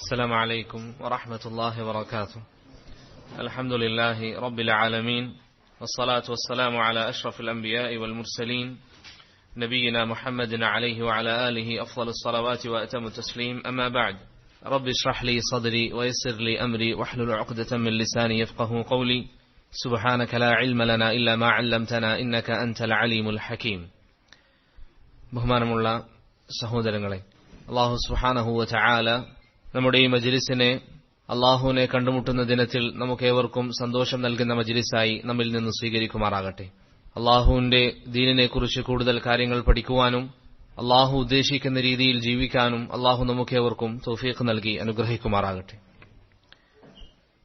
السلام عليكم ورحمة الله وبركاته. الحمد لله رب العالمين، والصلاة والسلام على أشرف الأنبياء والمرسلين نبينا محمد عليه وعلى آله أفضل الصلوات وأتم التسليم. أما بعد، رب اشرح لي صدري ويسر لي أمري واحلل عقدة من لساني يفقه قولي. سبحانك لا علم لنا إلا ما علمتنا إنك أنت العليم الحكيم. ബഹുമാനമുള്ള സഹോദരങ്ങളെ, അല്ലാഹു സുബ്ഹാനഹു വ തആല നമ്മുടെ ഈ മജ്ലിസിനെ അല്ലാഹുവിനെ കണ്ടുമുട്ടുന്ന ദിനത്തിൽ നമുക്കേവർക്കും സന്തോഷം നൽകുന്ന മജ്ലിസായി നമ്മിൽ നിന്ന് സ്വീകരിക്കുമാറാകട്ടെ. അല്ലാഹുവിന്റെ ദീനിനെക്കുറിച്ച് കൂടുതൽ കാര്യങ്ങൾ പഠിക്കുവാനും അല്ലാഹു ഉദ്ദേശിക്കുന്ന രീതിയിൽ ജീവിക്കാനും അല്ലാഹു നമുക്കേവർക്കും തൗഫീഖ് നൽകി അനുഗ്രഹിക്കുമാറാകട്ടെ.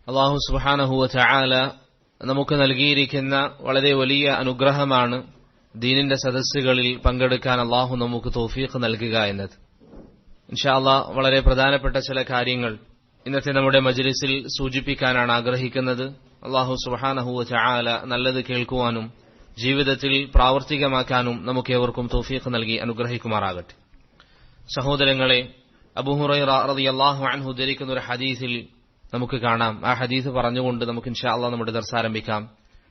അല്ലാഹു സുബ്ഹാനഹു വ തആല നമുക്ക് നൽകിയിരിക്കുന്ന വളരെ വലിയ അനുഗ്രഹമാണ് ദീനിന്റെ സദസ്സുകളിൽ പങ്കെടുക്കാൻ അല്ലാഹു നമുക്ക് തൗഫീഖ് നൽകുക എന്നത്. ഇൻഷാ അല്ലാഹ് വളരെ പ്രധാനപ്പെട്ട ചില കാര്യങ്ങൾ ഇന്നത്തെ നമ്മുടെ മജ്ലിസിൽ സൂചിപ്പിക്കാനാണ് ആഗ്രഹിക്കുന്നത്. അല്ലാഹു സുബ്ഹാനഹു വ തആല നല്ലത് കേൾക്കുവാനും ജീവിതത്തിൽ പ്രാവർത്തികമാക്കാനും നമുക്കേവർക്കും തൗഫീഖ് നൽകി അനുഗ്രഹിക്കുമാറാകട്ടെ. സഹോദരങ്ങളെ, അബൂ ഹുറൈറ റളിയല്ലാഹു അൻഹു ഉദ്ധരിക്കുന്ന ഒരു ഹദീസിൽ നമുക്ക് കാണാം. ആ ഹദീസ് പറഞ്ഞുകൊണ്ട് നമുക്ക് ഇൻഷാ അല്ലാഹ് നമ്മുടെ ദർസ് ആരംഭിക്കാം.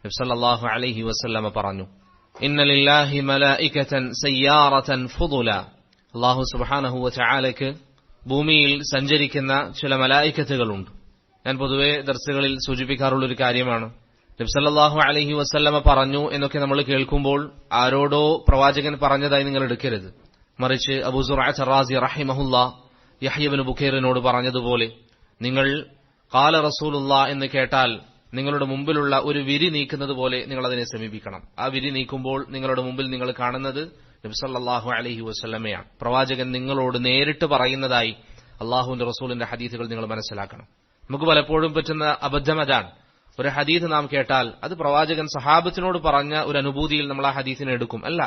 നബി സല്ലല്ലാഹു അലൈഹി വസല്ലമ പറഞ്ഞു, ഇന്ന ലില്ലാഹി മലായികതൻ സയ്യാറതൻ ഫുദുല. അല്ലാഹു സുബ്ഹാനഹു വ തആലയ്ക്ക് ഭൂമിയിൽ സഞ്ചരിക്കുന്ന ചില മലായികത്തുകളുണ്ട്. ഞാൻ പൊതുവെ ദർസുകളിൽ സൂചിപ്പിക്കാറുള്ളൊരു കാര്യമാണ്. നബി സല്ലല്ലാഹു അലൈഹി വസല്ലമ പറഞ്ഞു എന്നൊക്കെ നമ്മൾ കേൾക്കുമ്പോൾ ആരോടോ പ്രവാചകൻ പറഞ്ഞതായി നിങ്ങൾ എടുക്കരുത്. മറിച്ച് അബൂ സുറഅത്ത് റാസി റഹിമഹുല്ലാഹ് യഹ്യ ഇബ്നു ബുഖൈറിനോട് പറഞ്ഞതുപോലെ, നിങ്ങൾ ഖാല റസൂലുള്ളാഹ് എന്ന് കേട്ടാൽ നിങ്ങളുടെ മുമ്പിലുള്ള ഒരു വിരി നീക്കുന്നത് പോലെ നിങ്ങൾ അതിനെ സമീപിക്കണം. ആ വിരി നീക്കുമ്പോൾ നിങ്ങളുടെ മുമ്പിൽ നിങ്ങൾ കാണുന്നത് നബി സല്ലല്ലാഹു അലൈഹി വസല്ലമയാണ്. പ്രവാചകൻ നിങ്ങളോട് നേരിട്ട് പറയുന്നതായി അല്ലാഹുവിന്റെ റസൂലിന്റെ ഹദീസുകൾ നിങ്ങൾ മനസ്സിലാക്കണം. നമുക്ക് പലപ്പോഴും പറ്റുന്ന അബദ്ധം അതാണ്. ഒരു ഹദീസ് നാം കേട്ടാൽ അത് പ്രവാചകൻ സഹാബത്തിനോട് പറഞ്ഞ ഒരു അനുഭൂതിയിൽ നമ്മൾ ആ ഹദീസിനെ എടുക്കും. അല്ല,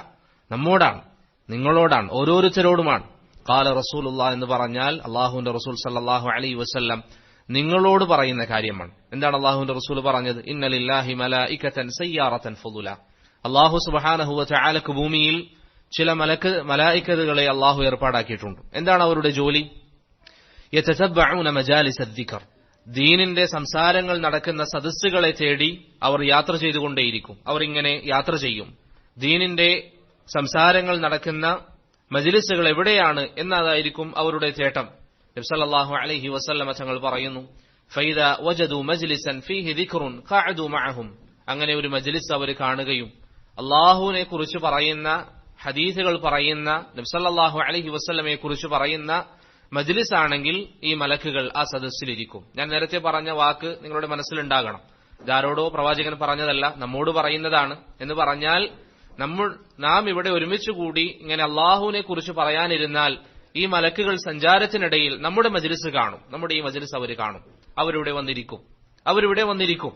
നമ്മോടാണ്, നിങ്ങളോടാണ്, ഓരോരുത്തരോടുമാണ്. ഖാല റസൂലുള്ളാഹ് എന്ന് പറഞ്ഞാൽ അല്ലാഹുവിന്റെ റസൂൽ സല്ലല്ലാഹു അലൈഹി വസല്ലം നിങ്ങളോട് പറയുന്ന കാര്യമാണ്. എന്താണ് അല്ലാഹുവിന്റെ റസൂൽ പറഞ്ഞത്? ഇന്ന ലില്ലാഹി മലായികതൻ സയ്യാറതൻ ഫുദുല. അല്ലാഹു സുബ്ഹാനഹു വ തആലക്ക് ഭൂമിയിൽ ചില മലായികത്തുകളെ അല്ലാഹു ഏർപ്പാടാക്കിയിട്ടുണ്ട്. എന്താണ് അവരുടെ ജോലി? യതതബ്ബഊന മജാലിസദ് ദിക്ർ. ദീനിന്റെ സംസാരങ്ങൾ നടക്കുന്ന സദസ്സുകളെ തേടി അവർ യാത്ര ചെയ്തുകൊണ്ടേയിരിക്കും. അവർ ഇങ്ങനെ യാത്ര ചെയ്യും. ദീനിന്റെ സംസാരങ്ങൾ നടക്കുന്ന മജ്ലിസുകൾ എവിടെയാണ് എന്നതായിരിക്കും അവരുടെ തേട്ടം. നബി സല്ലല്ലാഹു അലൈഹി വസല്ലമ തങ്ങൾ പറയുന്നു, ഫൈദാ വജദു മജ്ലിസൻ ഫീഹി ദിക്റുൻ ഖഅദു മഅഹും. അങ്ങനെ ഒരു മജ്ലിസ് അവർ കാണുകയും അല്ലാഹുവിനെ കുറിച്ച് പറയുന്ന ഹദീസുകൾ പറയുന്ന നബി സല്ലല്ലാഹു അലൈഹി വസല്ലമയെ കുറിച്ച് പറയുന്ന മജ്ലിസ് ആണെങ്കിൽ ഈ മലക്കുകൾ ആ സദസ്സിലിരിക്കും. ഞാൻ നേരത്തെ പറഞ്ഞ വാക്ക് നിങ്ങളുടെ മനസ്സിലുണ്ടാകണം. ഇതാരോടോ പ്രവാചകൻ പറഞ്ഞതല്ല, നമ്മോട് പറയുന്നതാണ് എന്ന് പറഞ്ഞാൽ നാം ഇവിടെ ഒരുമിച്ച് കൂടി ഇങ്ങനെ അല്ലാഹുവിനെ കുറിച്ച് പറയാനിരുന്നാൽ ഈ മലക്കുകൾ സഞ്ചാരത്തിനിടയിൽ നമ്മുടെ മജ്ലിസ് കാണും. നമ്മുടെ ഈ മജ്ലിസ് അവർ കാണും. അവരിവിടെ വന്നിരിക്കും.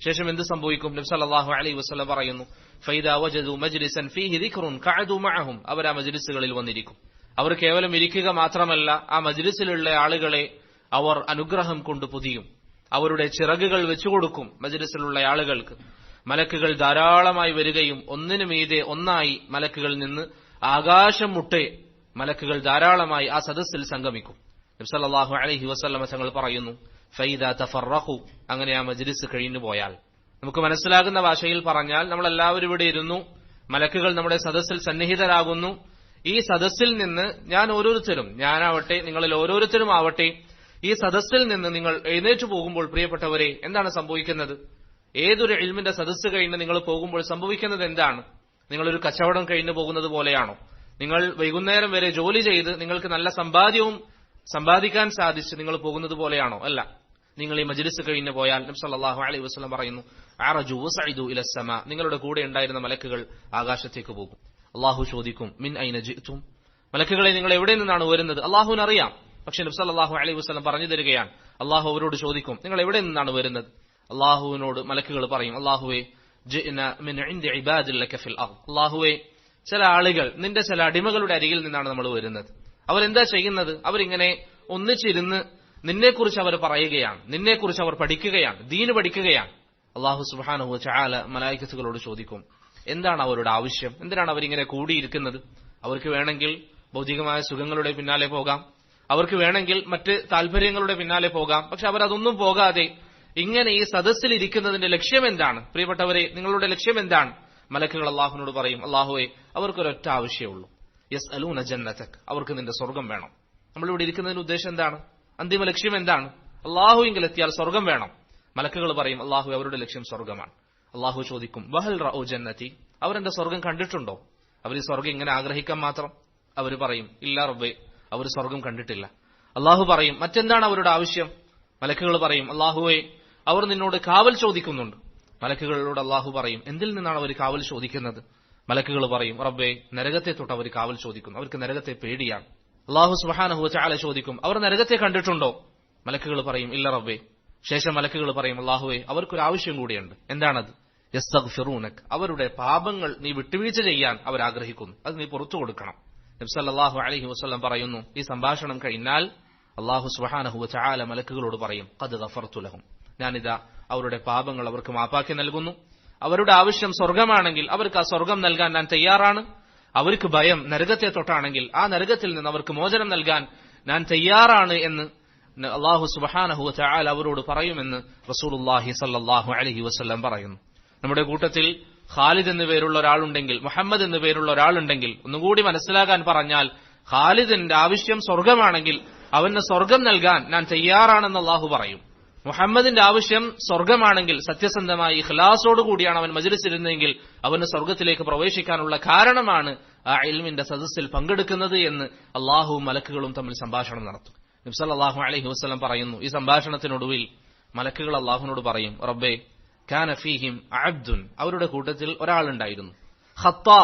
ശേഷം എന്ത് സംഭവിക്കും? നബി സല്ലല്ലാഹു അലൈഹി വസല്ലം പറയുന്നു, ഫൈദാ വജദു മജ്ലിസൻ ഫീഹി ദിക്റുൻ ഖഅദു മഅഹും. അവർ ആ മജ്ലിസുകളിൽ വന്നിരിക്കും. അവർ കേവലം ഇരിക്കുക മാത്രമല്ല, ആ മജ്ലിസിലുള്ള ആളുകളെ അവർ അനുഗ്രഹം കൊണ്ട് പൊതിയും. അവരുടെ ചിറകുകൾ വെച്ചുകൊടുക്കും മജ്ലിസിലുള്ള ആളുകൾക്ക്. മലക്കുകൾ ധാരാളമായി വരികയും ഒന്നിനു മീതെ ഒന്നായി മലക്കുകളിൽ നിന്ന് ആകാശം മുട്ടെ മലക്കുകൾ ധാരാളമായി ആ സദസ്സിൽ സംഗമിക്കും. നബി സല്ലല്ലാഹു അലൈഹി വസല്ലം തങ്ങൾ പറയുന്നു, ഫൈദാ തഫറഖു. അങ്ങനെ ആ മജ്ലിസ് കഴിഞ്ഞു പോയാൽ, നമുക്ക് മനസ്സിലാകുന്ന ഭാഷയിൽ പറഞ്ഞാൽ, നമ്മളെല്ലാവരും ഇവിടെ ഇരുന്നു, മലക്കുകൾ നമ്മുടെ സദസ്സിൽ സന്നിഹിതരാകുന്നു. ഈ സദസ്സിൽ നിന്ന് ഞാനാവട്ടെ നിങ്ങളിൽ ഓരോരുത്തരും ആവട്ടെ, ഈ സദസ്സിൽ നിന്ന് നിങ്ങൾ എഴുന്നേറ്റ് പോകുമ്പോൾ പ്രിയപ്പെട്ടവരെ എന്താണ് സംഭവിക്കുന്നത്? ഏതൊരു ഇൽമിന്റെ സദസ്സ് കഴിഞ്ഞ് നിങ്ങൾ പോകുമ്പോൾ സംഭവിക്കുന്നത് എന്താണ്? നിങ്ങളൊരു കച്ചവടം കഴിഞ്ഞു പോകുന്നത് പോലെയാണോ? നിങ്ങൾ വൈകുന്നേരം വരെ ജോലി ചെയ്ത് നിങ്ങൾക്ക് നല്ല സമ്പാദ്യവും സമ്പാദിക്കാൻ സാധിച്ച് നിങ്ങൾ പോകുന്നത് പോലെയാണോ? അല്ല. നിങ്ങൾ ഈ മജ്ലിസ് കഴിഞ്ഞു പോയാൽ നബി സല്ലല്ലാഹു അലൈഹി വസല്ലം പറയുന്നു, അറജു വസഇദു ഇലസ്സമാ. നിങ്ങളുടെ കൂടെ ഉണ്ടായിരുന്ന മലക്കുകൾ ആകാശത്തേക്ക് പോകും. അല്ലാഹു ചോദിക്കും, മിൻ ഐന ജിഅ്തും. മലക്കുകളെ, നിങ്ങൾ എവിടെ നിന്നാണ് വരുന്നത്? അല്ലാഹുവിന് അറിയാം. പക്ഷെ നബി സല്ലല്ലാഹു അലൈഹി വസല്ലം പറഞ്ഞു തരികയാണ്, അല്ലാഹു അവരോട് ചോദിക്കും, നിങ്ങൾ എവിടെ നിന്നാണ് വരുന്നത്? അല്ലാഹുവിനോട് മലക്കുകൾ പറയും, അല്ലാഹുവേ, ജിഅ്ന മിൻ ഇൻദി ഇബാദിൻ ലക ഫിൽ അർദ്. അല്ലാഹുവേ, ചില ആളുകൾ, നിന്റെ ചില അടിമകളുടെ അരികിൽ നിന്നാണ് നമ്മൾ വരുന്നത്. അവരെന്താ ചെയ്യുന്നത്? അവരിങ്ങനെ ഒന്നിച്ചിരുന്ന് നിന്നെക്കുറിച്ച് അവർ പറയുകയാണ്, നിന്നെക്കുറിച്ച് അവർ പഠിക്കുകയാണ്, ദീന് പഠിക്കുകയാണ്. അല്ലാഹു സുബ്ഹാനഹു വ തആല മലായികത്തുകളോട് ചോദിക്കും, എന്താണ് അവരുടെ ആവശ്യം? എന്തിനാണ് അവരിങ്ങനെ കൂടിയിരിക്കുന്നത്? അവർക്ക് വേണമെങ്കിൽ ഭൗതികമായ സുഖങ്ങളുടെ പിന്നാലെ പോകാം, അവർക്ക് വേണമെങ്കിൽ മറ്റ് താല്പര്യങ്ങളുടെ പിന്നാലെ പോകാം. പക്ഷെ അവരതൊന്നും പോകാതെ ഇങ്ങനെ ഈ സദസ്സിൽ ഇരിക്കുന്നതിന്റെ ലക്ഷ്യം എന്താണ്? പ്രിയപ്പെട്ടവരെ, നിങ്ങളുടെ ലക്ഷ്യം എന്താണ്? മലക്കുകൾ അള്ളാഹുവിനോട് പറയും, അള്ളാഹുവെ, അവർക്കൊരൊറ്റ ആവശ്യമുള്ളൂ, യസ്അലൂന ജന്നതക്, അവർക്ക് നിന്റെ സ്വർഗം വേണം. നമ്മളിവിടെ ഇരിക്കുന്നതിന്റെ ഉദ്ദേശം എന്താണ്? അന്തിമ ലക്ഷ്യം എന്താണ്? അള്ളാഹുവിങ്കിൽ എത്തിയാൽ സ്വർഗം വേണം. മലക്കുകൾ പറയും, അള്ളാഹു, അവരുടെ ലക്ഷ്യം സ്വർഗമാണ്. അള്ളാഹു ചോദിക്കും, വഹൽ റഅൂ ജന്നതി, അവരെന്റെ സ്വർഗം കണ്ടിട്ടുണ്ടോ? അവർ ഈ സ്വർഗം ഇങ്ങനെ ആഗ്രഹിക്കാൻ മാത്രം? അവർ പറയും, ഇല്ല റബ്ബേ, അവർ സ്വർഗം കണ്ടിട്ടില്ല. അള്ളാഹു പറയും, മറ്റെന്താണ് അവരുടെ ആവശ്യം? മലക്കുകൾ പറയും, അള്ളാഹുവെ, അവർ നിന്നോട് കാവൽ ചോദിക്കുന്നുണ്ട്. മലക്കുകളോട് അള്ളാഹു പറയും, എന്തിൽ നിന്നാണ് അവർ കാവൽ ചോദിക്കുന്നത്? മലക്കുകൾ പറയും, റബ്ബേ, നരകത്തെ തൊട്ട് അവർ കാവൽ ചോദിക്കുന്നു, അവർക്ക് നരകത്തെ പേടിയാണ്. അള്ളാഹു സുബ്ഹാനഹു വ തആല ചോദിക്കും, അവർ നരകത്തെ കണ്ടിട്ടുണ്ടോ? മലക്കുകൾ പറയും, ഇല്ല റബ്ബേ. ശേഷം മലക്കുകൾ പറയും, അള്ളാഹുവെ, അവർക്കൊരു ആവശ്യം കൂടിയുണ്ട്. എന്താണത്? യസ്തഗ്ഫിറൂനക്, അവരുടെ പാപങ്ങൾ നീ വിട്ടുവീഴ്ച ചെയ്യാൻ അവർ ആഗ്രഹിക്കുന്നു, അത് നീ പുറത്തു കൊടുക്കണം. നബി സല്ലല്ലാഹു അലൈഹി വസല്ലം പറയുന്നു, ഈ സംഭാഷണം കഴിഞ്ഞാൽ അള്ളാഹു സുബ്ഹാനഹു വ തആല മലക്കുകളോട് പറയും, ഖദ് ഗഫർതു ലഹും, ഞാനിതാ അവരുടെ പാപങ്ങൾ അവർക്ക് മാപ്പാക്കി നൽകുന്നു. അവരുടെ ആവശ്യം സ്വർഗമാണെങ്കിൽ അവർക്ക് ആ സ്വർഗം നൽകാൻ ഞാൻ തയ്യാറാണ്. അവർക്ക് ഭയം നരകത്തെ തൊട്ടാണെങ്കിൽ ആ നരകത്തിൽ നിന്ന് അവർക്ക് മോചനം നൽകാൻ ഞാൻ തയ്യാറാണ് എന്ന് അള്ളാഹു സുബ്ഹാനഹു വ തആല അവരോട് പറയുമെന്ന് റസൂലുള്ളാഹി സ്വല്ലല്ലാഹു അലൈഹി വസല്ലം പറയുന്നു. നമ്മുടെ കൂട്ടത്തിൽ ഖാലിദ് എന്നു പേരുള്ള ഒരാളുണ്ടെങ്കിൽ, മുഹമ്മദ് എന്നു പേരുള്ള ഒരാളുണ്ടെങ്കിൽ, ഒന്നുകൂടി മനസ്സിലാക്കാൻ പറഞ്ഞാൽ, ഖാലിദിന്റെ ആവശ്യം സ്വർഗമാണെങ്കിൽ അവന് സ്വർഗം നൽകാൻ ഞാൻ തയ്യാറാണെന്ന് അള്ളാഹു പറയും. മുഹമ്മദിന്റെ ആവശ്യം സ്വർഗമാണെങ്കിൽ സത്യസന്ധമായി ഇഖ്ലാസോടുകൂടിയാണ് അവൻ മജ്‌ലിസിലിരുന്നെങ്കിൽ അവന് സ്വർഗത്തിലേക്ക് പ്രവേശിക്കാനുള്ള കാരണമാണ് ആ ഇൽമിന്റെ സദസ്സിൽ പങ്കെടുക്കുന്നത് എന്ന് അള്ളാഹുവും മലക്കുകളും തമ്മിൽ സംഭാഷണം നടത്തും. നബി സല്ലല്ലാഹു അലൈഹി വസല്ലം പറയുന്നു, ഈ സംഭാഷണത്തിനൊടുവിൽ മലക്കുകൾ അള്ളാഹുവിനോട് പറയും, റബ്ബേ, കാന ഫീഹിം അബ്ദുൻ, അവരുടെ കൂട്ടത്തിൽ ഒരാളുണ്ടായിരുന്നു, ഖത്താ,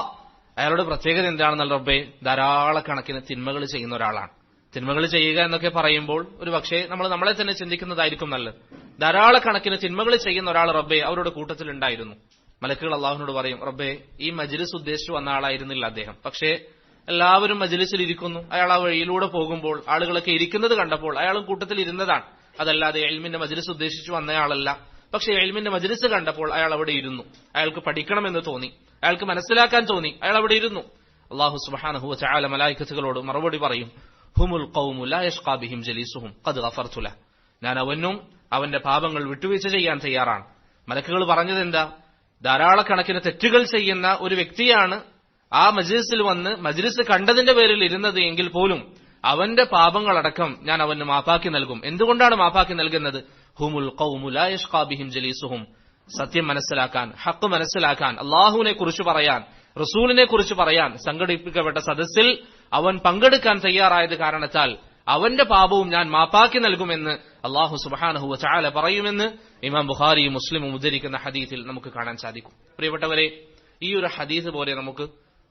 അയാളുടെ പ്രത്യേകത എന്താണെന്നാൽ റബ്ബേ, ധാരാളക്കണക്കിന് തിന്മകൾ ചെയ്യുന്ന ഒരാളാണ്. തിന്മകൾ ചെയ്യുക എന്നൊക്കെ പറയുമ്പോൾ ഒരു പക്ഷേ നമ്മൾ നമ്മളെ തന്നെ ചിന്തിക്കുന്നതായിരിക്കും നല്ലത്. ധാരാളക്കണക്കിന് തിന്മകൾ ചെയ്യുന്ന ഒരാൾ റബ്ബേ അവരുടെ കൂട്ടത്തിൽ ഉണ്ടായിരുന്നു. മലക്കുകൾ അള്ളാഹുവിനോട് പറയും, റബ്ബേ, ഈ മജ്‌ലിസ് ഉദ്ദേശിച്ചു വന്ന ആളായിരുന്നില്ല അദ്ദേഹം, പക്ഷേ എല്ലാവരും മജ്‌ലിസിൽ ഇരിക്കുന്നു, അയാൾ ആ വഴിയിലൂടെ പോകുമ്പോൾ ആളുകളൊക്കെ ഇരിക്കുന്നത് കണ്ടപ്പോൾ അയാളും കൂട്ടത്തിൽ ഇരുന്നതാണ്. അതല്ലാതെ ഇൽമിന്റെ മജ്‌ലിസ് ഉദ്ദേശിച്ചു വന്നയാളല്ല. പക്ഷേ ഇൽമിന്റെ മജ്‌ലിസ് കണ്ടപ്പോൾ അയാൾ അവിടെ ഇരുന്നു, അയാൾക്ക് പഠിക്കണമെന്ന് തോന്നി, അയാൾക്ക് മനസ്സിലാക്കാൻ തോന്നി, അയാൾ അവിടെ ഇരുന്നു. അല്ലാഹു സുബ്ഹാനഹു വ തആല മലായികത്തുകളോട് മറുപടി പറയും, ഹുമുൽ ഖൗമു ലാ യഷ്ഖാ ബിഹിം ജലീസുഹും ഖദ് ഗഫർതു ലഹു, ഞാൻ അവനും അവന്റെ പാപങ്ങൾ വിട്ടുവീഴ്ച ചെയ്യാൻ തയ്യാറാണ്. മലക്കുകൾ പറഞ്ഞത് എന്താ? ധാരാളക്കണക്കിന് തെറ്റുകൾ ചെയ്യുന്ന ഒരു വ്യക്തിയാണ് ആ മജ്‌ലിസിൽ വന്ന് മജ്‌ലിസ് കണ്ടതിന്റെ പേരിൽ ഇരുന്നത് എങ്കിൽ പോലും അവന്റെ പാപങ്ങളടക്കം ഞാൻ അവന് മാപ്പാക്കി നൽകും. എന്തുകൊണ്ടാണ് മാപ്പാക്കി നൽകുന്നത്? ഹുമുൽ ഖൗമു ലാ യഷ്ഖാ ബിഹിം ജലീസുഹും, സത്യം മനസ്സിലാക്കാൻ, ഹഖ് മനസ്സിലാക്കാൻ, അള്ളാഹുവിനെ കുറിച്ച് പറയാൻ, റസൂലിനെ കുറിച്ച് പറയാൻ സംഘടിപ്പിക്കപ്പെട്ട സദസ്സിൽ അവൻ പങ്കെടുക്കാൻ തയ്യാറായത് കാരണത്താൽ അവന്റെ പാപവും ഞാൻ മാപ്പാക്കി നൽകുമെന്ന് അള്ളാഹു സുബ്ഹാനഹു വ തആല പറയുമെന്ന് ഇമാം ബുഖാരിയും മുസ്ലിമും ഉദ്ധരിക്കുന്ന ഹദീസിൽ നമുക്ക് കാണാൻ സാധിക്കും. പ്രിയപ്പെട്ടവരെ, ഈ ഒരു ഹദീസ് പോലെ നമുക്ക്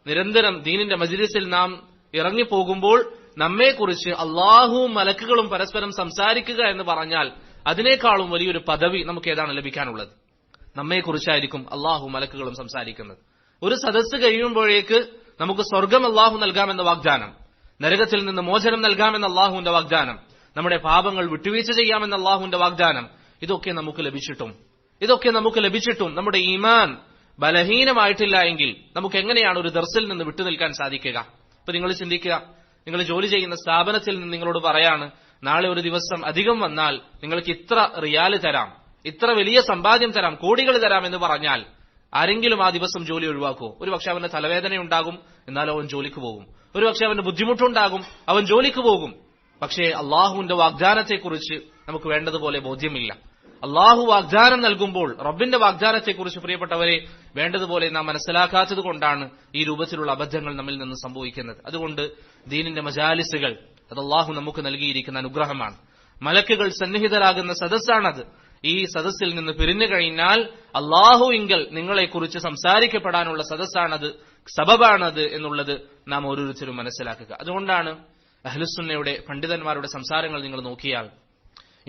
നിരന്തരം ദീനിന്റെ മജ്‌ലിസിൽ നാം ഇറങ്ങിപ്പോകുമ്പോൾ നമ്മെക്കുറിച്ച് അള്ളാഹുവും മലക്കുകളും പരസ്പരം സംസാരിക്കുക എന്ന് പറഞ്ഞാൽ അതിനേക്കാളും വലിയൊരു പദവി നമുക്ക് ഏതാണ് ലഭിക്കാനുള്ളത്? നമ്മെക്കുറിച്ചായിരിക്കും അള്ളാഹു മലക്കുകളും സംസാരിക്കുന്നത്. ഒരു സദസ്സ് കഴിയുമ്പോഴേക്ക് നമുക്ക് സ്വർഗം അള്ളാഹു നൽകാമെന്ന വാഗ്ദാനം, നരകത്തിൽ നിന്ന് മോചനം നൽകാമെന്ന അള്ളാഹുവിന്റെ വാഗ്ദാനം, നമ്മുടെ പാപങ്ങൾ വിട്ടുവീഴ്ച ചെയ്യാമെന്ന അള്ളാഹുവിന്റെ വാഗ്ദാനം, ഇതൊക്കെ നമുക്ക് ലഭിച്ചിട്ടും നമ്മുടെ ഈമാൻ ബലഹീനമായിട്ടില്ല എങ്കിൽ നമുക്ക് എങ്ങനെയാണ് ഒരു ദർസിൽ നിന്ന് വിട്ടുനിൽക്കാൻ സാധിക്കുക? ഇപ്പൊ നിങ്ങൾ ചിന്തിക്കുക, നിങ്ങൾ ജോലി ചെയ്യുന്ന സ്ഥാപനത്തിൽ നിന്ന് നിങ്ങളോട് പറയാണ്, നാളെ ഒരു ദിവസം അധികം വന്നാൽ നിങ്ങൾക്ക് ഇത്ര റിയാല് തരാം, ഇത്ര വലിയ സമ്പാദ്യം തരാം, കോടികൾ തരാം എന്ന് പറഞ്ഞാൽ ആരെങ്കിലും ആ ദിവസം ജോലി ഒഴിവാക്കുമോ? ഒരുപക്ഷെ അവന് തലവേദനയുണ്ടാകും, എന്നാലും അവൻ ജോലിക്ക് പോകും. ഒരുപക്ഷെ അവന് ബുദ്ധിമുട്ടുണ്ടാകും, അവൻ ജോലിക്ക് പോകും. പക്ഷേ അള്ളാഹുവിന്റെ വാഗ്ദാനത്തെക്കുറിച്ച് നമുക്ക് വേണ്ടതുപോലെ ബോധ്യമില്ല. അള്ളാഹു വാഗ്ദാനം നൽകുമ്പോൾ റബ്ബിന്റെ വാഗ്ദാനത്തെക്കുറിച്ച് പ്രിയപ്പെട്ടവരെ വേണ്ടതുപോലെ നാം മനസ്സിലാക്കാത്തത് കൊണ്ടാണ് ഈ രൂപത്തിലുള്ള അബദ്ധങ്ങൾ നമ്മിൽ നിന്ന് സംഭവിക്കുന്നത്. അതുകൊണ്ട് ദീനിന്റെ മജാലിസുകൾ അത് അള്ളാഹു നമുക്ക് നൽകിയിരിക്കുന്ന അനുഗ്രഹമാണ്. മലക്കുകൾ സന്നിഹിതരാകുന്ന സദസ്സാണത്. ഈ സദസ്സിൽ നിന്ന് പിരിഞ്ഞു കഴിഞ്ഞാൽ അള്ളാഹുവിങ്കൽ നിങ്ങളെക്കുറിച്ച് സംസാരിക്കപ്പെടാനുള്ള സദസ്സാണത്, സബബാണത് എന്നുള്ളത് നാം ഓരോരുത്തരും മനസ്സിലാക്കുക. അതുകൊണ്ടാണ് അഹ്ലുസുന്നയുടെ പണ്ഡിതന്മാരുടെ സംസാരങ്ങൾ നിങ്ങൾ നോക്കിയാൽ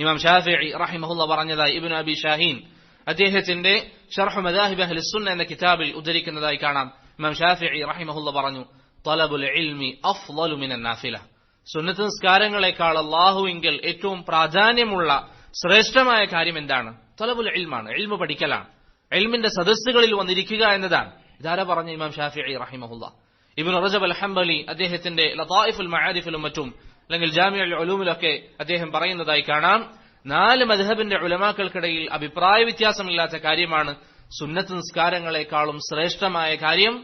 ഇമാം ഷാഫിഈ റഹിമഹുല്ലാഹ് പറഞ്ഞതായി ഇബ്നു അബി ഷാഹീൻ അദ്ദേഹത്തിന്റെ ശർഹ് മദാഹിബ് അഹ്ലുസുന്ന എന്ന കിതാബിൽ ഉദ്ധരിക്കുന്നതായി കാണാം. ഇമാം ഷാഫിഈ റഹിമഹുല്ലാഹ് പറഞ്ഞു, തലബുൽ ഇൽമി അഫ്ളലു മിനൻ നാഫില, സുന്നത്ത് നിസ്കാരങ്ങളെക്കാൾ അള്ളാഹുവിങ്കൽ ഏറ്റവും പ്രാധാന്യമുള്ള ശ്രേഷ്ഠമായ കാര്യം എന്താണ്? തലബുൽ ഇൽമാണ്, ഇൽമു പഠിക്കലാണ്, ഇൽമിന്റെ സദസ്സുകളിൽ വന്നിരിക്കുക എന്നതാണ്. ഇതാരാ പറഞ്ഞ? ഇമാം ഷാഫിഈ റഹിമഹുല്ലാഹ്. ഇബ്നു റജബ് അൽ ഹംബലി അദ്ദേഹത്തിന്റെ ലതായിഫുൽ മആരിഫിലും മറ്റും അല്ലെങ്കിൽ ജാമിഉൽ ഉലൂമിലൊക്കെ അദ്ദേഹം പറയുന്നതായി കാണാം, 4 മദ്ഹബിന്റെ ഉലമാക്കൾക്കിടയിൽ അഭിപ്രായ വ്യത്യാസമില്ലാത്ത കാര്യമാണ് സുന്നത്ത് നിസ്കാരങ്ങളെക്കാളും ശ്രേഷ്ഠമായ കാര്യം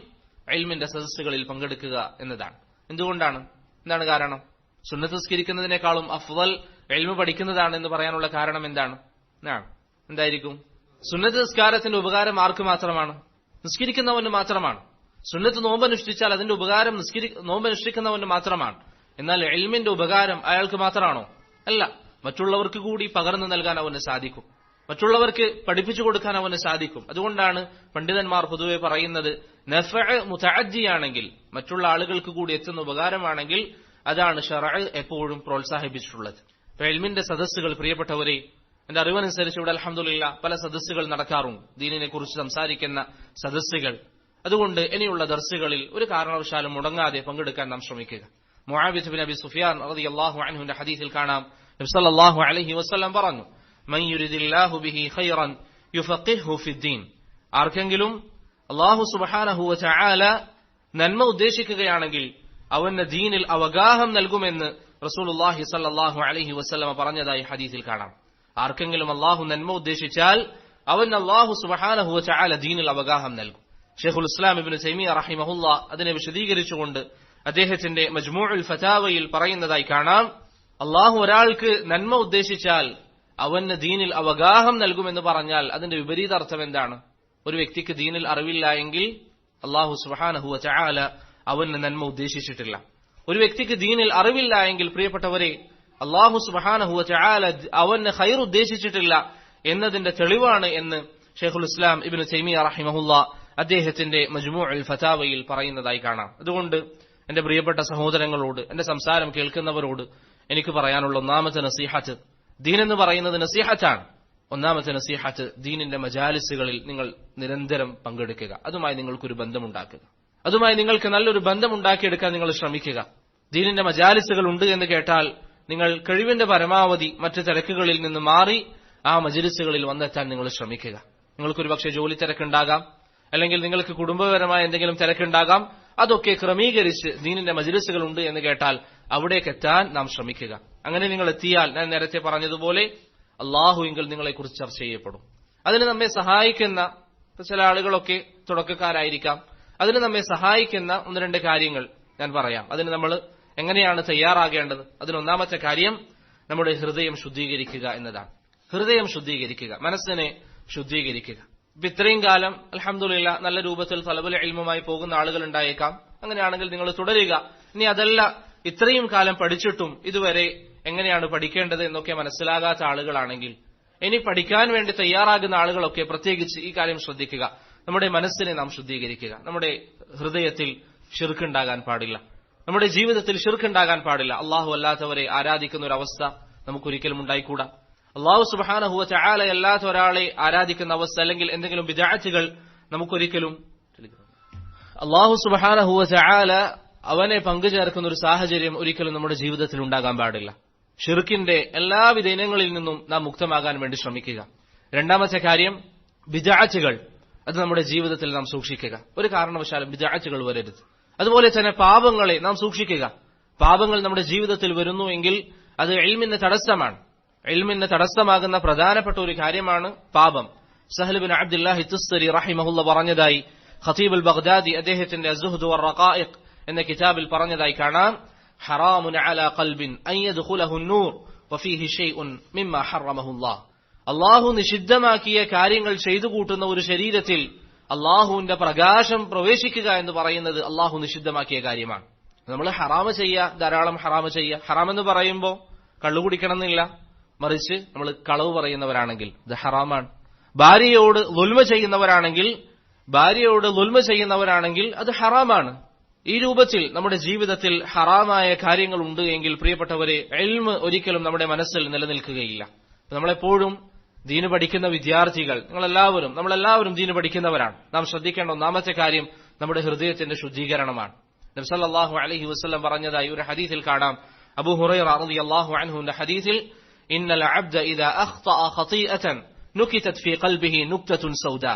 ഇൽമിന്റെ സദസ്സുകളിൽ പങ്കെടുക്കുക എന്നതാണ്. എന്താണ് കാരണം? സുന്നത്ത് നിസ്കരിക്കുന്നതിനേക്കാളും അഫ്ളൽ ഇൽമു പഠിക്കുന്നതാണ് എന്ന് പറയാനുള്ള കാരണം എന്തായിരിക്കും? സുന്നത്ത് നിസ്കാരത്തിന്റെ ഉപകാരം ആർക്ക് മാത്രമാണ്? നിസ്കരിക്കുന്നവന് മാത്രമാണ്. സുന്നത്ത് നോമ്പനുഷ്ഠിച്ചാൽ അതിന്റെ ഉപകാരം നോമ്പനുഷ്ഠിക്കുന്നവന് മാത്രമാണ്. എന്നാൽ ഇൽമിന്റെ ഉപകാരം അയാൾക്ക് മാത്രമാണോ? അല്ല, മറ്റുള്ളവർക്ക് കൂടി പകർന്നു നൽകാൻ അവന് സാധിക്കും, മറ്റുള്ളവർക്ക് പഠിപ്പിച്ചു കൊടുക്കാൻ അവന് സാധിക്കും. അതുകൊണ്ടാണ് പണ്ഡിതന്മാർ പൊതുവെ പറയുന്നത്, നഫഅ് മുതഅദ്ദിയാണെങ്കിൽ, മറ്റുള്ള ആളുകൾക്ക് കൂടി എത്തുന്ന ഉപകാരമാണെങ്കിൽ അതാണ് ശറഅ് എപ്പോഴും പ്രോത്സാഹിപ്പിച്ചിട്ടുള്ളത്. ഇൽമിന്റെ സദസ്സുകൾ, പ്രിയപ്പെട്ടവരെ, എന്റെ അറിവനുസരിച്ച് ഇവിടെ അൽഹംദുലില്ലാ പല സദസ്സുകൾ നടക്കാറുണ്ട്, ദീനിനെ കുറിച്ച് സംസാരിക്കുന്ന സദസ്സുകൾ. അതുകൊണ്ട് ഇനിയുള്ള ദർസുകളിൽ ഒരു കാരണവശാലും മുടങ്ങാതെ പങ്കെടുക്കാൻ നാം ശ്രമിക്കുക. മുആവിയ ബിൻ അബി സുഫിയാൻ റളിയല്ലാഹു അൻഹുവിന്റെ ഹദീസിൽ കാണാം, നബി സല്ലല്ലാഹു അലൈഹി വസല്ലം പറഞ്ഞു, മൻ യുരിദില്ലാഹു ബിഹി ഖൈറൻ യുഫഖിഹു ഫിദ്ദീൻ. ആർക്കെങ്കിലും അല്ലാഹു സുബ്ഹാനഹു വ തആല നന്മ ഉദ്ദേശിക്കുകയാണെങ്കിൽ അവന് ദീനിൽ അവഗാഹം നൽകുമെന്ന് റസൂലുള്ളാഹി സല്ലല്ലാഹു അലൈഹി വസല്ലം പറഞ്ഞതായി ഹദീസിൽ കാണാം. ആർക്കെങ്കിലും അല്ലാഹു നന്മ ഉദ്ദേശിച്ചാൽ അവൻ അല്ലാഹു സുബ്ഹാനഹു വ തആല ദീനിൽ അവഗാഹം നൽകും. ഷെയ്ഖുൽ ഇസ്ലാം ഇബ്നു തൈമിയ്യ റഹിമഹുല്ലാ അതിനെ വിശദീകരിച്ചുകൊണ്ട് അദ്ദേഹത്തിന്റെ മജ്മൂഉൽ ഫതാവയിൽ പറയുന്നതായി കാണാം, അല്ലാഹു ഒരാൾക്ക് നന്മ ഉദ്ദേശിച്ചാൽ അവന് ദീനിൽ അവഗാഹം നൽകുമെന്ന് പറഞ്ഞാൽ അതിന്റെ വിപരീത അർത്ഥം എന്താണ്? ഒരു വ്യക്തിക്ക് ദീനിൽ അറിവില്ല എങ്കിൽ അല്ലാഹു സുബ്ഹാനഹു വ തആല അവന് നന്മ ഉദ്ദേശിച്ചിട്ടില്ല. ഒരു വ്യക്തിക്ക് ദീനിൽ അറിവില്ല എങ്കിൽ പ്രിയപ്പെട്ടവരെ, അല്ലാഹു സുബ്ഹാനഹു വ തആല അവന് ഖൈർ ഉദ്ദേശിച്ചിട്ടില്ല എന്നതിന്റെ തെളിവാണ് എന്ന് ഷെയ്ഖുൽ ഇസ്ലാം ഇബ്നു തൈമിയ്യ റഹിമഹുല്ലാ അദ്ദേഹത്തിന്റെ മജ്മൂഉൽ ഫതാവയിൽ പറയുന്നതായി കാണാം. അതുകൊണ്ട് എന്റെ പ്രിയപ്പെട്ട സഹോദരങ്ങളോട്, എന്റെ സംസാരം കേൾക്കുന്നവരോട് എനിക്ക് പറയാനുള്ള ഒന്നാമത്തെ നസീഹത്ത്, ദീൻ എന്ന് പറയുന്നത് നസീഹത്താണ്. ഒന്നാമത്തെ നസീഹത്ത്, ദീനിന്റെ മജാലിസുകളിൽ നിങ്ങൾ നിരന്തരം പങ്കെടുക്കുക, അതുമായി നിങ്ങൾക്കൊരു ബന്ധമുണ്ടാക്കുക, അതുമായി നിങ്ങൾക്ക് നല്ലൊരു ബന്ധമുണ്ടാക്കിയെടുക്കാൻ നിങ്ങൾ ശ്രമിക്കുക. ദീനിന്റെ മജാലിസുകൾ ഉണ്ട് എന്ന് കേട്ടാൽ നിങ്ങൾ കഴിവിന്റെ പരമാവധി മറ്റു തിരക്കുകളിൽ നിന്ന് മാറി ആ മജ്ലിസുകളിൽ വന്നെത്താൻ നിങ്ങൾ ശ്രമിക്കുക. നിങ്ങൾക്കൊരു പക്ഷേ ജോലി തിരക്കുണ്ടാകാം, അല്ലെങ്കിൽ നിങ്ങൾക്ക് കുടുംബപരമായ എന്തെങ്കിലും തിരക്കുണ്ടാകാം. അതൊക്കെ ക്രമീകരിച്ച് ദീനിന്റെ മജ്ലിസുകൾ ഉണ്ട് എന്ന് കേട്ടാൽ അവിടേക്ക് എത്താൻ നാം ശ്രമിക്കുക. അങ്ങനെ നിങ്ങൾ എത്തിയാൽ ഞാൻ നേരത്തെ പറഞ്ഞതുപോലെ അല്ലാഹുവിങ്കൽ നിങ്ങളെക്കുറിച്ച് ചർച്ച ചെയ്യപ്പെടും. അതിന് നമ്മെ സഹായിക്കുന്ന ചില ആളുകളൊക്കെ തുടക്കക്കാരായിരിക്കാം. അതിന് നമ്മെ സഹായിക്കുന്ന 1-2 കാര്യങ്ങൾ ഞാൻ പറയാം. അതിന് നമ്മൾ എങ്ങനെയാണ് തയ്യാറാകേണ്ടത്? അതിനൊന്നാമത്തെ കാര്യം നമ്മുടെ ഹൃദയം ശുദ്ധീകരിക്കുക എന്നതാണ്. ഹൃദയം ശുദ്ധീകരിക്കുക, മനസ്സിനെ ശുദ്ധീകരിക്കുക. ഇത്രയും കാലം അൽഹംദുലില്ലാ നല്ല രൂപത്തിൽ തലബുൽ ഇൽമുമായി പോകുന്ന ആളുകൾ ഉണ്ടായേക്കാം. അങ്ങനെയാണെങ്കിൽ നിങ്ങൾ തുടരുക. ഇനി അതല്ല, ഇത്രയും കാലം പഠിച്ചിട്ടും ഇതുവരെ എങ്ങനെയാണ് പഠിക്കേണ്ടത് എന്നൊക്കെ മനസ്സിലാകാത്ത ആളുകളാണെങ്കിൽ, ഇനി പഠിക്കാൻ വേണ്ടി തയ്യാറാകുന്ന ആളുകളൊക്കെ പ്രത്യേകിച്ച് ഈ കാര്യം ശ്രദ്ധിക്കുക. നമ്മുടെ മനസ്സിനെ നാം ശുദ്ധീകരിക്കുക. നമ്മുടെ ഹൃദയത്തിൽ ശിർക്ക് ഉണ്ടാകാൻ പാടില്ല, നമ്മുടെ ജീവിതത്തിൽ ശിർക്ക് ഉണ്ടാകാൻ പാടില്ല. അല്ലാഹു അല്ലാത്തവരെ ആരാധിക്കുന്ന ഒരു അവസ്ഥ നമുക്കൊരിക്കലും ഉണ്ടായിക്കൂടാ. അല്ലാഹു സുബ്ഹാനഹു വ തആല അല്ലാത്ത ഒരാളെ ആരാധിക്കുന്ന അവസ്ഥ, അല്ലെങ്കിൽ എന്തെങ്കിലും ബിദ്അത്തുകൾ നമുക്കൊരിക്കലും, അല്ലാഹു സുബ്ഹാനഹു വ തആല അവനെ പങ്കുചേർക്കുന്ന ഒരു സാഹചര്യം ഒരിക്കലും നമ്മുടെ ജീവിതത്തിൽ ഉണ്ടാകാൻ പാടില്ല. ഷിർക്കിന്റെ എല്ലാവിധ ഇനങ്ങളിൽ നിന്നും നാം മുക്തമാകാൻ വേണ്ടി ശ്രമിക്കുക. രണ്ടാമത്തെ കാര്യം, ബിദ്അത്തുകൾ, അത് നമ്മുടെ ജീവിതത്തിൽ നാം സൂക്ഷിക്കുക. ഒരു കാരണവശാലും ബിദ്അത്തുകൾ വരരുത്. അതുപോലെ തന്നെ പാപങ്ങളെ നാം സൂക്ഷിക്കുക. പാപങ്ങൾ നമ്മുടെ ജീവിതത്തിൽ വരുന്നു എങ്കിൽ അത് ഇൽമിന് തടസ്സമാണ്. ഇൽമിന് തടസ്സമാകുന്ന പ്രധാനപ്പെട്ട ഒരു കാര്യമാണ് പാപം. സഹൽ ബിൻ അബ്ദുല്ലാഹി തുസ്തരി റഹിമഹുല്ലാ പറഞ്ഞതായി ഖതീബുൽ ബഗ്ദാദി അദ്ദേഹത്തിന്റെ അസ്സുഹ്ദ് വറഖായിഖ് എന്ന കിതാബിൽ പറഞ്ഞതായി കാണാം, ഹറാമുൻ അലാ ഖൽബിൻ അൻ യദ്ഖുലഹു അൻ-നൂർ വഫീഹി ഷൈഉൻ മിമ്മാ ഹറമഹുല്ലാഹ്. അല്ലാഹു നിഷിദ്ധമാക്കിയ കാര്യങ്ങൾ ചെയ്തു കൂട്ടുന്ന ഒരു ശരീരത്തിൽ അല്ലാഹുവിന്റെ പ്രകാശം പ്രവേശിക്കുക എന്ന് പറയുന്നത് അല്ലാഹു നിഷിദ്ധമാക്കിയ കാര്യമാണ്. നമ്മൾ ഹറാമ് ചെയ്യുക, ധാരാളം ഹറാമ് ചെയ്യുക. ഹറാം എന്ന് പറയുമ്പോൾ കള്ളു കുടിക്കണം എന്നില്ല, മറിച്ച് നമ്മൾ കളവ് പറയുന്നവരാണെങ്കിൽ ഇത് ഹറാമാണ്. ഭാര്യയോട് ളുൽമ ചെയ്യുന്നവരാണെങ്കിൽ അത് ഹറാമാണ്. ഈ രൂപത്തിൽ നമ്മുടെ ജീവിതത്തിൽ ഹറാമായ കാര്യങ്ങൾ ഉണ്ട് എങ്കിൽ പ്രിയപ്പെട്ടവരെ, ഇൽമ് ഒരിക്കലും നമ്മുടെ മനസ്സിൽ നിലനിൽക്കുകയില്ല. നമ്മളെപ്പോഴും ദീന് പഠിക്കുന്ന വിദ്യാർത്ഥികൾ, നമ്മളെല്ലാവരും ദീന് പഠിക്കുന്നവരാണ്. നാം ശ്രദ്ധിക്കേണ്ട ഒന്നാമത്തെ കാര്യം നമ്മുടെ ഹൃദയത്തിന്റെ ശുദ്ധീകരണമാണ്. നബി സല്ലല്ലാഹു അലൈഹി വസല്ലം പറഞ്ഞതായി ഒരു ഹദീസിൽ കാണാം, അബൂ ഹുറൈറ റളിയല്ലാഹു അൻഹുവിന്റെ ഹദീസിൽ, ഇന്നൽ അബ്ദ ഇദാ അഖ്തഅ ഖതീഅതൻ നുകിതത് ഫീ ഖൽബിഹി നുക്തത്തുൻ സൗദാ.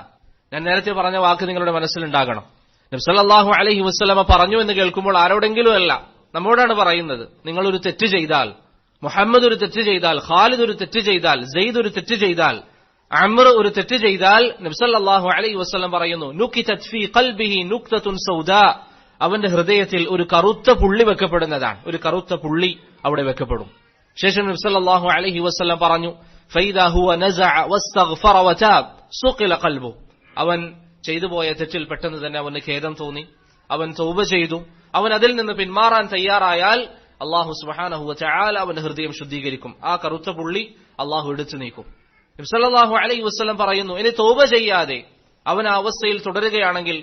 ഞാൻ നേരത്തെ പറഞ്ഞ വാക്ക് നിങ്ങളുടെ മനസ്സിലുണ്ടാകണം. നബി സല്ലല്ലാഹു അലൈഹി വസല്ലം പറഞ്ഞു എന്ന് കേൾക്കുമ്പോൾ ആരോടെങ്കിലും അല്ല, നമ്മോടാണ് പറയുന്നത്. നിങ്ങളൊരു തെറ്റ് ചെയ്താൽ, മുഹമ്മദ് ഒരു തെറ്റ് ചെയ്താൽ, ഖാലിദ് ഒരു തെറ്റ് ചെയ്താൽ, സെയ്ദ് ഒരു തെറ്റ് ചെയ്താൽ, അംർ ഒരു തെറ്റ് ചെയ്താൽ നബി സല്ലല്ലാഹു അലൈഹി വസല്ലം പറയുന്നു, നുകിതത് ഫീ ഖൽബിഹി നുക്തത്തുൻ സൗദാ, അവന്റെ ഹൃദയത്തിൽ ഒരു കറുത്ത പുള്ളി വെക്കപ്പെടുന്നതാണ്. ഒരു കറുത്ത പുള്ളി അവിടെ വെക്കപ്പെടും. ശേഷം നബി സല്ലല്ലാഹു അലൈഹി വസല്ലം പറഞ്ഞു, ഫൈദാ ഹുവ നസഅ വസ്തഗ്ഫറ വതാബ് സുഖില ഖൽബു, അവൻ ചെയ്തു പോയ തെറ്റിൽ പെട്ടെന്ന് തന്നെ അവന് ഖേദം തോന്നി, അവൻ തൗബ ചെയ്തു, അവൻ അതിൽ നിന്ന് പിന്മാറാൻ തയ്യാറായാൽ അല്ലാഹു സുബ്ഹാനഹു വ തആല അവന്റെ ഹൃദയം ശുദ്ധീകരിക്കും. ആ കറുത്ത പുള്ളി അല്ലാഹു എടുത്തു നീക്കും. നബി സല്ലല്ലാഹു അലൈഹി വസല്ലം പറയുന്നു, ഇനി തൗബ ചെയ്യാതെ അവൻ ആ അവസ്ഥയിൽ തുടരുകയാണെങ്കിൽ,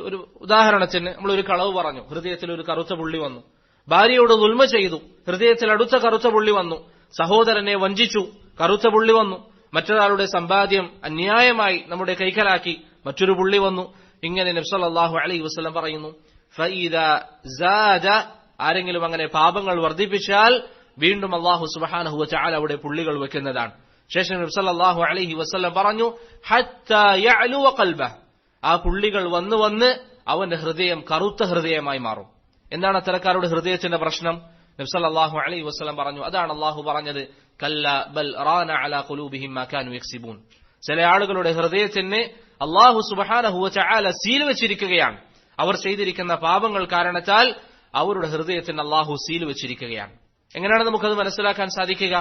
ഒരു ഉദാഹരണത്തിന് നമ്മളൊരു കളവ് പറഞ്ഞു, ഹൃദയത്തിൽ ഒരു കറുത്ത പുള്ളി വന്നു, ഭാര്യയോട് ദുൽമ ചെയ്തു, ഹൃദയത്തിൽ അടുത്ത കറുത്ത പുള്ളി വന്നു, സഹോദരനെ വഞ്ചിച്ചു, കറുത്ത പുള്ളി വന്നു, മറ്റൊരാളുടെ സമ്പാദ്യം അന്യായമായി നമ്മുടെ കൈക്കലാക്കി, മറ്റൊരു പുള്ളി വന്നു. ഇങ്ങനെ നബി സല്ലല്ലാഹു അലൈഹി വസല്ലം പറയുന്നു, ഫഇദാ സാദ, ആരെങ്കിലും അങ്ങനെ പാപങ്ങൾ വർദ്ധിപ്പിച്ചാൽ വീണ്ടും അല്ലാഹു സുബ്ഹാനഹു വ തആല അവിടെ പുള്ളികൾ വെക്കുന്നതാണ്. ശേഷം നബി സല്ലല്ലാഹു അലൈഹി വസല്ലം പറഞ്ഞു, ഹത്താ യഅലു ഖൽബഹ്, ആ പുള്ളികൾ വന്ന് വന്ന് അവന്റെ ഹൃദയം കറുത്ത ഹൃദയമായി മാറും. എന്താണ് അത്തരക്കാരുടെ ഹൃദയത്തിന്റെ പ്രശ്നം? നബി സല്ലല്ലാഹു അലൈഹി വസല്ലം പറഞ്ഞു, അതാണ് അല്ലാഹു പറഞ്ഞത്, കല്ലാ ബൽ റാന അലാ ഖുലൂബിഹിം മാ കാനൂ യക്സിബൂൻ. ചില ആളുകളുടെ ഹൃദയത്തിന് അല്ലാഹു സുബ്ഹാനഹു വ തആല സീൽ വെച്ചിരിക്കുകയാണ്. അവർ ചെയ്തിരിക്കുന്ന പാപങ്ങൾ കാരണത്താൽ അവരുടെ ഹൃദയത്തിന് അല്ലാഹു സീൽ വെച്ചിരിക്കുകയാണ്. എങ്ങനെയാണ് നമുക്കത് മനസ്സിലാക്കാൻ സാധിക്കുക?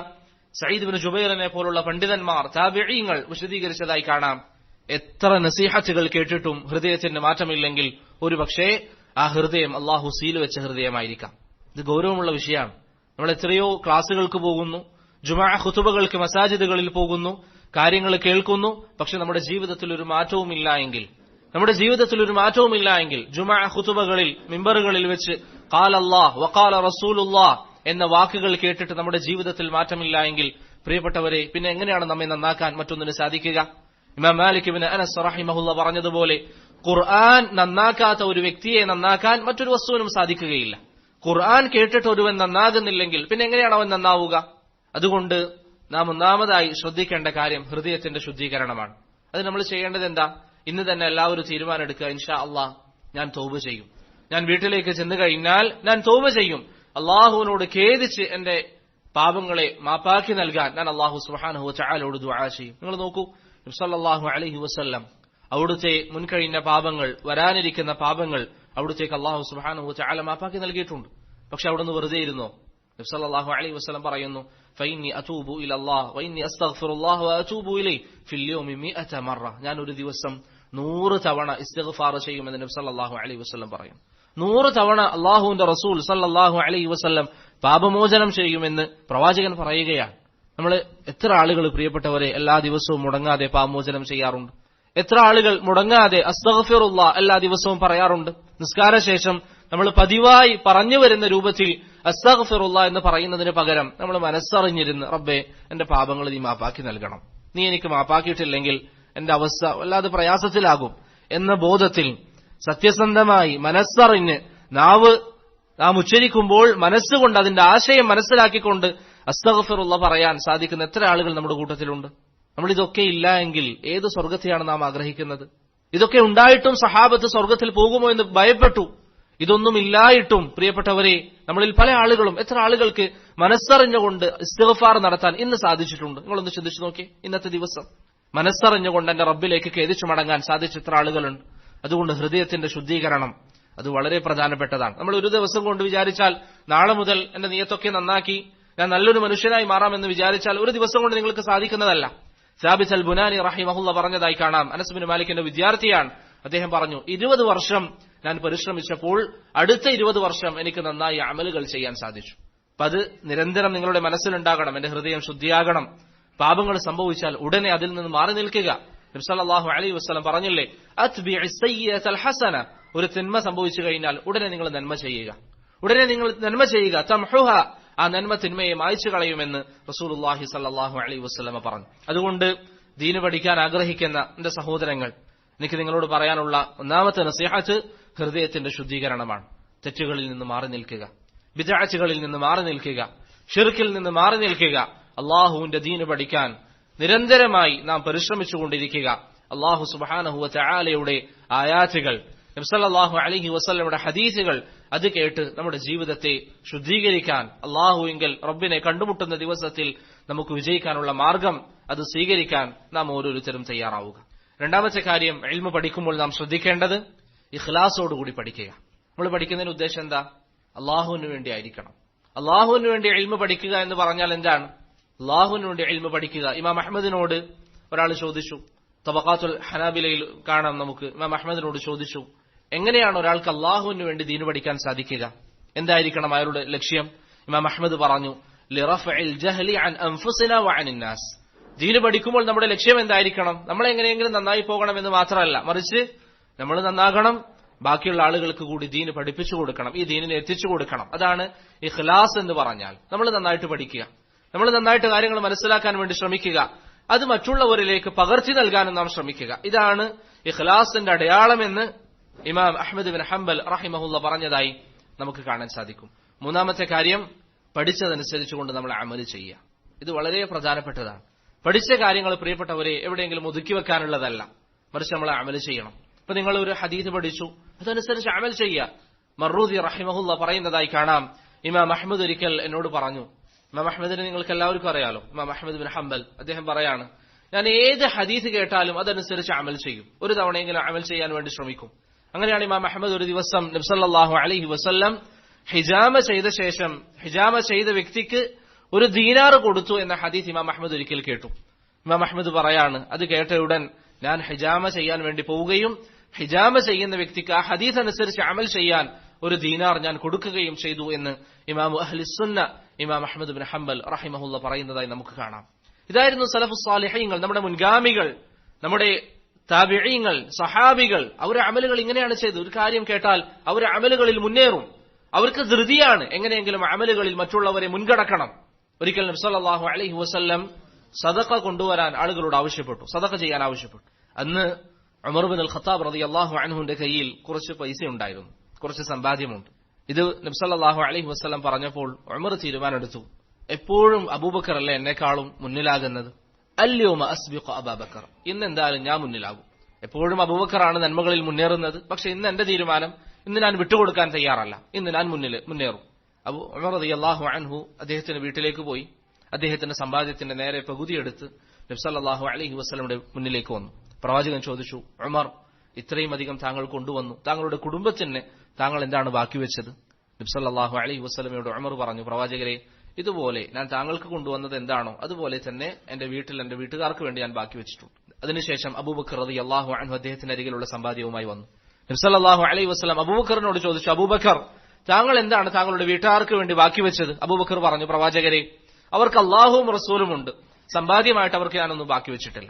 സഈദ് ഇബ്നു ജുബൈറിനെ പോലുള്ള പണ്ഡിതന്മാർ, താബിഈങ്ങൾ വിശദീകരിച്ചതായി കാണാം. എത്ര നസീഹത്തുകൾ കേട്ടിട്ടും ഹൃദയത്തിന് മാറ്റമില്ലെങ്കിൽ ഒരുപക്ഷേ ആ ഹൃദയം അല്ലാഹു സീൽ വെച്ച ഹൃദയമായിരിക്കാം. ഇത് ഗൗരവമുള്ള വിഷയമാണ്. നമ്മൾ എത്രയോ ക്ലാസുകൾക്ക് പോകുന്നു, ജുമുഅ ഖുതുബകൾക്ക് മസാജിദുകളിൽ പോകുന്നു, കാര്യങ്ങൾ കേൾക്കുന്നു, പക്ഷെ നമ്മുടെ ജീവിതത്തിൽ ഒരു മാറ്റവുമില്ല എങ്കിൽ, ജുമുഅ ഖുതുബകളിൽ മിമ്പറുകളിൽ വെച്ച് ഖാല അല്ലാഹ് വഖാല റസൂലുള്ളാഹ് എന്ന വാക്കുകൾ കേട്ടിട്ട് നമ്മുടെ ജീവിതത്തിൽ മാറ്റമില്ല എങ്കിൽ, പ്രിയപ്പെട്ടവരെ, പിന്നെ എങ്ങനെയാണ് നമ്മെ നന്നാക്കാൻ മറ്റൊന്നിന് സാധിക്കുക? ഇമാം മാലിക് ഇബ്നു അനസ് റഹിമഹുല്ലാഹ് പറഞ്ഞതുപോലെ, ഖുർആൻ നന്നാക്കാത്ത ഒരു വ്യക്തിയെ നന്നാക്കാൻ മറ്റൊരു വസ്തുവിനും സാധിക്കുകയില്ല. ഖുർആൻ കേട്ടിട്ട് ഒരുവൻ നന്നാകുന്നില്ലെങ്കിൽ പിന്നെ എങ്ങനെയാണ് അവൻ നന്നാവുക? അതുകൊണ്ട് നാം ഒന്നാമതായി ശ്രദ്ധിക്കേണ്ട കാര്യം ഹൃദയത്തിന്റെ ശുദ്ധീകരണമാണ്. അത് നമ്മൾ ചെയ്യേണ്ടത് എന്താ? ഇന്ന് തന്നെ എല്ലാവരും തീരുമാനം എടുക്കുക, ഇൻഷാ അല്ലാഹ് ഞാൻ തൗബ ചെയ്യും, ഞാൻ വീട്ടിലേക്ക് ചെന്ന് കഴിഞ്ഞാൽ ഞാൻ തൗബ ചെയ്യും, അള്ളാഹുവിനോട് ഖേദിച്ച് എന്റെ പാപങ്ങളെ മാപ്പാക്കി നൽകാൻ ഞാൻ അല്ലാഹു സുബ്ഹാനഹു വ തആലയോട് ദുആ ചെയ്യും. നിങ്ങൾ നോക്കൂ, നബി സല്ലല്ലാഹു അലൈഹി വസല്ലം അവിടുത്തെ മുൻകഴിഞ്ഞ പാപങ്ങൾ, വരാനിരിക്കുന്ന പാപങ്ങൾ അവിടുത്തേക്ക് അല്ലാഹു സുബ്ഹാനഹു വ തആല മാപ്പാക്കി നൽകിയിട്ടുണ്ട്. പക്ഷെ അവിടുന്ന് വെറുതെ ഇരുന്നോ? നബി സല്ലല്ലാഹു അലൈഹി വസല്ലം പറയുന്നു, ഫഇന്നി അതൂബു ഇലല്ലാഹ് വഇന്നി അസ്തഗ്ഫിറുല്ലാഹ് വഅതൂബു ഇലൈഹി ഫിൽ യൗമി 100 മറ, ഞാൻ ഒരു ദിവസം 100 തവണ ഇസ്തിഗ്ഫാർ ചെയ്യുമെന്ന് നബി സല്ലല്ലാഹു അലൈഹി വസല്ലം പറയും. 100 തവണ അല്ലാഹുവിന്റെ റസൂൽ സല്ലല്ലാഹു അലൈഹി വസല്ലം പാപമോചനം ചെയ്യുമെന്ന് പ്രവാചകൻ പറയുകയാണ്. നമ്മൾ എത്ര ആളുകൾ, പ്രിയപ്പെട്ടവരെ, എല്ലാ ദിവസവും മുടങ്ങാതെ പാപമോചനം ചെയ്യാറുണ്ട്? എത്ര ആളുകൾ മുടങ്ങാതെ അസ്തഗ്ഫിറുല്ലാഹ് എല്ലാ ദിവസവും പറയാറുണ്ട്? നിസ്കാരശേഷം നമ്മൾ പതിവായി പറഞ്ഞു വരുന്ന രൂപത്തിൽ അസ്തഗ്ഫിറുല്ലാഹ് എന്ന് പറയുന്നതിന് പകരം നമ്മൾ മനസ്സറിഞ്ഞിരുന്ന്, റബ്ബേ എന്റെ പാപങ്ങൾ നീ മാപ്പാക്കി നൽകണം, നീ എനിക്ക് മാപ്പാക്കിയിട്ടില്ലെങ്കിൽ എന്റെ അവസ്ഥ വല്ലാതെ പ്രയാസത്തിലാകും എന്ന ബോധത്തിൽ സത്യസന്ധമായി മനസ്സറിഞ്ഞ് നാം ഉച്ചരിക്കുമ്പോൾ മനസ്സുകൊണ്ട് അതിന്റെ ആശയം മനസ്സിലാക്കിക്കൊണ്ട് അസ്തഗ്ഫിറുല്ലാഹ് പറയാൻ സാധിക്കുന്ന എത്ര ആളുകൾ നമ്മുടെ കൂട്ടത്തിലുണ്ട്? നമ്മൾ ഇതൊക്കെ ഇല്ല എങ്കിൽ ഏത് സ്വർഗത്തെയാണ് നാം ആഗ്രഹിക്കുന്നത്? ഇതൊക്കെ ഉണ്ടായിട്ടും സഹാബത്ത് സ്വർഗത്തിൽ പോകുമോ എന്ന് ഭയപ്പെട്ടു. ഇതൊന്നും ഇല്ലായിട്ടും, പ്രിയപ്പെട്ടവരെ, നമ്മളിൽ പല ആളുകളും, എത്ര ആളുകൾക്ക് മനസ്സറിഞ്ഞുകൊണ്ട് ഇസ്തിഗ്ഫാർ നടത്താൻ ഇന്ന് സാധിച്ചിട്ടുണ്ട്? നിങ്ങളൊന്ന് ചിന്തിച്ചു നോക്കി. ഇന്നത്തെ ദിവസം മനസ്സറിഞ്ഞുകൊണ്ട് എന്റെ റബ്ബിലേക്ക് ഖേദിച്ചു മടങ്ങാൻ സാധിച്ച എത്ര ആളുകളുണ്ട്? അതുകൊണ്ട് ഹൃദയത്തിന്റെ ശുദ്ധീകരണം അത് വളരെ പ്രധാനപ്പെട്ടതാണ്. നമ്മൾ ഒരു ദിവസം കൊണ്ട് വിചാരിച്ചാൽ നാളെ മുതൽ എന്റെ നിയത്തൊക്കെ നന്നാക്കി ഞാൻ നല്ലൊരു മനുഷ്യനായി മാറാമെന്ന് വിചാരിച്ചാൽ ഒരു ദിവസം കൊണ്ട് നിങ്ങൾക്ക് സാധിക്കുന്നതല്ല. സാബിത്ത് അൽ ബുനാനി റഹിമഹുല്ലാഹ് പറഞ്ഞതായി കാണാം. അനസ് ബിൻ മാലിക്കിന്റെ വിദ്യാർത്ഥിയാണ്. അദ്ദേഹം പറഞ്ഞു, 20 വർഷം ഞാൻ പരിശ്രമിച്ചപ്പോൾ അടുത്ത 20 വർഷം എനിക്ക് നന്നായി അമലുകൾ ചെയ്യാൻ സാധിച്ചു. അപ്പൊ അത് നിരന്തരം നിങ്ങളുടെ മനസ്സിലുണ്ടാകണം. എന്റെ ഹൃദയം ശുദ്ധിയാകണം. പാപങ്ങൾ സംഭവിച്ചാൽ ഉടനെ അതിൽ നിന്ന് മാറി നിൽക്കുക. നബി സല്ലല്ലാഹു അലൈഹി വസല്ലം പറഞ്ഞില്ലേ, അത്ബിഇ സയ്യിഅത്തൽ ഹസന, ഒരു തിന്മ സംഭവിച്ചു കഴിഞ്ഞാൽ ഉടനെ നിങ്ങൾ നന്മ ചെയ്യുക, തംഹുഹ, ആ നന്മ തിന്മയെ മായ്ച്ചു കളയുമെന്ന് റസൂലുള്ളാഹി സല്ലല്ലാഹു അലൈഹി വസല്ലം പറഞ്ഞു. അതുകൊണ്ട് ദീന് പഠിക്കാൻ ആഗ്രഹിക്കുന്ന എന്റെ സഹോദരങ്ങൾ, എനിക്ക് നിങ്ങളോട് പറയാനുള്ള ഒന്നാമത്തെ നസീഹത്ത് ഹൃദയത്തിന്റെ ശുദ്ധീകരണമാണ്. തെറ്റുകളിൽ നിന്ന് മാറി നിൽക്കുക, ബിദ്അത്തുകളിൽ നിന്ന് മാറി നിൽക്കുക, ഷിർക്കിൽ നിന്ന് മാറി നിൽക്കുക. അല്ലാഹുവിന്റെ ദീന് പഠിക്കാൻ നിരന്തരമായി നാം പരിശ്രമിച്ചുകൊണ്ടിരിക്കുക. അല്ലാഹു സുബ്ഹാനഹു വ തആലയുടെ ആയാത്തുകൾ, നബി സല്ലല്ലാഹു അലൈഹി വസല്ലമയുടെ ഹദീസുകൾ അത് കേട്ട് നമ്മുടെ ജീവിതത്തെ ശുദ്ധീകരിക്കാൻ, അല്ലാഹുവിങ്കൽ റബ്ബിനെ കണ്ടുമുട്ടുന്ന ദിവസത്തിൽ നമുക്ക് വിജയിക്കാനുള്ള മാർഗം അത് സ്വീകരിക്കാൻ നാം ഓരോരുത്തരും തയ്യാറാവുക. രണ്ടാമത്തെ കാര്യം, ഇൽമു പഠിക്കുമ്പോൾ നാം ശ്രദ്ധിക്കേണ്ടത് ഇഖ്ലാസോടുകൂടി പഠിക്കുക. നമ്മൾ പഠിക്കുന്നതിന് ഉദ്ദേശം എന്താ? അള്ളാഹുവിന് വേണ്ടി ആയിരിക്കണം. അള്ളാഹുവിന് വേണ്ടി ഇൽമു പഠിക്കുക എന്ന് പറഞ്ഞാൽ എന്താണ്? അള്ളാഹുവിന് വേണ്ടി ഇൽമു പഠിക്കുക. ഇമാം അഹ്മദിനോട് ഒരാൾ ചോദിച്ചു, തബഖാത്തുൽ ഹനാബിലയിൽ കാണാം നമുക്ക്. ഇമാം അഹ്മദിനോട് ചോദിച്ചു, എങ്ങനെയാണ് ഒരാൾക്ക് അള്ളാഹുവിന് വേണ്ടി ദീന് പഠിക്കാൻ സാധിക്കുക? എന്തായിരിക്കണം അയാളുടെ ലക്ഷ്യം? ഇമാം അഹ്മദ് പറഞ്ഞു, ലിറഫഇൽ ജഹ്ലി അൻ അൻഫുസിനാ വഅനിൻ നാസ്. ദീന് പഠിക്കുമ്പോൾ നമ്മുടെ ലക്ഷ്യം എന്തായിരിക്കണം? നമ്മൾ എങ്ങനെയെങ്കിലും നന്നായി പോകണമെന്ന് മാത്രമല്ല, മറിച്ച് നമ്മൾ നന്നാകണം, ബാക്കിയുള്ള ആളുകൾക്ക് കൂടി ദീന് പഠിപ്പിച്ചു കൊടുക്കണം, ഈ ദീനിനെ എത്തിച്ചു കൊടുക്കണം. അതാണ് ഇഖ്ലാസ് എന്ന് പറഞ്ഞാൽ. നമ്മൾ നന്നായിട്ട് പഠിക്കുക, നമ്മൾ നന്നായിട്ട് കാര്യങ്ങൾ മനസ്സിലാക്കാൻ വേണ്ടി ശ്രമിക്കുക, അത് മറ്റുള്ളവരിലേക്ക് പകർത്തി നൽകാനും നാം ശ്രമിക്കുക. ഇതാണ് ഇഖ്ലാസിന്റെ അടയാളമെന്ന് ഇമാം അഹ്മദ് ബിൻ ഹംബൽ റഹിമഹുല്ല പറഞ്ഞതായി നമുക്ക് കാണാൻ സാധിക്കും. മൂന്നാമത്തെ കാര്യം, പഠിച്ചതനുസരിച്ചുകൊണ്ട് നമ്മൾ അമല് ചെയ്യുക. ഇത് വളരെ പ്രധാനപ്പെട്ടതാണ്. പഠിച്ച കാര്യങ്ങൾ പ്രിയപ്പെട്ടവരെ എവിടെയെങ്കിലും ഒതുക്കി വെക്കാനുള്ളതല്ല, മറിച്ച് നമ്മൾ അമല് ചെയ്യണം. ഇപ്പൊ നിങ്ങൾ ഒരു ഹദീസ് പഠിച്ചു, അതനുസരിച്ച് അമൽ ചെയ്യുക. മർറൂദി റഹിമഹുല്ല പറയുന്നതായി കാണാം, ഇമാം അഹ്മദ് ഒരിക്കൽ എന്നോട് പറഞ്ഞു. ഇമാം അഹ്മദിനെ നിങ്ങൾക്ക് എല്ലാവർക്കും അറിയാലോ, ഇമാം അഹ്മദ് ബിൻ ഹംബൽ. അദ്ദേഹം പറയാണ്, ഞാൻ ഏത് ഹദീസ് കേട്ടാലും അതനുസരിച്ച് അമൽ ചെയ്യും, ഒരു തവണയെങ്കിലും അമൽ ചെയ്യാൻ വേണ്ടി ശ്രമിക്കും. അങ്ങനെയാണ് ഇമാം അഹ്മദ് ഒരു ദിവസം നബി സല്ലല്ലാഹു അലൈഹി വസല്ലം ഹിജാമ ചെയ്ത ശേഷം ഹിജാമ ചെയ്ത വ്യക്തിക്ക് ഒരു ദീനാർ കൊടുത്തു എന്ന ഹദീസ് ഇമാം അഹ്മദ് ഒരിക്കൽ കേട്ടു. ഇമാം അഹ്മദ് പറയാണ്, അത് കേട്ട ഉടൻ ഞാൻ ഹിജാമ ചെയ്യാൻ വേണ്ടി പോവുകയും ഹിജാമ ചെയ്യുന്ന വ്യക്തിക്ക് ആ ഹദീസ് അനുസരിച്ച് അമൽ ചെയ്യാൻ ഒരു ദീനാർ ഞാൻ കൊടുക്കുകയും ചെയ്തു എന്ന് ഇമാം അഹ്ലുസുന്ന ഇമാം അഹ്മദ് ബിൻ ഹംബൽ റഹിമഹുല്ല പറയുന്നതായി നമുക്ക് കാണാം. ഇതായിരുന്നു സലഫുസ് സാലിഹീങ്ങൾ, നമ്മുടെ മുൻഗാമികൾ, നമ്മുടെ താബിഈങ്ങൾ, സഹാബികൾ. അവരുടെ അമലുകൾ ഇങ്ങനെയാണ് ചെയ്തത്. ഒരു കാര്യം കേട്ടാൽ അവരുടെ അമലുകളിൽ മുന്നേറും. അവർക്ക് ധൃതിയാണ് എങ്ങനെയെങ്കിലും അമലുകളിൽ മറ്റുള്ളവരെ മുൻകടക്കണം. ഒരിക്കൽ നബി സല്ലല്ലാഹു അലൈഹി വസല്ലം സദഖ കൊണ്ടുവരാൻ ആളുകളോട് ആവശ്യപ്പെട്ടു, സദഖ ചെയ്യാൻ ആവശ്യപ്പെട്ടു. അന്ന് ഉമർ ബിൻ അൽ ഖത്താബ് റളിയല്ലാഹു അൻഹുവിന്റെ കയ്യിൽ കുറച്ച് പൈസ ഉണ്ടായിരുന്നു, കുറച്ച് സമ്പാദ്യമുണ്ട്. ഇത് നബി സല്ലല്ലാഹു അലൈഹി വസല്ലം പറഞ്ഞപ്പോൾ ഉമർ തീരുമാനമെടുത്തു, എപ്പോഴും അബൂബക്കർ അല്ലേ എന്നെക്കാളും മുന്നിലാകുന്നത്, അല്യൗമ അസ്ബിഖു അബൂബക്കർ, ഇന്ന് എന്തായാലും ഞാൻ മുന്നിലാകും. എപ്പോഴും അബൂബക്കറാണ് നന്മകളിൽ മുന്നേറുന്നത്, പക്ഷെ ഇന്ന് എന്റെ തീരുമാനം, ഇന്ന് ഞാൻ വിട്ടുകൊടുക്കാൻ തയ്യാറല്ല, ഇന്ന് ഞാൻ മുന്നേറും. ഉമർ റളിയല്ലാഹു അൻഹു അദ്ദേഹത്തിന്റെ വീട്ടിലേക്ക് പോയി. അദ്ദേഹത്തിന്റെ സമ്പാദ്യത്തിന്റെ നേരെ പകുതിയെടുത്ത് നബി സല്ലല്ലാഹു അലൈഹി വസല്ലമയുടെ മുന്നിലേക്ക് വന്നു. പ്രവാചകൻ ചോദിച്ചു, ഉമർ, ഇത്രയും അധികം താങ്കൾ കൊണ്ടുവന്നു, താങ്കളുടെ കുടുംബത്തിന് താങ്കൾ എന്താണ് ബാക്കി വെച്ചത്? നബി സല്ലല്ലാഹു അലൈഹി വസല്ലമയോട് ഉമർ പറഞ്ഞു, പ്രവാചകരെ, ഇതുപോലെ ഞാൻ താങ്കൾക്ക് കൊണ്ടുവന്നത് എന്താണോ അതുപോലെ തന്നെ എന്റെ വീട്ടിൽ എന്റെ വീട്ടുകാർക്ക് വേണ്ടി ഞാൻ ബാക്കി വെച്ചിട്ടുണ്ട്. അതിനുശേഷം അബൂബക്കർ റളിയല്ലാഹു അൻഹു അദ്ദേഹത്തിന്റെ അരികിലുള്ള സമ്പാദ്യവുമായി വന്നു. നബി സല്ലല്ലാഹു അലൈഹി വസല്ലം അബൂബക്കറിനോട് ചോദിച്ചു, അബൂബക്കർ, താങ്കൾ എന്താണ് താങ്കളുടെ വീട്ടുകാർക്ക് വേണ്ടി ബാക്കി വെച്ചത്? അബൂബക്കർ പറഞ്ഞു, പ്രവാചകരെ, അവർക്ക് അള്ളാഹുവും റസൂലും ഉണ്ട്, സമ്പാദ്യമായിട്ട് അവർക്ക് ഞാനൊന്നും ബാക്കി വെച്ചിട്ടില്ല.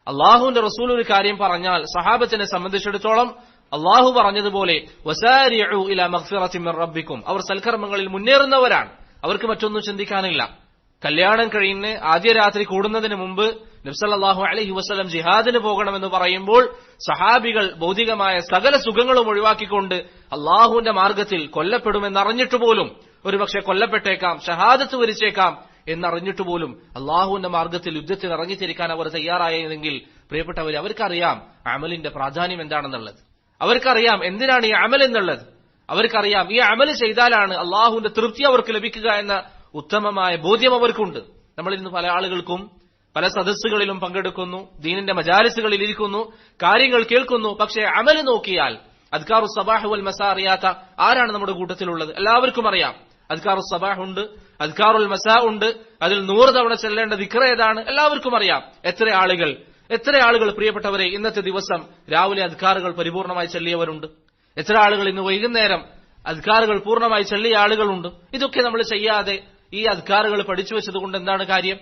അള്ളാഹുവിന്റെ റസൂൽ ഒരു കാര്യം പറഞ്ഞാൽ സഹാബത്തിനെ സംബന്ധിച്ചിടത്തോളം അള്ളാഹു പറഞ്ഞതുപോലെ വസാരിഉ ഇലാ മഗ്ഫിറത്തിൻ മിർ റബ്ബിക്കും, അവർ സൽക്കർമ്മങ്ങളിൽ മുന്നേറുന്നവരാണ്, അവർക്ക് മറ്റൊന്നും ചിന്തിക്കാനില്ല. കല്യാണം കഴിഞ്ഞ് ആദ്യ രാത്രി കൂടുന്നതിന് മുമ്പ് നബി സല്ലല്ലാഹു അലൈഹി വസല്ലം ജിഹാദിന് പോകണമെന്ന് പറയുമ്പോൾ സഹാബികൾ ഭൗതികമായ സകല സുഖങ്ങളും ഒഴിവാക്കിക്കൊണ്ട് അള്ളാഹുവിന്റെ മാർഗത്തിൽ കൊല്ലപ്പെടുമെന്നറിഞ്ഞിട്ട് പോലും, ഒരുപക്ഷെ കൊല്ലപ്പെട്ടേക്കാം, ഷഹാദത്ത് വരിച്ചേക്കാം എന്നറിഞ്ഞിട്ട് പോലും അള്ളാഹുവിന്റെ മാർഗത്തിൽ യുദ്ധത്തിൽ ഇറങ്ങിത്തിരിക്കാൻ അവർ തയ്യാറായതെങ്കിൽ പ്രിയപ്പെട്ടവരെ, അവർക്കറിയാം അമലിന്റെ പ്രാധാന്യം എന്താണെന്നുള്ളത്, അവർക്കറിയാം എന്തിനാണ് ഈ അമൽ എന്നുള്ളത്, അവർക്കറിയാം ഈ അമൽ ചെയ്താലാണ് അള്ളാഹുവിന്റെ തൃപ്തി അവർക്ക് ലഭിക്കുക എന്ന ഉത്തമമായ ബോധ്യം അവർക്കുണ്ട്. നമ്മൾ ഇന്ന് പല ആളുകൾക്കും പല സദസ്സുകളിലും പങ്കെടുക്കുന്നു, ദീനിന്റെ മജാലിസുകളിൽ ഇരിക്കുന്നു, കാര്യങ്ങൾ കേൾക്കുന്നു, പക്ഷേ അമല് നോക്കിയാൽ അദ്കാറു സബാഹ് വൽ മസാ അറിയാത്ത ആരാണ് നമ്മുടെ കൂട്ടത്തിലുള്ളത്? എല്ലാവർക്കും അറിയാം. അദ്കാറു സബാഹ് ഉണ്ട്, അദ്കാറുൽ മസാ ഉണ്ട്, അതിൽ 100 തവണ ചെല്ലേണ്ട ദിക്ർ ഏതാണ് എല്ലാവർക്കും അറിയാം. എത്ര ആളുകൾ പ്രിയപ്പെട്ടവരെ ഇന്നത്തെ ദിവസം രാവിലെ അദ്കാറുകൾ പരിപൂർണമായി ചൊല്ലിയവരുണ്ട്? എത്ര ആളുകൾ ഇന്ന് വൈകുന്നേരം അദ്കാറുകൾ പൂർണ്ണമായി ചൊല്ലിയ ആളുകളുണ്ട്? ഇതൊക്കെ നമ്മൾ ചെയ്യാതെ ഈ അദ്കാറുകൾ പഠിച്ചു വെച്ചതുകൊണ്ട് എന്താണ് കാര്യം?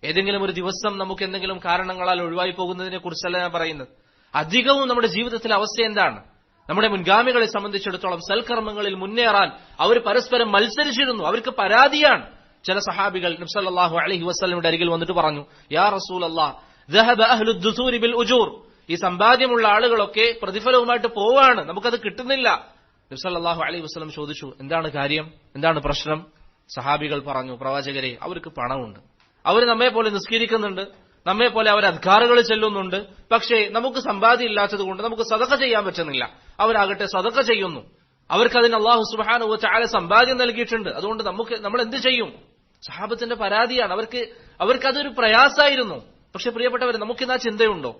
ഏതെങ്കിലും ഒരു ദിവസം നമുക്ക് എന്തെങ്കിലും കാരണങ്ങളാൽ ഒഴിവായി പോകുന്നതിനെ കുറിച്ചല്ല ഞാൻ പറയുന്നത്. അധികവും നമ്മുടെ ജീവിതത്തിലെ അവസ്ഥ എന്താണ്? നമ്മുടെ മുൻഗാമികളെ സംബന്ധിച്ചിടത്തോളം സൽക്കർമ്മങ്ങളിൽ മുന്നേറാൻ അവർ പരസ്പരം മത്സരിച്ചിരുന്നു, അവർക്ക് പരാതിയാണ്. ചില സഹാബികൾ നബി സല്ലല്ലാഹു അലൈഹി വസല്ലമയുടെ അരികിൽ വന്നിട്ട് പറഞ്ഞു, യാ റസൂലല്ലാഹ്, ദഹബ അഹ്ലുദ് ദുസൂരി ബിൽ ഉജൂർ, ഈ സമ്പാദ്യമുള്ള ആളുകളൊക്കെ പ്രതിഫലവുമായിട്ട് പോവാണ്, നമുക്കത് കിട്ടുന്നില്ല. നബി സല്ലല്ലാഹു അലൈഹി വസല്ലം ചോദിച്ചു, എന്താണ് കാര്യം, എന്താണ് പ്രശ്നം? സഹാബികൾ പറഞ്ഞു, പ്രവാചകരെ, അവർക്ക് പണമുണ്ട്, അവർ നമ്മെ പോലെ നിസ്കരിക്കുന്നുണ്ട്, നമ്മെ പോലെ അവർ അദ്കാറുകൾ ചെല്ലുന്നുണ്ട്, പക്ഷേ നമുക്ക് സമ്പാദ്യം ഇല്ലാത്തത് കൊണ്ട് നമുക്ക് സദഖ ചെയ്യാൻ പറ്റുന്നില്ല. അവരാകട്ടെ സദഖ ചെയ്യുന്നു. അവർക്കതിന് അല്ലാഹു സുബ്ഹാനഹു വ തആല സമ്പാദ്യം നൽകിയിട്ടുണ്ട്. അതുകൊണ്ട് നമ്മൾ എന്ത് ചെയ്യും? സഹാബത്തിന്റെ പരാതിയാണ്. അവർക്കതൊരു പ്രയാസമായിരുന്നു. പക്ഷെ പ്രിയപ്പെട്ടവർ, നമുക്കിന്നാ ചിന്തയുണ്ടോ?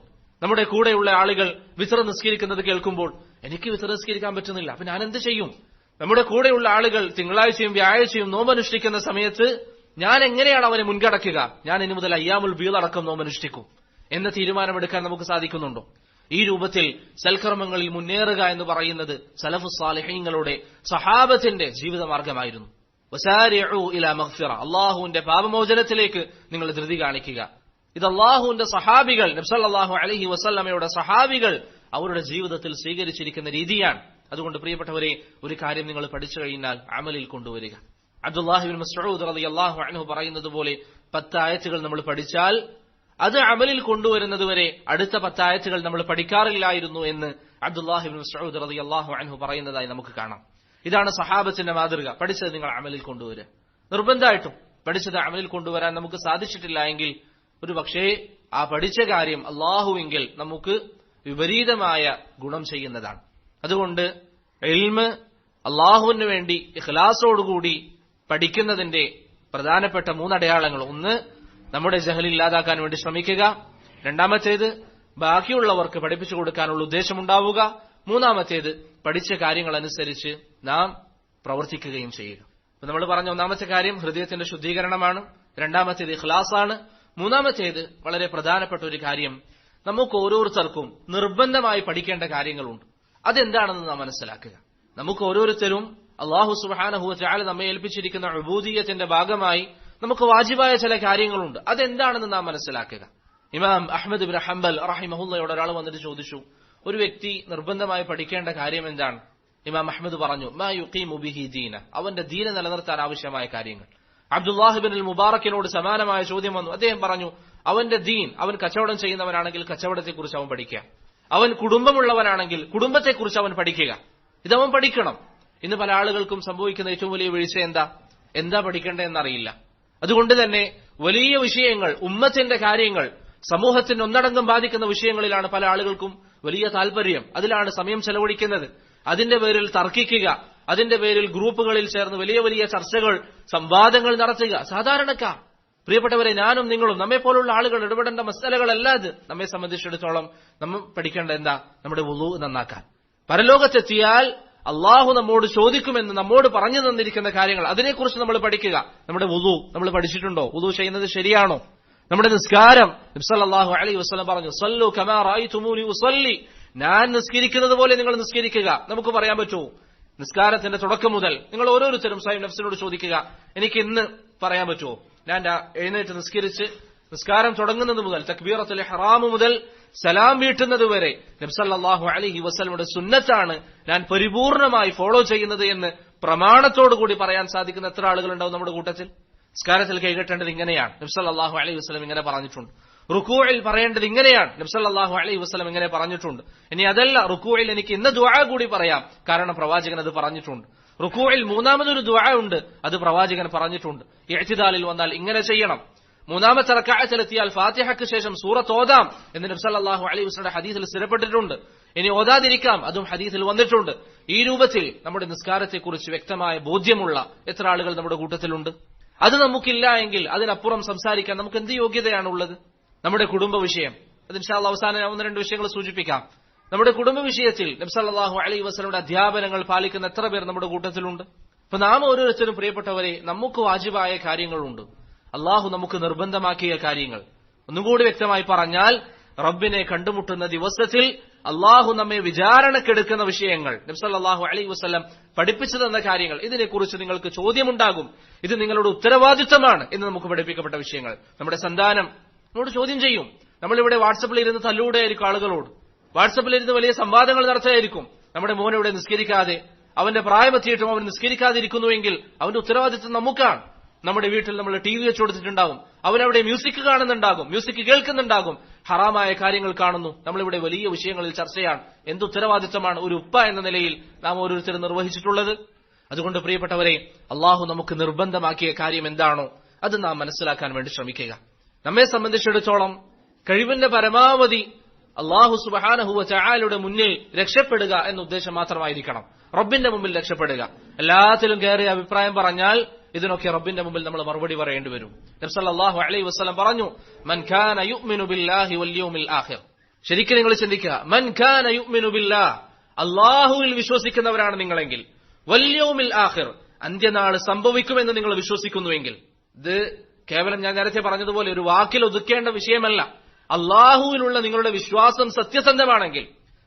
നമ്മുടെ കൂടെയുള്ള ആളുകൾ വിത്ർ നിസ്കരിക്കുന്നത് കേൾക്കുമ്പോൾ എനിക്ക് വിത്ർ നിസ്കരിക്കാൻ പറ്റുന്നില്ല, അപ്പൊ ഞാൻ എന്ത് ചെയ്യും? നമ്മുടെ കൂടെയുള്ള ആളുകൾ തിങ്കളാഴ്ചയും വ്യാഴാഴ്ചയും നോമ്പനുഷ്ഠിക്കുന്ന സമയത്ത് ഞാൻ എങ്ങനെയാണ് അവനെ മുൻകടക്കുക? ഞാൻ ഇനി മുതൽ അയ്യാമുൽ ബീദ് അടക്കം നോമ്പനുഷ്ഠിക്കും എന്ന തീരുമാനമെടുക്കാൻ നമുക്ക് സാധിക്കുന്നുണ്ടോ? ഈ രൂപത്തിൽ സൽക്കർമ്മങ്ങളിൽ മുന്നേറുക എന്ന് പറയുന്നത് സലഫു സാലിഹീങ്ങളുടെ സഹാബത്തിന്റെ ജീവിതമാർഗമായിരുന്നു. വസാരിഉ ഇലാ മഗ്ഫിറ, അല്ലാഹുവിന്റെ പാപമോചനത്തിലേക്ക് നിങ്ങൾ ധൃതി കാണിക്കുക. ഇത് അല്ലാഹുവിന്റെ സഹാബികൾ, നബി സല്ലല്ലാഹു അലൈഹി വസല്ലമയുടെ സഹാബികൾ അവരുടെ ജീവിതത്തിൽ സ്വീകരിച്ചിരിക്കുന്ന രീതിയാണ്. അതുകൊണ്ട് പ്രിയപ്പെട്ടവരെ, ഒരു കാര്യം നിങ്ങൾ പഠിച്ചു കഴിഞ്ഞാൽ അമലിൽ കൊണ്ടുവരിക. അബ്ദുല്ലാഹി ഇബ്നു മസ്ഊദ് റളിയല്ലാഹു അൻഹു പറയുന്നത് പോലെ 10 ആയത്തുകൾ നമ്മൾ പഠിച്ചാൽ അത് അമലിൽ കൊണ്ടുവരുന്നതുവരെ അടുത്ത 10 ആയത്തുകൾ നമ്മൾ പഠിക്കാറില്ലായിരുന്നു എന്ന് അബ്ദുല്ലാഹി ഇബ്നു മസ്ഊദ് റളിയല്ലാഹു അൻഹു പറയുന്നതായി നമുക്ക് കാണാം. ഇതാണ് സഹാബത്തിന്റെ മാതൃക. പഠിച്ചത് നിങ്ങൾ അമലിൽ കൊണ്ടുവരിക. നിർബന്ധമായിട്ടും പഠിച്ചത് അമലിൽ കൊണ്ടുവരാൻ നമുക്ക് സാധിച്ചിട്ടില്ല എങ്കിൽ ഒരു പക്ഷേ ആ പഠിച്ച കാര്യം അല്ലാഹുവെങ്കിൽ നമുക്ക് വിപരീതമായ ഗുണം ചെയ്യുന്നതാണ്. അതുകൊണ്ട് ഇൽമ് അല്ലാഹുവിന് വേണ്ടി ഇഖ്ലാസോടുകൂടി പഠിക്കുന്നതിന്റെ പ്രധാനപ്പെട്ട 3 അടയാളങ്ങൾ: ഒന്ന്, നമ്മുടെ ജഹൽ ഇല്ലാതാക്കാൻ വേണ്ടി ശ്രമിക്കുക; രണ്ടാമത്തേത്, ബാക്കിയുള്ളവർക്ക് പഠിപ്പിച്ചു കൊടുക്കാനുള്ള ഉദ്ദേശമുണ്ടാവുക; മൂന്നാമത്തേത്, പഠിച്ച കാര്യങ്ങൾ അനുസരിച്ച് നാം പ്രവർത്തിക്കുകയും ചെയ്യുക. അപ്പൊ നമ്മൾ പറഞ്ഞ ഒന്നാമത്തെ കാര്യം ഹൃദയത്തിന്റെ ശുദ്ധീകരണമാണ്, രണ്ടാമത്തേത് ഇഖ്ലാസാണ്, മൂന്നാമത്തേത് വളരെ പ്രധാനപ്പെട്ട ഒരു കാര്യം, നമുക്ക് ഓരോരുത്തർക്കും നിർബന്ധമായി പഠിക്കേണ്ട കാര്യങ്ങളുണ്ട്. അതെന്താണെന്ന് നാം മനസ്സിലാക്കുക. നമുക്ക് ഓരോരുത്തരും അല്ലാഹു സുബ്ഹാനഹു വ തആല നമ്മെ ഏൽപ്പിച്ചിരിക്കുന്ന ഉബൂദിയ്യത്തിന്റെ ഭാഗമായി നമുക്ക് വാജിബായ ചില കാര്യങ്ങളുണ്ട്. അതെന്താണെന്ന് നാം മനസ്സിലാക്കുക. ഇമാം അഹ്മദ് ഇബ്നു ഹംബൽ റഹിമഹുല്ലാഹയോട് ഒരാൾ വന്നിട്ട് ചോദിച്ചു, ഒരു വ്യക്തി നിർബന്ധമായി പഠിക്കേണ്ട കാര്യം എന്താണ്? ഇമാം അഹ്മദ് പറഞ്ഞു, മാ യുഖീമു ബിഹി ദീന, അവന്റെ ദീന നിലനിർത്താൻ ആവശ്യമായ കാര്യങ്ങൾ. അബ്ദുല്ലാഹി ഇബ്നുൽ മുബാറക്കിനോട് സമാനമായ ചോദ്യം വന്നു. അദ്ദേഹം പറഞ്ഞു, അവന്റെ ദീൻ, അവൻ കച്ചവടം ചെയ്യുന്നവനാണെങ്കിൽ കച്ചവടത്തെക്കുറിച്ച് അവൻ പഠിക്കുക, അവൻ കുടുംബമുള്ളവനാണെങ്കിൽ കുടുംബത്തെക്കുറിച്ച് അവൻ പഠിക്കുക. ഇതവൻ പഠിക്കണം. ഇന്ന് പല ആളുകൾക്കും സംഭവിക്കുന്ന ഏറ്റവും വലിയ വീഴ്ച എന്താ പഠിക്കേണ്ടതെന്നറിയില്ല. അതുകൊണ്ട് തന്നെ വലിയ വിഷയങ്ങൾ, ഉമ്മത്തിന്റെ കാര്യങ്ങൾ, സമൂഹത്തിന് ഒന്നടങ്കം ബാധിക്കുന്ന വിഷയങ്ങളിലാണ് പല ആളുകൾക്കും വലിയ താല്പര്യം. അതിലാണ് സമയം ചെലവഴിക്കുന്നത്. അതിന്റെ പേരിൽ തർക്കിക്കുക, അതിന്റെ പേരിൽ ഗ്രൂപ്പുകളിൽ ചേർന്ന് വലിയ വലിയ ചർച്ചകൾ, സംവാദങ്ങൾ നടത്തുക. സാധാരണക്കാർ, പ്രിയപ്പെട്ടവരെ, ഞാനും നിങ്ങളും നമ്മെ പോലുള്ള ആളുകൾ ഇടപെടേണ്ട മസലകളല്ല ഇത്. നമ്മെ സംബന്ധിച്ചിടത്തോളം നമ്മൾ പഠിക്കേണ്ട എന്താ? നമ്മുടെ വുളൂ നന്നാക്കാൻ. പരലോകത്തെത്തിയാൽ അള്ളാഹു നമ്മോട് ചോദിക്കുമെന്ന് നമ്മോട് പറഞ്ഞു തന്നിരിക്കുന്ന കാര്യങ്ങൾ, അതിനെക്കുറിച്ച് നമ്മൾ പഠിക്കുക. നമ്മുടെ വുളൂ നമ്മൾ പഠിച്ചിട്ടുണ്ടോ? വുളൂ ചെയ്യുന്നത് ശരിയാണോ? നമ്മുടെ നിസ്കാരം, നബി സല്ലല്ലാഹു അലൈഹി വസല്ലം പറഞ്ഞു, സല്ലു കമാ റഅയ്തുമൂനി ഉസല്ലി, ഞാൻ നിസ്കരിക്കുന്നത് പോലെ നിങ്ങൾ നിസ്കരിക്കുക. നമുക്ക് പറയാൻ പറ്റുമോ? നിസ്കാരത്തിന്റെ തുടക്കം മുതൽ നിങ്ങൾ ഓരോരുത്തരും സ്വയം നഫ്സിനോട് ചോദിക്കുക, എനിക്ക് ഇന്ന് പറയാൻ പറ്റുമോ ഞാൻ എഴുന്നേറ്റ് നിസ്കരിച്ച് നിസ്കാരം തുടങ്ങുന്നത് മുതൽ തക്ബീറത്തുൽ ഇഹ്റാം മുതൽ സലാം വീട്ടുന്നത് വരെ നബി സല്ലല്ലാഹു അലൈഹി വസല്ലമയുടെ സുന്നത്താണ് ഞാൻ പരിപൂർണമായി ഫോളോ ചെയ്യുന്നത് എന്ന് പ്രമാണത്തോടുകൂടി പറയാൻ സാധിക്കുന്ന എത്ര ആളുകളുണ്ടാവും നമ്മുടെ കൂട്ടത്തിൽ? നിസ്കാരത്തിൽ കൈകെട്ടേണ്ടത് ഇങ്ങനെയാണ്, നബി സല്ലല്ലാഹു അലൈഹി വസല്ലം ഇങ്ങനെ പറഞ്ഞിട്ടുണ്ട്. റുക്കൂഇൽ പറയേണ്ടത് ഇങ്ങനെയാണ്, നബി സല്ലല്ലാഹു അലൈഹി വസല്ലം ഇങ്ങനെ പറഞ്ഞിട്ടുണ്ട്. ഇനി അതല്ല, റുക്കൂഇൽ എനിക്ക് ഇന്ന ദുആ കൂടി പറയാം, കാരണം പ്രവാചകൻ അത് പറഞ്ഞിട്ടുണ്ട്. റുക്കൂഇൽ മൂന്നാമതൊരു ദുആ ഉണ്ട്, അത് പ്രവാചകൻ പറഞ്ഞിട്ടുണ്ട്. ഇഅ്തിദാലിൽ വന്നാൽ ഇങ്ങനെ ചെയ്യണം. മൂന്നാമത്തെ റക്അത്തിലെത്തിയാൽ ഫാത്തിഹയ്ക്ക് ശേഷം സൂറത്ത് ഓതാം എന്ന് നബി സല്ലല്ലാഹു അലൈഹി വസല്ലം ഹദീസിൽ സ്ഥിരപ്പെട്ടിട്ടുണ്ട്. ഇനി ഓതാതിരിക്കാം, അതും ഹദീസിൽ വന്നിട്ടുണ്ട്. ഈ രൂപത്തിൽ നമ്മുടെ നിസ്കാരത്തെക്കുറിച്ച് വ്യക്തമായ ബോധ്യമുള്ള എത്ര ആളുകൾ നമ്മുടെ കൂട്ടത്തിലുണ്ട്? അത് നമുക്കില്ല എങ്കിൽ അതിനപ്പുറം സംസാരിക്കാൻ നമുക്ക് എന്ത് യോഗ്യതയാണുള്ളത്? നമ്മുടെ കുടുംബ വിഷയം, അത് ഇൻഷാ അല്ലാഹ് അവസാനം 1-2 വിഷയങ്ങൾ സൂചിപ്പിക്കാം. നമ്മുടെ കുടുംബ വിഷയത്തിൽ നബി സല്ലല്ലാഹു അലൈഹി വസല്ലമയുടെ അധ്യാപനങ്ങൾ പാലിക്കുന്ന എത്ര പേർ നമ്മുടെ കൂട്ടത്തിലുണ്ട്? അപ്പൊ നാം ഓരോരുത്തരും, പ്രിയപ്പെട്ടവരെ, നമുക്ക് വാജിബായ കാര്യങ്ങളുണ്ട്, അള്ളാഹു നമുക്ക് നിർബന്ധമാക്കിയ കാര്യങ്ങൾ. ഒന്നുകൂടി വ്യക്തമായി പറഞ്ഞാൽ, റബ്ബിനെ കണ്ടുമുട്ടുന്ന ദിവസത്തിൽ അള്ളാഹു നമ്മെ വിചാരണക്കെടുക്കുന്ന വിഷയങ്ങൾ, നബി സല്ലല്ലാഹു അലൈഹി വസല്ലം പഠിപ്പിച്ചു തന്ന കാര്യങ്ങൾ, ഇതിനെക്കുറിച്ച് നിങ്ങൾക്ക് ചോദ്യമുണ്ടാകും, ഇത് നിങ്ങളുടെ ഉത്തരവാദിത്തമാണ് എന്ന് നമുക്ക് പഠിപ്പിക്കപ്പെട്ട വിഷയങ്ങൾ. നമ്മുടെ സന്താനം നമ്മോട് ചോദ്യം ചെയ്യും. നമ്മളിവിടെ വാട്സപ്പിൽ ഇരുന്ന് തല്ലുകൂടെയായിരിക്കും ആളുകളോട്, വാട്സപ്പിൽ ഇരുന്ന് വലിയ സംവാദങ്ങൾ നടത്തുകയായിരിക്കും. നമ്മുടെ മോനിവിടെ നിസ്കരിക്കാതെ, അവന്റെ പ്രായമെത്തിയിട്ടും അവൻ നിസ്കരിക്കാതിരിക്കുന്നുവെങ്കിൽ അവന്റെ ഉത്തരവാദിത്തം നമുക്കാണ്. നമ്മുടെ വീട്ടിൽ നമ്മൾ TV വെച്ചു കൊടുത്തിട്ടുണ്ടാകും, അവനവിടെ മ്യൂസിക് കാണുന്നുണ്ടാകും, മ്യൂസിക് കേൾക്കുന്നുണ്ടാകും, ഹറാമായ കാര്യങ്ങൾ കാണുന്നു. നമ്മളിവിടെ വലിയ വിഷയങ്ങളിൽ ചർച്ചയാണ്. എന്ത് ഉത്തരവാദിത്തമാണ് ഒരു ഉപ്പ എന്ന നിലയിൽ നാം ഓരോരുത്തരും നിർവഹിച്ചിട്ടുള്ളത്? അതുകൊണ്ട് പ്രിയപ്പെട്ടവരെ, അള്ളാഹു നമുക്ക് നിർബന്ധമാക്കിയ കാര്യം എന്താണോ അത് നാം മനസ്സിലാക്കാൻ വേണ്ടി ശ്രമിക്കുക. നമ്മെ സംബന്ധിച്ചിടത്തോളം കഴിവിന്റെ പരമാവധി അല്ലാഹു സുബ്ഹാനഹു വ തആലയുടെ മുന്നിൽ രക്ഷപ്പെടുക എന്ന ഉദ്ദേശം മാത്രമായിരിക്കണം. റബ്ബിന്റെ മുമ്പിൽ രക്ഷപ്പെടുക. എല്ലാത്തിലും കയറി അഭിപ്രായം പറഞ്ഞാൽ ഇതിനൊക്കെ റബ്ബിന്റെ മുമ്പിൽ നമ്മൾ മറുപടി പറയേണ്ടി വരും. നബി സല്ലല്ലാഹു അലൈഹി വസല്ലം പറഞ്ഞു, മൻ കാന യുഅ്മിനു ബില്ലാഹി വൽ യൗമിൽ ആഖിർ. ശരിക്കും നിങ്ങൾ ചിന്തിക്കുക, മൻ കാന യുഅ്മിനു ബില്ലാഹ്, അല്ലാഹുവിൽ വിശ്വസിക്കുന്നവരാണ് നിങ്ങളെങ്കിൽ, വൽ യൗമിൽ ആഖിർ, അന്ത്യനാൾ സംഭവിക്കുമെന്ന് നിങ്ങൾ വിശ്വസിക്കുന്നുവെങ്കിൽ. ഇത് കേവലം ഞാൻ നേരത്തെ പറഞ്ഞതുപോലെ ഒരു വാക്കിൽ ഒതുക്കേണ്ട വിഷയമല്ല. അല്ലാഹുവിലുള്ള നിങ്ങളുടെ വിശ്വാസം സത്യസന്ധമാണെങ്കിൽ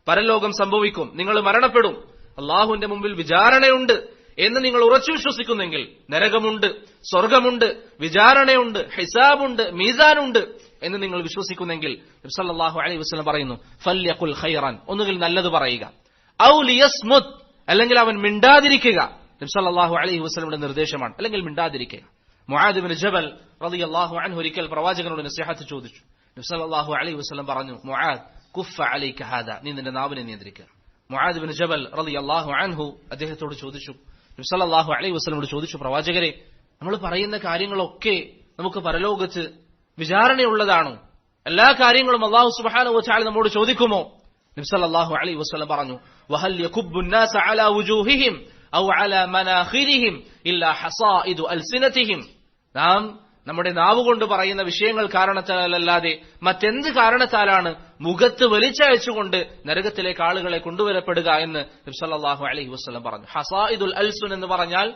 പരലോകം സംഭവിക്കും, നിങ്ങൾ മരണപ്പെടും, അല്ലാഹുവിന്റെ മുമ്പിൽ വിചാരണയുണ്ട് എന്ന് നിങ്ങൾ ഉറച്ചു വിശ്വസിക്കുന്നെങ്കിൽ, നരകമുണ്ട്, സ്വർഗമുണ്ട്, വിചാരണയുണ്ട്, ഹിസാബുണ്ട്, മീസാനുണ്ട് എന്ന് നിങ്ങൾ വിശ്വസിക്കുന്നെങ്കിൽ നബി സല്ലല്ലാഹു അലൈഹി വസല്ലം പറയുന്നു, ഫല്യഖുൽ ഖൈറൻ, ഒന്നുകിൽ നല്ലത് പറയുക, ഔ ലിയസ്മുത്, അല്ലെങ്കിൽ അവൻ മിണ്ടാതിരിക്കുക. നബി സല്ലല്ലാഹു അലൈഹി വസല്ലമയുടെ നിർദ്ദേശമാണ്, അല്ലെങ്കിൽ മിണ്ടാതിരിക്കുക. മുആദ് ഇബ്നു ജബൽ റളിയല്ലാഹു അൻഹു ഒരിക്കൽ പ്രവാചകനോട് നസീഹത്ത് ചോദിച്ചു. നബി സല്ലല്ലാഹു അലൈഹി വസല്ലം പറഞ്ഞു, മുആദ് കുഫ അലൈക ഹാദാ, നീ നിന്റെ നാവിനെ നിയന്ത്രിക്കുക. മുആദ് ഇബ്നു ജബൽ റളിയല്ലാഹു അൻഹു അദ്ദേഹത്തോട് ചോദിച്ചു, നബി സല്ലല്ലാഹു അലൈഹി വസല്ലമയോട് ചോദിച്ചു, പ്രവാചകരെ, നമ്മൾ പറയുന്ന കാര്യങ്ങളൊക്കെ നമുക്ക് പരലോകത്ത് വിചാരണയുള്ളതാണോ? എല്ലാ കാര്യങ്ങളും അല്ലാഹു സുബ്ഹാനഹു വ തആല നമ്മോട് ചോദിക്കുമോ? നബി സല്ലല്ലാഹു അലൈഹി വസല്ലം പറഞ്ഞു, വഹൽ യകുബ്ബു الناس على وجوههم ഔ على مناخرهم ഇല്ലാ ഹസായിദു അൽസിനതിഹിം. നാം നമ്മുടെ നാവ് കൊണ്ട് പറയുന്ന വിഷയങ്ങൾ കാരണത്താലല്ലാതെ മറ്റെന്ത് കാരണത്താലാണ് മുഖത്ത് വലിച്ചയച്ചുകൊണ്ട് നരകത്തിലേക്ക് ആളുകളെ കൊണ്ടുവരപ്പെടുക എന്ന് നബി സല്ലല്ലാഹു അലൈഹി വസല്ലം പറഞ്ഞു. ഹസായിദുൽ അൽസുൻ എന്ന് പറഞ്ഞാൽ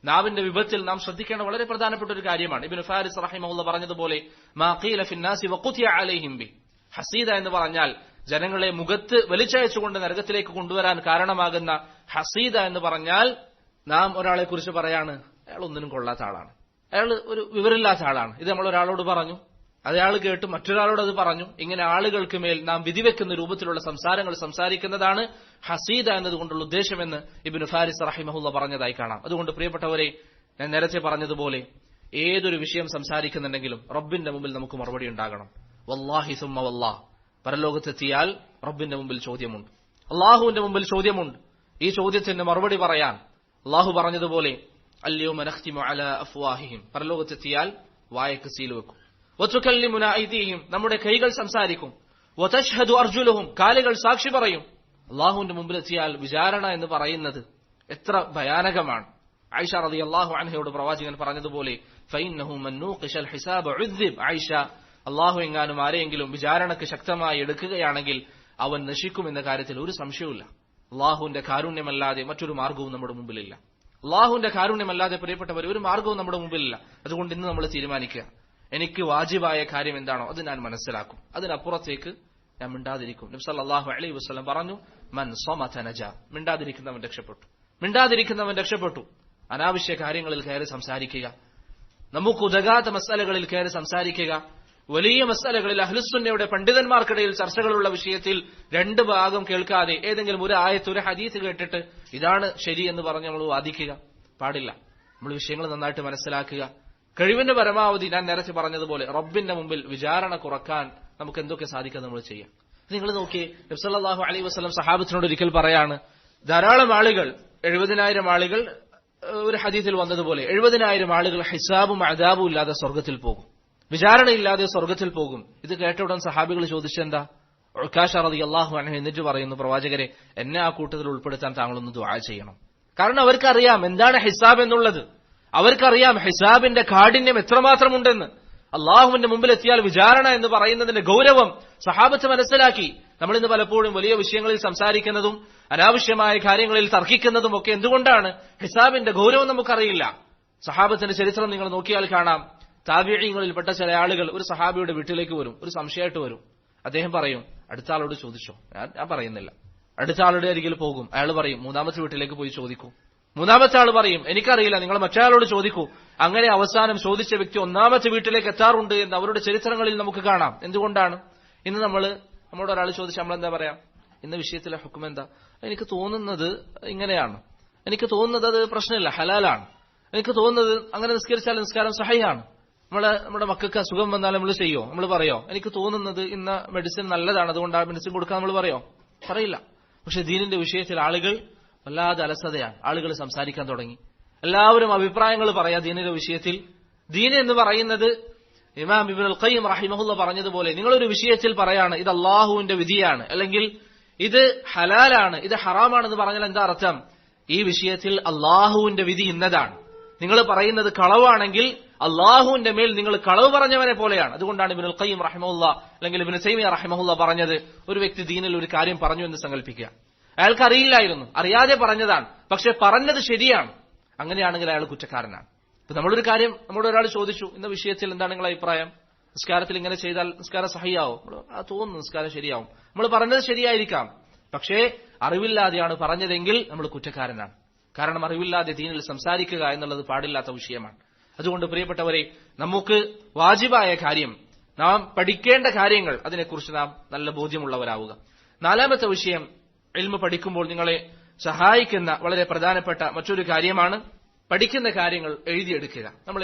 നാവിന്റെ വിഭത്തിൽ നാം ശ്രദ്ധിക്കേണ്ട വളരെ പ്രധാനപ്പെട്ട ഒരു കാര്യമാണ്. ഇബ്നു ഫാരിസ് റഹിമഹുല്ലാഹ് പറഞ്ഞതുപോലെ, മാ ഖീല ഫിന്നാസി വഖുതിയ അലൈഹിം ബി. ഹസീദ എന്ന് പറഞ്ഞാൽ ജനങ്ങളെ മുഖത്ത് വലിച്ചയച്ചുകൊണ്ട് നരകത്തിലേക്ക് കൊണ്ടുവരാൻ കാരണമാകുന്ന ഹസീദ എന്ന് പറഞ്ഞാൽ, നാം ഒരാളെ കുറിച്ച് പറയാണ്, അയാൾ ഒന്നിനും കൊള്ളാത്ത ആളാണ്, അയാൾ ഒരു വിവരമില്ലാത്ത ആളാണ്. ഇത് നമ്മൾ ഒരാളോട് പറഞ്ഞു, അയാൾ കേട്ട് മറ്റൊരാളോട് അത് പറഞ്ഞു. ഇങ്ങനെ ആളുകൾക്ക് മേൽ നാം വിധിവെക്കുന്ന രൂപത്തിലുള്ള സംസാരങ്ങൾ സംസാരിക്കുന്നതാണ് ഹസീദ എന്നതുകൊണ്ടുള്ള ഉദ്ദേശമെന്ന് ഇബ്നു ഫാരിസ് റഹിമഹുല്ലാഹ് പറഞ്ഞതായി കാണാം. അതുകൊണ്ട് പ്രിയപ്പെട്ടവരെ, ഞാൻ നേരത്തെ പറഞ്ഞതുപോലെ ഏതൊരു വിഷയം സംസാരിക്കുന്നുണ്ടെങ്കിലും റബ്ബിന്റെ മുമ്പിൽ നമുക്ക് മറുപടി ഉണ്ടാകണം. വല്ലാഹി സുമ്മ വല്ലാഹ്, പരലോകത്തെത്തിയാൽ റബ്ബിന്റെ മുമ്പിൽ ചോദ്യമുണ്ട്, അള്ളാഹുവിന്റെ മുമ്പിൽ ചോദ്യമുണ്ട്. ഈ ചോദ്യത്തിന് മറുപടി പറയാൻ അള്ളാഹു പറഞ്ഞതുപോലെ, അൽയൗമ നഖ്തിമു അലാ അഫ്വാഹിഹിം, പരലോകത്തെത്തിയാൽ വായക്ക് സീൽ വെക്കും. വതുകല്ലിമുനാ ഐദീഹിം, നമ്മുടെ കൈകൾ സംസാരിക്കും. വതശ്ഹദു അർജുലുഹും, കാലുകൾ സാക്ഷി പറയും. അള്ളാഹുവിന്റെ മുമ്പിലെത്തിയാൽ വിചാരണ എന്ന് പറയുന്നത് എത്ര ഭയാനകമാണ്. ആയിഷ റളിയല്ലാഹു അൻഹയോട് പ്രവാചകൻ പറഞ്ഞതുപോലെ, ഫഇന്നഹു മൻ നൂഖിശൽ ഹിസാബ ഉദ്ദിബ്. ആയിഷ, അള്ളാഹു എങ്ങാനും ആരെയെങ്കിലും വിചാരണക്ക് ശക്തമായി എടുക്കുകയാണെങ്കിൽ അവൻ നശിക്കുമെന്ന കാര്യത്തിൽ ഒരു സംശയവുമില്ല. അള്ളാഹുവിന്റെ കാരുണ്യമല്ലാതെ മറ്റൊരു മാർഗവും നമ്മുടെ മുമ്പിലില്ല. അള്ളാഹുവിന്റെ കാരുണ്യമല്ലാതെ പ്രിയപ്പെട്ടവർ ഒരു മാർഗവും നമ്മുടെ മുമ്പിലില്ല. അതുകൊണ്ട് ഇന്ന് നമ്മൾ തീരുമാനിക്കുക, എനിക്ക് വാജിബായ കാര്യം എന്താണോ അത് ഞാൻ മനസ്സിലാക്കും, അതിനപ്പുറത്തേക്ക് ഞാൻ മിണ്ടാതിരിക്കും. നബി സല്ലല്ലാഹു അലൈഹി വസല്ലം പറഞ്ഞു, മൻ സമത നജാ, മിണ്ടാതിരിക്കുന്നവൻ രക്ഷപ്പെട്ടു, മിണ്ടാതിരിക്കുന്നവൻ രക്ഷപ്പെട്ടു. അനാവശ്യ കാര്യങ്ങളിൽ കയറി സംസാരിക്കുക, നമുക്ക് ഉതകാത്ത മസലകളിൽ കയറി സംസാരിക്കുക, വലിയ മസലകളിൽ അഹ്ലുസുന്നയുടെ പണ്ഡിതന്മാർക്കിടയിൽ ചർച്ചകളുള്ള വിഷയത്തിൽ രണ്ട് ഭാഗം കേൾക്കാതെ ഏതെങ്കിലും ഒരു ആയത്ത്, ഒരു ഹദീസ് കേട്ടിട്ട് ഇതാണ് ശരി എന്ന് പറഞ്ഞ് നമ്മൾ വാദിക്കുക പാടില്ല. നമ്മൾ വിഷയങ്ങൾ നന്നായിട്ട് മനസ്സിലാക്കുക. കഴിവിന്റെ പരമാവധി ഞാൻ നേരത്തെ പറഞ്ഞതുപോലെ റബ്ബിന്റെ മുമ്പിൽ വിചാരണ കുറക്കാൻ നമുക്ക് എന്തൊക്കെ സാധിക്കാൻ നമ്മൾ ചെയ്യാം. നിങ്ങൾ നോക്കിയേ, നബി സല്ലല്ലാഹു അലൈഹി വസല്ലം സഹാബത്തിനോട് ഒരിക്കൽ പറയാണ്, ധാരാളം ആളുകൾ, 70,000 ആളുകൾ ഒരു ഹദീസിൽ വന്നതുപോലെ 70,000 ആളുകൾ ഹിസാബും അദാബും ഇല്ലാതെ സ്വർഗത്തിൽ പോകും, വിചാരണയില്ലാതെ സ്വർഗത്തിൽ പോകും. ഇത് കേട്ട ഉടൻ സഹാബികൾ ചോദിച്ചെന്താ? ഉക്കാശ റളിയല്ലാഹു അൻഹു എന്നിട്ട് പറയുന്നു, പ്രവാചകരെ, എന്നെ ആ കൂട്ടത്തിൽ ഉൾപ്പെടുത്താൻ താങ്കളൊന്ന് ദുആ ചെയ്യണം. കാരണം അവർക്കറിയാം എന്താണ് ഹിസാബ് എന്നുള്ളത്, അവർക്കറിയാം ഹിസാബിന്റെ കാഠിന്യം എത്രമാത്രമുണ്ടെന്ന്. അള്ളാഹുവിന്റെ മുമ്പിൽ എത്തിയാൽ വിചാരണ എന്ന് പറയുന്നതിന്റെ ഗൗരവം സഹാബത്ത് മനസ്സിലാക്കി. നമ്മളിന്ന് പലപ്പോഴും വലിയ വിഷയങ്ങളിൽ സംസാരിക്കുന്നതും അനാവശ്യമായ കാര്യങ്ങളിൽ തർക്കിക്കുന്നതും ഒക്കെ എന്തുകൊണ്ടാണ്? ഹിസാബിന്റെ ഗൗരവം നമുക്കറിയില്ല. സഹാബത്തിന്റെ ചരിത്രം നിങ്ങൾ നോക്കിയാൽ കാണാം, താബിഈങ്ങളിൽപ്പെട്ട ചില ആളുകൾ ഒരു സഹാബിയുടെ വീട്ടിലേക്ക് വരും, ഒരു സംശയമായിട്ട് വരും. അദ്ദേഹം പറയും, അടുത്ത ആളോട് ചോദിച്ചോ? ഞാൻ പറയുന്നില്ല. അടുത്ത ആളുടെ അരികിൽ പോകും, അയാൾ പറയും, മൂന്നാമത്തെ വീട്ടിലേക്ക് പോയി ചോദിക്കൂ. മൂന്നാമത്തെ ആൾ പറയും, എനിക്കറിയില്ല, നിങ്ങൾ മറ്റൊരാളോട് ചോദിക്കൂ. അങ്ങനെ അവസാനം ചോദിച്ച വ്യക്തി ഒന്നാമത്തെ വീട്ടിലേക്ക് എത്താറുണ്ട് എന്ന് അവരുടെ ചരിത്രങ്ങളിൽ നമുക്ക് കാണാം. എന്തുകൊണ്ടാണ്? ഇന്ന് നമ്മളോട് ഒരാൾ ചോദിച്ചാൽ നമ്മളെന്താ പറയാം? ഇന്ന വിഷയത്തിലെ ഹുക്കം എന്താ? എനിക്ക് തോന്നുന്നത് ഇങ്ങനെയാണ്, എനിക്ക് തോന്നുന്നത് അത് പ്രശ്നമില്ല, ഹലാലാണ്, എനിക്ക് തോന്നുന്നത് അങ്ങനെ നിസ്കരിച്ചാൽ നിസ്കാരം സഹിയാണ്. നമ്മുടെ മക്കൾക്ക് അസുഖം വന്നാൽ നമ്മൾ ചെയ്യോ? നമ്മൾ പറയോ? എനിക്ക് തോന്നുന്നത് ഇന്ന മെഡിസിൻ നല്ലതാണ്, അതുകൊണ്ട് ആ മെഡിസിൻ കൊടുക്കാൻ നമ്മൾ പറയോ? പറയില്ല. പക്ഷെ ദീനിന്റെ വിഷയത്തിൽ ആളുകൾ വല്ലാതെ അലസതയാണ്. ആളുകൾ സംസാരിക്കാൻ തുടങ്ങി, എല്ലാവരും അഭിപ്രായങ്ങൾ പറയാം ദീനിന്റെ വിഷയത്തിൽ. ദീൻ എന്ന് പറയുന്നത് ഇമാം ഇബ്നുൽ ഖയ്യിം റഹിമഹുല്ല പറഞ്ഞതുപോലെ നിങ്ങളൊരു വിഷയത്തിൽ പറയാണ് ഇത് അള്ളാഹുവിന്റെ വിധിയാണ്, അല്ലെങ്കിൽ ഇത് ഹലാലാണ്, ഇത് ഹറാമാണെന്ന് പറഞ്ഞാൽ എന്താ അർത്ഥം? ഈ വിഷയത്തിൽ അള്ളാഹുവിന്റെ വിധി ഇന്നതാണ്. നിങ്ങൾ പറയുന്നത് കളവാണെങ്കിൽ അള്ളാഹുവിന്റെ മേൽ നിങ്ങൾ കളവ് പറഞ്ഞവനെ പോലെയാണ്. അതുകൊണ്ടാണ് ഇബ്നുൽ ഖയ്യിം റഹിമഹുല്ല അല്ലെങ്കിൽ ഇബ്നു തൈമിയ്യ റഹിമഹുല്ല പറഞ്ഞത്, ഒരു വ്യക്തി ദീനിൽ ഒരു കാര്യം പറഞ്ഞു എന്ന് സങ്കല്പിക്കുക, അയാൾക്ക് അറിയില്ലായിരുന്നു, അറിയാതെ പറഞ്ഞതാണ്, പക്ഷെ പറഞ്ഞത് ശരിയാണ്, അങ്ങനെയാണെങ്കിൽ അയാൾ കുറ്റക്കാരനാണ്. ഇപ്പൊ നമ്മളൊരു കാര്യം നമ്മളോട് ഒരാൾ ചോദിച്ചു, ഇന്ന വിഷയത്തിൽ എന്താണ് നിങ്ങളുടെ അഭിപ്രായം, നിസ്കാരത്തിൽ ഇങ്ങനെ ചെയ്താൽ നിസ്കാരം സഹിയാവും, തോന്നുന്നു നിസ്കാരം ശരിയാവും, നമ്മൾ പറഞ്ഞത് ശരിയായിരിക്കാം, പക്ഷേ അറിവില്ലാതെയാണ് പറഞ്ഞതെങ്കിൽ നമ്മൾ കുറ്റക്കാരനാണ്. കാരണം അറിവില്ലാതെ ദീനിൽ സംസാരിക്കുക എന്നുള്ളത് പാടില്ലാത്ത വിഷയമാണ്. അതുകൊണ്ട് പ്രിയപ്പെട്ടവരെ, നമുക്ക് വാജിബായ കാര്യം, നാം പഠിക്കേണ്ട കാര്യങ്ങൾ, അതിനെക്കുറിച്ച് നാം നല്ല ബോധ്യമുള്ളവരാവുക. നാലാമത്തെ വിഷയം, ഇൽമ പഠിക്കുമ്പോൾ നിങ്ങളെ സഹായിക്കുന്ന വളരെ പ്രധാനപ്പെട്ട മറ്റൊരു കാര്യമാണ് പഠിക്കുന്ന കാര്യങ്ങൾ എഴുതിയെടുക്കുക. നമ്മൾ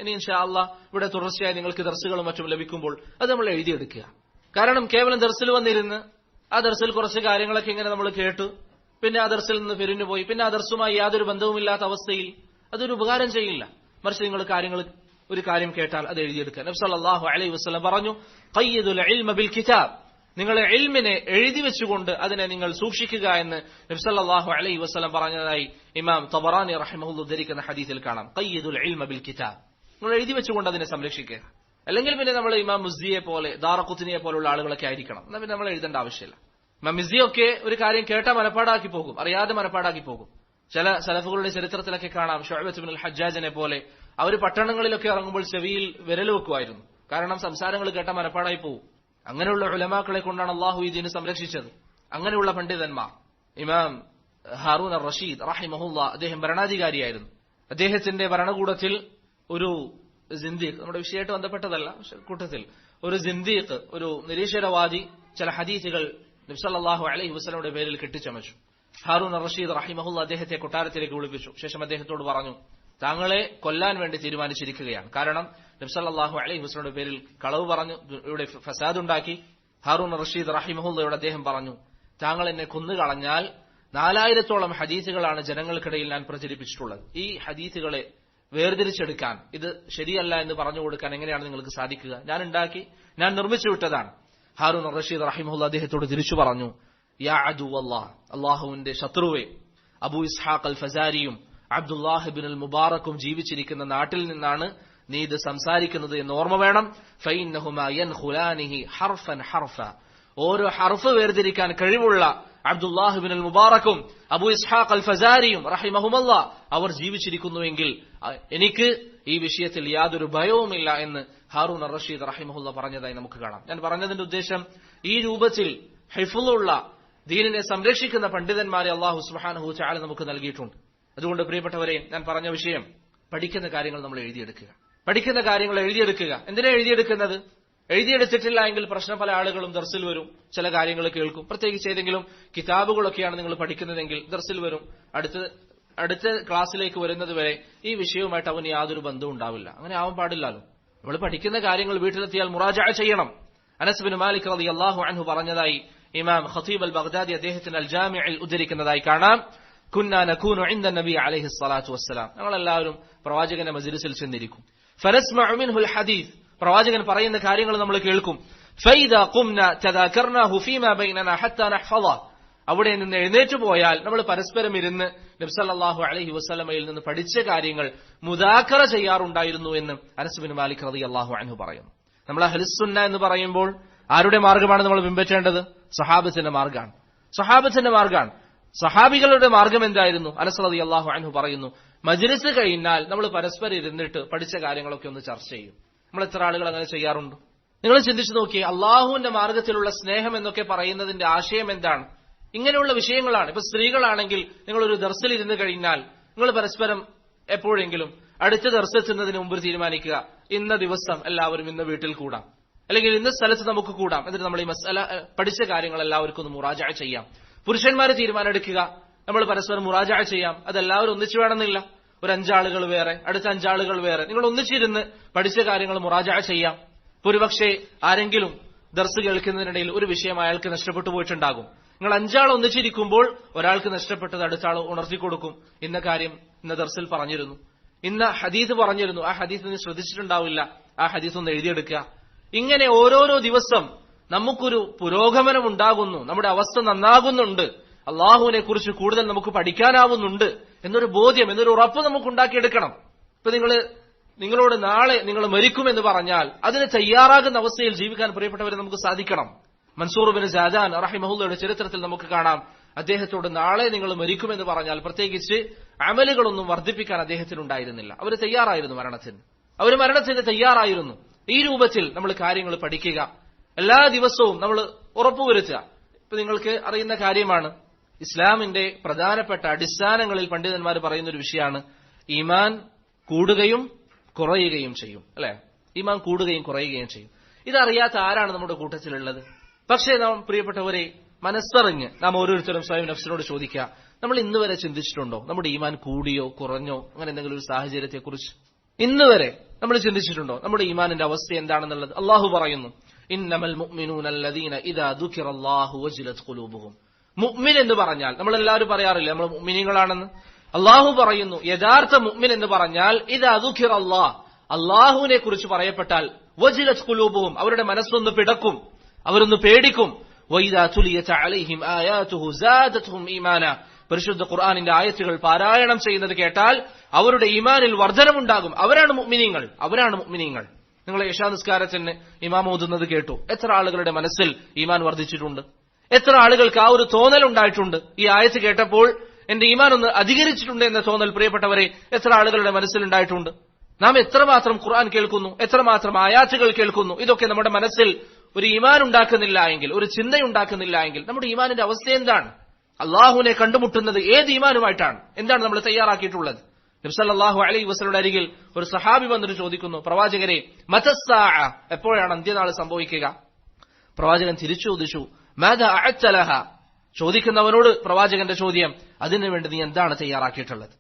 ഇനി ഇൻഷാ അല്ലാഹ് ഇവിടെ തുടർച്ചയായി നിങ്ങൾക്ക് ദർസുകളും മറ്റും ലഭിക്കുമ്പോൾ അത് നമ്മൾ എഴുതിയെടുക്കുക. കാരണം കേവലം ദർസിൽ വന്നിരുന്ന് ആ ദർസിൽ കുറച്ച് കാര്യങ്ങളൊക്കെ ഇങ്ങനെ നമ്മൾ കേട്ടു, പിന്നെ ആ ദർസിൽ നിന്ന് പിരിഞ്ഞുപോയി, പിന്നെ ആ ദർസുമായി യാതൊരു ബന്ധവുമില്ലാത്ത അവസ്ഥയിൽ അതൊരു ഉപകാരം ചെയ്യില്ല. മറിച്ച് നിങ്ങൾ ഒരു കാര്യം കേട്ടാൽ അത് എഴുതിയെടുക്കുക. നബി സല്ലല്ലാഹു അലൈഹി വസല്ലം പറഞ്ഞു, ഖയ്യിദുൽ ഇൽമ ബിൽ കിതാബ്, നിങ്ങളെ ഇൽമിനെ എഴുതി വെച്ചുകൊണ്ട് അതിനെ നിങ്ങൾ സൂക്ഷിക്കുക എന്ന് നബി സല്ലല്ലാഹു അലൈഹി വസല്ലം പറഞ്ഞതായി ഇമാം തബറാനി റഹിമഹുല്ലാഹ് ഉദ്ധരിക്കുന്ന ഹദീസിൽ കാണാം. ഖയ്യിദുൽ ഇൽമ ബിൽ കിതാബ്, നിങ്ങൾ എഴുതി വെച്ചുകൊണ്ട് അതിനെ സംരക്ഷിക്കുക. അല്ലെങ്കിൽ പിന്നെ നമ്മൾ ഇമാം മുസ്ദിയെ പോലെ ദാറഖുത്നിയെ പോലുള്ള ആളുകളൊക്കെ ആയിരിക്കണം, എന്നാൽ പിന്നെ നമ്മൾ എഴുതേണ്ട ആവശ്യമില്ല. ഇമാം മുസ്ദിയൊക്കെ ഒരു കാര്യം കേട്ടാൽ മനപ്പാടാക്കി പോകും, അറിയാതെ മനപ്പാടാക്കി പോകും. ചില സലഫുകളുടെ ചരിത്രത്തിലൊക്കെ കാണാം, ശുഅബത്ത് ഇബ്നുൽ ഹജ്ജാജിനെ പോലെ അവർ പട്ടണങ്ങളിലൊക്കെ ഇറങ്ങുമ്പോൾ ചെവിയിൽ വിരൽ വെക്കുമായിരുന്നു. കാരണം സംസാരങ്ങൾ കേട്ടാൽ മനപ്പാടായി പോകും. അങ്ങനെയുള്ള ഉലമാക്കളെ കൊണ്ടാണ് അള്ളാഹു ഈ ദീന് സംരക്ഷിച്ചത്. അങ്ങനെയുള്ള പണ്ഡിതന്മാർ, ഇമാം ഹാറൂൻ അർ റഷീദ് റഹിമഹുല്ലാ, അദ്ദേഹം ഭരണാധികാരിയായിരുന്നു. അദ്ദേഹത്തിന്റെ ഭരണകൂടത്തിൽ ഒരു സിന്ദീഖ്, നമ്മുടെ വിഷയമായിട്ട് ബന്ധപ്പെട്ടതല്ല, കൂട്ടത്തിൽ ഒരു സിന്ദീഖ്, ഒരു നിരീശ്വരവാദി ചില ഹദീസുകൾ നബി സല്ലല്ലാഹു അലൈഹി വസല്ലമയുടെ പേരിൽ കെട്ടിച്ചമച്ചു. ഹാറൂൻ അർ റഷീദ് റഹിമഹുല്ല അദ്ദേഹത്തെ കൊട്ടാരത്തിലേക്ക് വിളിപ്പിച്ചു. ശേഷം അദ്ദേഹത്തോട് പറഞ്ഞു, താങ്കളെ കൊല്ലാൻ വേണ്ടി തീരുമാനിച്ചിരിക്കുകയാണ്. കാരണം നബി സല്ലല്ലാഹു അലൈഹി വസല്ലമയുടെ പേരിൽ കളവ് പറഞ്ഞു, ഇവിടെ ഫസാദ് ഉണ്ടാക്കി. ഹാറൂൻ റഷീദ് റഹിമഹുല്ലയോട് അദ്ദേഹം പറഞ്ഞു, താങ്കൾ എന്നെ കൊന്നുകളഞ്ഞാൽ 4000-ഓളം ഹദീസുകളാണ് ജനങ്ങൾക്കിടയിൽ ഞാൻ പ്രചരിപ്പിച്ചിട്ടുള്ളത്. ഈ ഹദീസുകളെ വേർതിരിച്ചെടുക്കാൻ, ഇത് ശരിയല്ല എന്ന് പറഞ്ഞു കൊടുക്കാൻ എങ്ങനെയാണ് നിങ്ങൾക്ക് സാധിക്കുക? ഞാൻ നിർമ്മിച്ചു വിട്ടതാണ്. ഹാറൂൻ റഷീദ് റഹിമഹുല്ല അദ്ദേഹത്തോട് തിരിച്ചു പറഞ്ഞു, യാ അദുവല്ലാഹ്, അള്ളാഹുവിന്റെ ശത്രുവേ, അബൂ ഇസ്ഹാഖ് അൽ ഫസാരിയും അബ്ദുല്ലാഹ് ഇബ്നുൽ മുബാറക്കും ജീവിച്ചിരിക്കുന്ന നാട്ടിൽ നിന്നാണ് നീ ഇത് സംസാരിക്കുന്നത് എന്ന് ഓർമ്മ വേണം. ഫഇന്നഹുമാ യൻഖുലാനിഹി ഹർഫൻ ഹർഫ, ഓരോ ഹർഫ് വേർതിരിക്കാൻ കഴിവുള്ള അബ്ദുല്ലാഹ് ഇബ്നുൽ മുബാറക്കും അബൂ ഇസ്ഹാഖ് അൽ ഫസാരിയും റഹിമഹുമല്ലാഹ് അവർ ജീവിച്ചിരിക്കുന്നുവെങ്കിൽ എനിക്ക് ഈ വിഷയത്തിൽ യാതൊരു ഭയവുമില്ല എന്ന് ഹാറൂൻ അർ റഷീദ് റഹിമഹുല്ല പറഞ്ഞതായി നമുക്ക് കാണാം. ഞാൻ പറഞ്ഞതിന്റെ ഉദ്ദേശം, ഈ രൂപത്തിൽ ഹിഫ്ളുള്ള ദീനിനെ സംരക്ഷിക്കുന്ന പണ്ഡിതന്മാരെ അല്ലാഹു സുബ്ഹാനഹു വ തആല നമുക്ക് നൽകിയിട്ടുണ്ട്. അതുകൊണ്ട് പ്രിയപ്പെട്ടവരെ, ഞാൻ പറഞ്ഞ വിഷയം, പഠിക്കുന്ന കാര്യങ്ങൾ നമ്മൾ എഴുതിയെടുക്കുക. പഠിക്കുന്ന കാര്യങ്ങൾ എഴുതിയെടുക്കുക. എന്തിനാ എഴുതിയെടുക്കുന്നത്? എഴുതിയെടുത്തിട്ടില്ല എങ്കിൽ പ്രശ്നം, പല ആളുകളും ദർസിൽ വരും, ചില കാര്യങ്ങൾ കേൾക്കും. പ്രത്യേകിച്ച് ഏതെങ്കിലും കിതാബുകളൊക്കെയാണ് നിങ്ങൾ പഠിക്കുന്നതെങ്കിൽ ദർസിൽ വരും, അടുത്ത ക്ലാസ്സിലേക്ക് വരുന്നത് വരെ ഈ വിഷയവുമായിട്ട് അവന് യാതൊരു ബന്ധവും ഉണ്ടാവില്ല. അങ്ങനെ ആവാൻ പാടില്ലല്ലോ. നമ്മൾ പഠിക്കുന്ന കാര്യങ്ങൾ വീട്ടിലെത്തിയാൽ മുറാജഅ ചെയ്യണം. അനസ് ബിൻ മാലിക് റളിയല്ലാഹു അൻഹു പറഞ്ഞതായി ഇമാം ഖതീബ് അൽ ബഗ്ദാദി അദ്ദേഹത്തിന്റെ അൽ ജാമിഉൽ ഉദ്ധരിക്കുന്നതായി കാണാം. കുന്നാ നകൂനു ഇൻദ നബി അലൈഹി സ്വലാത്തു വസ്സലാം, ഞങ്ങളെല്ലാവരും പ്രവാചകന്റെ മജ്ലിസിൽ ചെന്നിരിക്കും. ഫനസ്മഉ മിൻഹുൽ ഹദീസ്, പ്രവാചകൻ പറയുന്ന കാര്യങ്ങൾ നമ്മൾ കേൾക്കും. ഫൈദാ ഖുംനാ തദാകർനാഹു ഫീമാ ബൈനനാ ഹത്താ നഹ്ഫള, അവിടെ നിന്ന് എഴുന്നേറ്റ് പോയാൽ നമ്മൾ പരസ്പരം ഇരുന്ന് നബി സല്ലല്ലാഹു അലൈഹി വസല്ലമയിൽ നിന്ന് പഠിച്ച കാര്യങ്ങൾ മുദാക്കറ ചെയ്യാറുണ്ടായിരുന്നു എന്ന് അനസ് ബിൻ മാലിക് റളിയല്ലാഹു അൻഹു പറയുന്നു. നമ്മൾ അഹ്ലുസ് സുന്ന എന്ന് പറയുമ്പോൾ ആരുടെ മാർഗമാണ് നമ്മൾ പിൻപറ്റേണ്ടത്? സഹാബത്തിന്റെ മാർഗമാണ്. സഹാബികളുടെ മാർഗം എന്തായിരുന്നു? അനസ് റളിയല്ലാഹു അൻഹു പറയുന്നു, മജ്ലിസ് കഴിഞ്ഞാൽ നമ്മൾ പരസ്പരം ഇരുന്നിട്ട് പഠിച്ച കാര്യങ്ങളൊക്കെ ഒന്ന് ചർച്ച ചെയ്യും. നമ്മൾ എത്ര ആളുകൾ അങ്ങനെ ചെയ്യാറുണ്ട്? നിങ്ങൾ ചിന്തിച്ചു നോക്കിയേ, അള്ളാഹുവിന്റെ മാർഗത്തിലുള്ള സ്നേഹം എന്നൊക്കെ പറയുന്നതിന്റെ ആശയം എന്താണ്? ഇങ്ങനെയുള്ള വിഷയങ്ങളാണ്. ഇപ്പൊ സ്ത്രീകളാണെങ്കിൽ നിങ്ങളൊരു ദർസിൽ ഇരുന്ന് കഴിഞ്ഞാൽ നിങ്ങൾ പരസ്പരം എപ്പോഴെങ്കിലും അടുത്ത ദർസെത്തുന്നതിന് മുമ്പ് തീരുമാനിക്കുക, ഇന്ന ദിവസം എല്ലാവരും ഇന്ന വീട്ടിൽ കൂടാം, അല്ലെങ്കിൽ ഇന്ന സ്ഥലത്ത് നമുക്ക് കൂടാം, എന്നിട്ട് നമ്മൾ ഈ മസ്അല പഠിച്ച കാര്യങ്ങൾ എല്ലാവർക്കും ഒന്ന് മുറാജഅ ചെയ്യാം. പുരുഷന്മാര് തീരുമാനമെടുക്കുക, നമ്മൾ പരസ്പരം മുറാജഅ ചെയ്യാം. അതെല്ലാവരും ഒന്നിച്ചു വേണമെന്നില്ല. ഒരു 5 ആളുകൾ വേറെ, അടുത്ത 5 ആളുകൾ വേറെ, നിങ്ങൾ ഒന്നിച്ചിരുന്ന് പഠിച്ച കാര്യങ്ങൾ മുറാജഅ ചെയ്യാം. ഒരുപക്ഷെ ആരെങ്കിലും ദർസ് കേൾക്കുന്നതിനിടയിൽ ഒരു വിഷയം അയാൾക്ക് നഷ്ടപ്പെട്ടു പോയിട്ടുണ്ടാകും. നിങ്ങൾ 5 ആൾ ഒന്നിച്ചിരിക്കുമ്പോൾ ഒരാൾക്ക് നഷ്ടപ്പെട്ടത് അടുത്ത ആൾ ഉണർത്തിക്കൊടുക്കും. ഇന്ന കാര്യം ഇന്ന ദർസിൽ പറഞ്ഞിരുന്നു, ഇന്ന ഹദീസ് പറഞ്ഞിരുന്നു, ആ ഹദീസ് നീ ശ്രദ്ധിച്ചിട്ടുണ്ടാവില്ല, ആ ഹദീസ് ഒന്ന് എഴുതിയെടുക്കുക. ഇങ്ങനെ ഓരോരോ ദിവസം നമുക്കൊരു പുരോഗമനം ഉണ്ടാകുന്നു, നമ്മുടെ അവസ്ഥ നന്നാകുന്നുണ്ട്, അള്ളാഹുവിനെ കുറിച്ച് കൂടുതൽ നമുക്ക് പഠിക്കാനാവുന്നുണ്ട് എന്നൊരു ബോധ്യം, എന്നൊരു ഉറപ്പ് നമുക്ക് ഉണ്ടാക്കിയെടുക്കണം. ഇപ്പൊ നിങ്ങളോട് നാളെ നിങ്ങൾ മരിക്കുമെന്ന് പറഞ്ഞാൽ അതിന് തയ്യാറാകുന്ന അവസ്ഥയിൽ ജീവിക്കാൻ പ്രിയപ്പെട്ടവരെ നമുക്ക് സാധിക്കണം. മൻസൂർ ബിൻ ജാദാൻ റഹിമഹുള്ളയുടെ ചരിത്രത്തിൽ നമുക്ക് കാണാം, അദ്ദേഹത്തോട് നാളെ നിങ്ങൾ മരിക്കുമെന്ന് പറഞ്ഞാൽ പ്രത്യേകിച്ച് അമലുകളൊന്നും വർദ്ധിപ്പിക്കാൻ അദ്ദേഹത്തിനുണ്ടായിരുന്നില്ല. അവർ തയ്യാറായിരുന്നു മരണത്തിന് തയ്യാറായിരുന്നു. ഈ രൂപത്തിൽ നമ്മൾ കാര്യങ്ങൾ പഠിക്കുക, എല്ലാ ദിവസവും നമ്മൾ ഉറപ്പുവരുത്തുക. ഇപ്പൊ നിങ്ങൾക്ക് അറിയുന്ന കാര്യമാണ്, ഇസ്ലാമിന്റെ പ്രധാനപ്പെട്ട അടിസ്ഥാനങ്ങളിൽ പണ്ഡിതന്മാർ പറയുന്ന ഒരു വിഷയമാണ് ഈമാൻ കൂടുകയും കുറയുകയും ചെയ്യും, അല്ലെ? ഈമാൻ കൂടുകയും കുറയുകയും ചെയ്യും. ഇതറിയാത്ത ആരാണ് നമ്മുടെ കൂട്ടത്തിലുള്ളത്? പക്ഷേ നാം പ്രിയപ്പെട്ടവരെ മനസ്സറിഞ്ഞ് നാം ഓരോരുത്തരും സ്വയം നഫ്സിനോട് ചോദിക്കുക, നമ്മൾ ഇന്ന് വരെ ചിന്തിച്ചിട്ടുണ്ടോ നമ്മുടെ ഈമാൻ കൂടിയോ കുറഞ്ഞോ അങ്ങനെ എന്തെങ്കിലും ഒരു സാഹചര്യത്തെക്കുറിച്ച്? ഇന്ന് വരെ നമ്മൾ ചിന്തിച്ചിട്ടുണ്ടോ നമ്മുടെ ഈമാനിന്റെ അവസ്ഥ എന്താണെന്നുള്ളത്? അള്ളാഹു പറയുന്നു, ഇന്നമൽ മുഅ്മിനൂന അല്ലദീന ഇദാ ദുകിറല്ലാഹു വജിലത് ഖുലൂബുഹും. മുഅ്മിൻ എന്ന് പറഞ്ഞാൽ നമ്മൾ എല്ലാവരും പറയാറില്ല നമ്മൾ മുഅ്മിനീങ്ങളാണെന്ന്. അള്ളാഹു പറയുന്നു, യഥാർത്ഥ മുഅ്മിൻ എന്ന് പറഞ്ഞാൽ ഇദാ ദുകിറല്ലാഹ്, അള്ളാഹുവിനെ കുറിച്ച് പറയപ്പെട്ടാൽ വജിലത് ഖുലൂബുഹും, അവരുടെ മനസ്സൊന്ന് പിടക്കും, അവരൊന്ന് പേടിക്കും. വഇദാ തുലിയത് അലൈഹിം ആയാതുഹു സാദതുഹും ഈമാന, പരിശുദ്ധ ഖുർആനിന്റെ ആയത്തുകൾ പാരായണം ചെയ്യുന്നത് കേട്ടാൽ അവരുടെ ഈമാനിൽ വർധനമുണ്ടാകും. അവരാണ് മുഅ്മിനീങ്ങൾ. നിങ്ങൾ ഇശാ നിസ്കാരത്തിന് ഇമാം ഓതുന്നത് കേട്ടു, എത്ര ആളുകളുടെ മനസ്സിൽ ഈമാൻ വർദ്ധിച്ചിട്ടുണ്ട്? എത്ര ആളുകൾക്ക് ആ ഒരു തോന്നൽ ഉണ്ടായിട്ടുണ്ട്? ഈ ആയത്ത് കേട്ടപ്പോൾ എന്റെ ഈമാൻ ഒന്ന് അധികരിച്ചിട്ടുണ്ട് എന്ന തോന്നൽ പ്രിയപ്പെട്ടവരെ എത്ര ആളുകളുടെ മനസ്സിൽ ഉണ്ടായിട്ടുണ്ട്? നാം എത്രമാത്രം ഖുർആൻ കേൾക്കുന്നു, എത്രമാത്രം ആയാത്തുകൾ കേൾക്കുന്നു, ഇതൊക്കെ നമ്മുടെ മനസ്സിൽ ഒരു ഈമാൻ ഉണ്ടാക്കുന്നില്ല എങ്കിൽ, ഒരു ചിന്തയുണ്ടാക്കുന്നില്ല എങ്കിൽ നമ്മുടെ ഈമാനിന്റെ അവസ്ഥ എന്താണ്? അള്ളാഹുവിനെ കണ്ടുമുട്ടുന്നത് ഏത് ഈമാനുമായിട്ടാണ്? എന്താണ് നമ്മൾ തയ്യാറാക്കിയിട്ടുള്ളത്? നബി സല്ലല്ലാഹു അലൈഹി വസല്ലമയുടെ അരികിൽ ഒരു സഹാബി വന്നിട്ട് ചോദിക്കുന്നു, പ്രവാചകരെ മതസ്സാഅ, എപ്പോഴാണ് അന്ത്യനാൾ സംഭവിക്കുക? പ്രവാചകൻ തിരിച്ചു ചോദിച്ചു, മാദാ അഅത്ത ലഹ, ചോദിക്കുന്നവനോട് പ്രവാചകന്റെ ചോദ്യം, അതിനുവേണ്ടി നീ എന്താണ് തയ്യാറാക്കിയിട്ടുള്ളത്?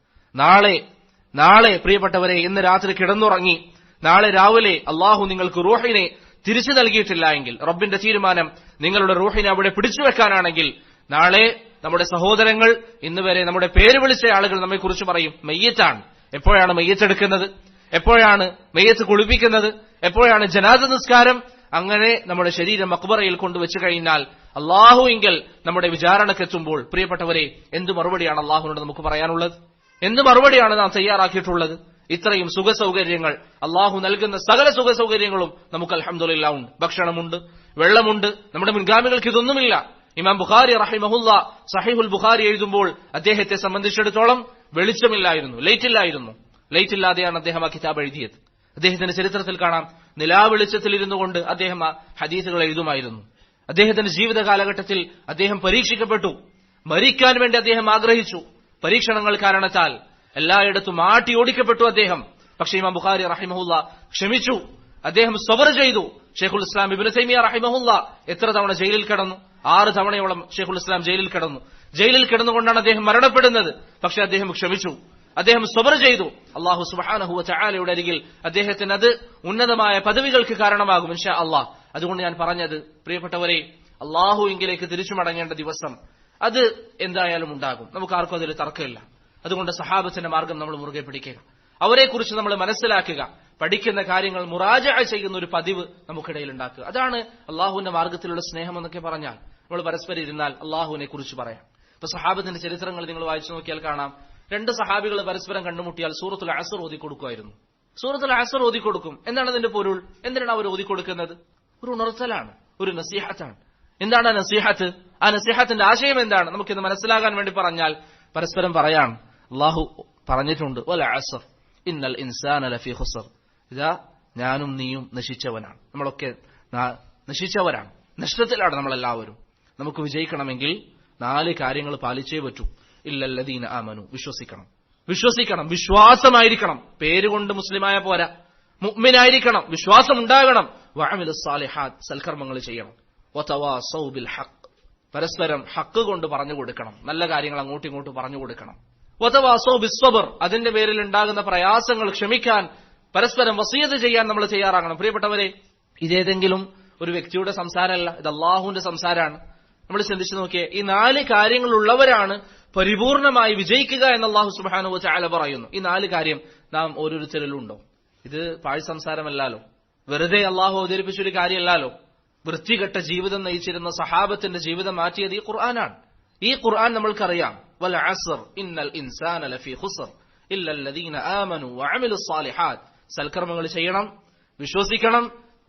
നാളെ പ്രിയപ്പെട്ടവരെ ഇന്ന് രാത്രി കിടന്നുറങ്ങി നാളെ രാവിലെ അള്ളാഹു നിങ്ങൾക്ക് റൂഹിനെ തിരിച്ചു നൽകിയിട്ടില്ല എങ്കിൽ, റബ്ബിന്റെ തീരുമാനം നിങ്ങളുടെ റൂഹിനെ അവിടെ പിടിച്ചു വെക്കാനാണെങ്കിൽ, നാളെ നമ്മുടെ സഹോദരങ്ങൾ ഇന്ന് വരെ നമ്മുടെ പേര് വിളിച്ച ആളുകൾ നമ്മെ കുറിച്ച് പറയും മയ്യത്താണ്. എപ്പോഴാണ് മയ്യത്ത് എടുക്കുന്നത്? എപ്പോഴാണ് മയ്യത്ത് കുളിപ്പിക്കുന്നത്? എപ്പോഴാണ് ജനാസ നിസ്കാരം? അങ്ങനെ നമ്മുടെ ശരീരം മഖ്ബറയിൽ കൊണ്ടുവച്ചു കഴിഞ്ഞാൽ അള്ളാഹു എങ്കിൽ നമ്മുടെ വിചാരണക്കെത്തുമ്പോൾ പ്രിയപ്പെട്ടവരെ എന്ത് മറുപടിയാണ് അള്ളാഹുവിനോട് നമുക്ക് പറയാനുള്ളത്? എന്ത് മറുപടിയാണ് നാം തയ്യാറാക്കിയിട്ടുള്ളത്? ഇത്രയും സുഖസൗകര്യങ്ങൾ, അള്ളാഹു നൽകുന്ന സകല സുഖസൗകര്യങ്ങളും നമുക്ക് അൽഹംദുലില്ലാഹ് ഉണ്ട്. ഭക്ഷണമുണ്ട്, വെള്ളമുണ്ട്. നമ്മുടെ മുൻഗാമികൾക്ക് ഇതൊന്നുമില്ല. ഇമാം ബുഖാരി റഹിമഹുല്ലാ സഹീഹുൽ ബുഖാരി എഴുതുമ്പോൾ അദ്ദേഹത്തെ സംബന്ധിച്ചിടത്തോളം വെളിച്ചമില്ലായിരുന്നു, ലൈറ്റ് ഇല്ലാതെയാണ് അദ്ദേഹം ആ കിതാബ് എഴുതിയത്. അദ്ദേഹത്തിന്റെ ചരിത്രത്തിൽ കാണാം, നിലാവെളിച്ചത്തിൽ ഇരുന്നു കൊണ്ട് അദ്ദേഹം ആ ഹദീസുകൾ എഴുതുമായിരുന്നു. അദ്ദേഹത്തിന്റെ ജീവിത കാലഘട്ടത്തിൽ അദ്ദേഹം പരീക്ഷിക്കപ്പെട്ടു, മരിക്കാൻ വേണ്ടി അദ്ദേഹം ആഗ്രഹിച്ചു. പരീക്ഷണങ്ങൾ കാരണത്താൽ എല്ലായിടത്തും ആട്ടി ഓടിക്കപ്പെട്ടു അദ്ദേഹം. പക്ഷേ ഇമാം ബുഖാരി റഹിമഹുല്ലാ ക്ഷമിച്ചു, അദ്ദേഹം സബർ ചെയ്തു. ഷെയ്ഖുൽ ഇസ്ലാം ഇബ്നു തൈമിയ റഹിമഹുല്ലാ എത്ര തവണ ജയിലിൽ കിടന്നു? 6 തവണയോളം ഷെയ്ഖുൽ ഇസ്ലാം ജയിലിൽ കിടന്നു. ജയിലിൽ കിടന്നുകൊണ്ടാണ് അദ്ദേഹം മരണപ്പെടുന്നത്. പക്ഷെ അദ്ദേഹം ക്ഷമിച്ചു, അദ്ദേഹം സബർ ചെയ്തു. അല്ലാഹു സുബ്ഹാനഹു വ തആലയുടെ അരികിൽ അദ്ദേഹത്തിന് അത് ഉന്നതമായ പദവികൾക്ക് കാരണമാകും ഇൻഷാ അല്ലാഹ്. അതുകൊണ്ട് ഞാൻ പറഞ്ഞത് പ്രിയപ്പെട്ടവരെ, അല്ലാഹുവിലേക്ക് തിരിച്ചു മടങ്ങേണ്ട ദിവസം അത് എന്തായാലും ഉണ്ടാകും, നമുക്ക് ആർക്കും അതിൽ തർക്കമില്ല. അതുകൊണ്ട് സഹാബത്തിന്റെ മാർഗം നമ്മൾ മുറുകെ പിടിക്കുക, അവരെക്കുറിച്ച് നമ്മൾ മനസ്സിലാക്കുക, പഠിക്കുന്ന കാര്യങ്ങൾ മുറാജഅ ചെയ്യുന്ന ഒരു പതിവ് നമുക്കിടയിൽ ഉണ്ടാക്കുക. അതാണ് അള്ളാഹുവിന്റെ മാർഗത്തിലുള്ള സ്നേഹം എന്നൊക്കെ പറഞ്ഞാൽ. നമ്മൾ പരസ്പരം ഇരുന്നാൽ അള്ളാഹുവിനെ കുറിച്ച് പറയാം. ഇപ്പൊ സഹാബത്തിന്റെ ചരിത്രങ്ങൾ നിങ്ങൾ വായിച്ചു നോക്കിയാൽ കാണാം, 2 സഹാബികൾ പരസ്പരം കണ്ടുമുട്ടിയാൽ സൂറത്തുൽ അസ്ർ ഓതിക്കൊടുക്കുമായിരുന്നു. സൂറത്തുൽ അസ്ർ ഓതിക്കൊടുക്കും. എന്താണ് അതിന്റെ പൊരുൾ? എന്തിനാണ് അവർ ഓതിക്കൊടുക്കുന്നത്? ഒരു ഉണർത്തലാണ്, ഒരു നസീഹത്താണ്. എന്താണ് ആ നസീഹത്ത്? ആ നസീഹത്തിന്റെ ആശയം എന്താണ്? നമുക്കിത് മനസ്സിലാകാൻ വേണ്ടി പറഞ്ഞാൽ പരസ്പരം പറയാം, അള്ളാഹു പറഞ്ഞിട്ടുണ്ട്, വൽ അസ്ർ ഇന്നൽ ഇൻസാന ലഫീ ഖുസ്ർ. ഇതാ ഞാനും നീയും നശിച്ചവനാണ്, നമ്മളൊക്കെ നശിച്ചവരാണ്, നഷ്ടത്തിലാണ് നമ്മളെല്ലാവരും. നമുക്ക് വിജയിക്കണമെങ്കിൽ 4 കാര്യങ്ങൾ പാലിച്ചേ പറ്റൂ. ഇല്ലല്ലദീന ആമനു, വിശ്വസിക്കണം, വിശ്വാസമായിരിക്കണം. പേരുകൊണ്ട് മുസ്ലിമായ പോരാ, മുഅ്മിനായിരിക്കണം, വിശ്വാസം ഉണ്ടാകണം. വഅമിലുസ് സാലിഹാത്ത്, സൽക്കർമ്മങ്ങൾ ചെയ്യണം. വതവാസൗ ബിൽ ഹഖ്, പരസ്പരം ഹക്ക് കൊണ്ട് പറഞ്ഞു കൊടുക്കണം, നല്ല കാര്യങ്ങൾ അങ്ങോട്ടും ഇങ്ങോട്ടും പറഞ്ഞു കൊടുക്കണം. വതവാസൗ ബിസ്സബ്ർ, അതിന്റെ പേരിൽ ഉണ്ടാകുന്ന പ്രയാസങ്ങൾ ക്ഷമിക്കാൻ പരസ്പരം വസിയത്ത് ചെയ്യാൻ നമ്മൾ തയ്യാറാകണം. പ്രിയപ്പെട്ടവരെ, ഇതേതെങ്കിലും ഒരു വ്യക്തിയുടെ സംസാരമല്ല, ഇത് അള്ളാഹുവിന്റെ സംസാരമാണ്. നമ്മൾ ചിന്തിച്ചു നോക്കിയേ, ഈ 4 കാര്യങ്ങളുള്ളവരാണ് പരിപൂർണമായി വിജയിക്കുക എന്ന് അല്ലാഹു സുബ്ഹാനഹു വ തആല പറയുന്നു. ഈ 4 കാര്യം നാം ഓരോരുത്തരിലും ഉണ്ടോ? ഇത് പാഴ് സംസാരമല്ലല്ലോ. വെറുതെ അള്ളാഹു അവതരിപ്പിച്ചൊരു കാര്യമല്ലല്ലോ. വൃത്തികെട്ട ജീവിതം നയിച്ചിരുന്ന സഹാബത്തിന്റെ ജീവിതം മാറ്റിയത് ഈ ഖുർആനാണ്. ഈ ഖുർആൻ നമ്മൾക്കറിയാം, വൽ അസ്ർ ഇന്നൽ ഇൻസാന ലഫീ ഖുസ്ർ ഇല്ലല്ലദീന ആമനു വഅമിലുസ് സാലിഹാത്ത്. സൽക്കർമ്മങ്ങൾ ചെയ്യണം, വിശ്വസിക്കണം,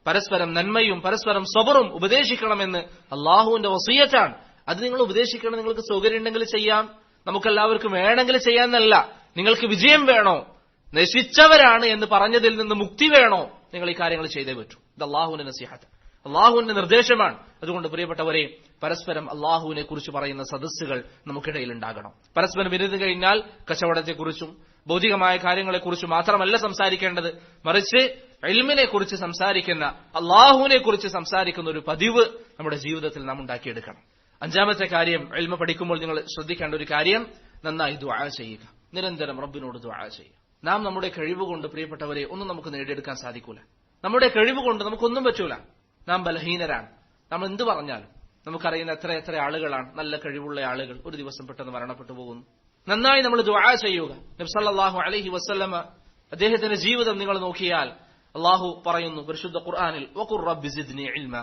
പരസ്പരം നന്മയും പരസ്പരം സബറും ഉപദേശിക്കണമെന്ന് അള്ളാഹുവിന്റെ വസിയത്താണ്. അത് നിങ്ങൾ ഉപദേശിക്കണം. നിങ്ങൾക്ക് സൗകര്യം ഉണ്ടെങ്കിൽ ചെയ്യാം, നമുക്കെല്ലാവർക്കും വേണമെങ്കിൽ ചെയ്യാന്നല്ല. നിങ്ങൾക്ക് വിജയം വേണോ, നശിച്ചവരാണ് എന്ന് പറഞ്ഞതിൽ നിന്ന് മുക്തി വേണോ, നിങ്ങൾ ഈ കാര്യങ്ങൾ ചെയ്തേ പറ്റൂ. ഇത് അള്ളാഹുവിന്റെ നസീഹത്ത്, അള്ളാഹുവിന്റെ നിർദ്ദേശമാണ്. അതുകൊണ്ട് പ്രിയപ്പെട്ടവരെ, പരസ്പരം അള്ളാഹുവിനെ കുറിച്ച് പറയുന്ന സദസ്സുകൾ നമുക്കിടയിൽ ഉണ്ടാകണം. പരസ്പരം വിരുന്ന് കഴിഞ്ഞാൽ കച്ചവടത്തെക്കുറിച്ചും ഭൗതികമായ കാര്യങ്ങളെക്കുറിച്ചും മാത്രമല്ല സംസാരിക്കേണ്ടത്, മറിച്ച് ഇൽമിനെ കുറിച്ച് സംസാരിക്കുന്ന, അള്ളാഹുവിനെ കുറിച്ച് സംസാരിക്കുന്ന ഒരു പതിവ് നമ്മുടെ ജീവിതത്തിൽ നാം ഉണ്ടാക്കിയെടുക്കണം. അഞ്ചാമത്തെ കാര്യം, ഇൽമ പഠിക്കുമ്പോൾ നിങ്ങൾ ശ്രദ്ധിക്കേണ്ട ഒരു കാര്യം, നന്നായി ദുആ ചെയ്യുക. നിരന്തരം റബ്ബിനോട് ദുആ ചെയ്യുക. നാം നമ്മുടെ കഴിവുകൊണ്ട് പ്രിയപ്പെട്ടവരെ ഒന്നും നമുക്ക് നേടിയെടുക്കാൻ സാധിക്കൂല. നമ്മുടെ കഴിവുകൊണ്ട് നമുക്കൊന്നും പറ്റൂല. നാം ബലഹീനരാണ്. നമ്മൾ എന്ത് പറഞ്ഞാലും, നമുക്കറിയുന്ന എത്ര ആളുകളാണ് നല്ല കഴിവുള്ള ആളുകൾ ഒരു ദിവസം പെട്ടെന്ന് മരണപ്പെട്ടു പോകുന്നു. നന്നായി നമ്മൾ ദുആ ചെയ്യുക. നബി സല്ലല്ലാഹു അലൈഹി വസല്ലമ അദ്ദേഹത്തിന്റെ ജീവിതം നിങ്ങൾ നോക്കിയാൽ അള്ളാഹു പറയുന്നു പരിശുദ്ധ ഖുർആനിൽ, വഖുർ റബ്ബി സിദ്നി ഇൽമ.